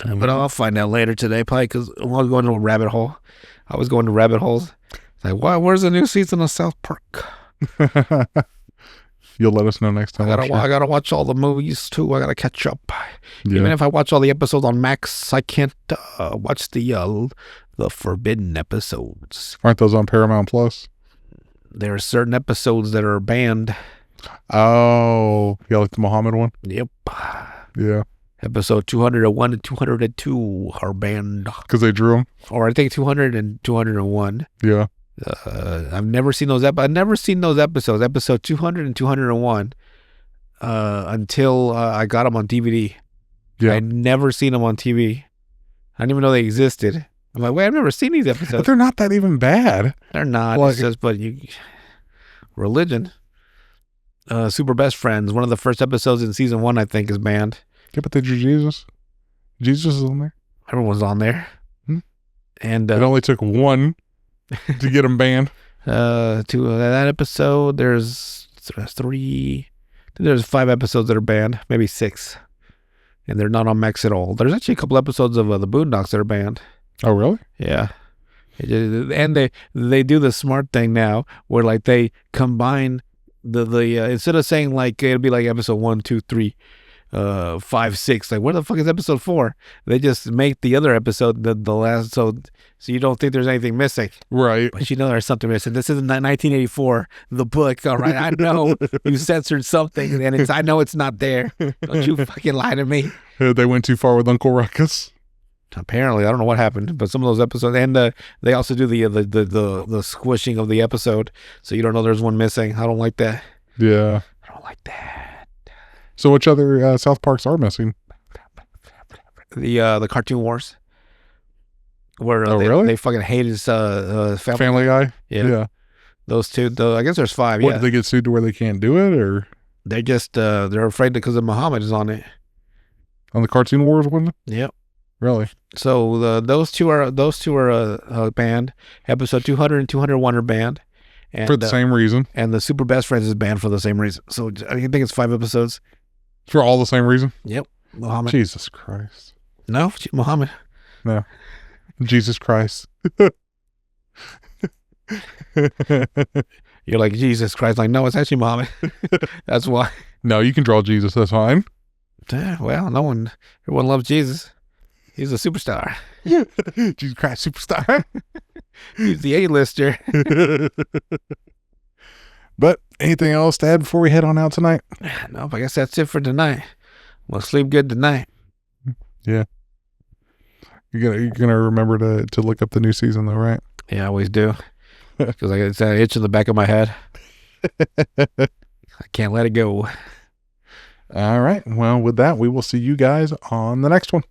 But I'll find out later today, probably, because I was going to a rabbit hole. I was going to rabbit holes. It's like, where's the new season of South Park? You'll let us know next time. I gotta watch all the movies too. I gotta catch up. Yeah. Even if I watch all the episodes on Max, I can't watch the forbidden episodes. Aren't those on Paramount Plus? There are certain episodes that are banned. Oh, yeah, like the Muhammad one? Yep. Yeah. Episode 201 and 202 are banned. Because they drew them? Or I think 200 and 201. Yeah. I've never seen those. I've never seen those episodes. Episode 200 and 201. Until I got them on DVD. Yeah. I'd never seen them on TV. I didn't even know they existed. I'm like, wait, I've never seen these But episodes. they're not that even bad. They're not. Like- It's just, but religion. Super Best Friends. One of the first episodes in season 1, I think, is banned. Yeah, but did you Jesus? Jesus is on there. Everyone's on there. Hmm. And It only took one to get them banned. to that episode, there's 3. There's 5 episodes that are banned, maybe 6, and they're not on Max at all. There's actually a couple episodes of the Boondocks that are banned. Oh, really? Yeah, and they do the smart thing now, where like they combine the instead of saying like it'll be like episode 1, 2, 3, 5, 6. Like, where the fuck is episode 4? They just make the other episode the last, so you don't think there's anything missing. Right. But you know there's something missing. This isn't 1984, the book, all right? I know you censored something, and I know it's not there. Don't you fucking lie to me. They went too far with Uncle Ruckus. Apparently, I don't know what happened, but some of those episodes, and they also do the squishing of the episode, so you don't know there's one missing. I don't like that. Yeah. I don't like that. So which other South Parks are missing? The Cartoon Wars, where really? they fucking hated Family Guy? Yeah. Those two. I guess there's 5. What, yeah, did they get sued to where they can't do it, or they're just they're afraid because of Muhammad is on it. on the Cartoon Wars one? Yep. Really? So those two are banned. Episode 200 and 201 are banned, and For the same reason. and the Super Best Friends is banned for the same reason. So I think it's 5 episodes. For all the same reason? Yep. Muhammad. Jesus Christ. No, Muhammad. No. Jesus Christ. You're like, Jesus Christ. Like, no, it's actually Muhammad. That's why. No, you can draw Jesus. That's fine. Well, everyone loves Jesus. He's a superstar. Jesus Christ, superstar. He's the A-lister. But anything else to add before we head on out tonight? Nope, I guess that's it for tonight. We'll sleep good tonight. Yeah. You're gonna remember to look up the new season though, right? Yeah, I always do. Because I got an itch in the back of my head. I can't let it go. All right. Well, with that, we will see you guys on the next one.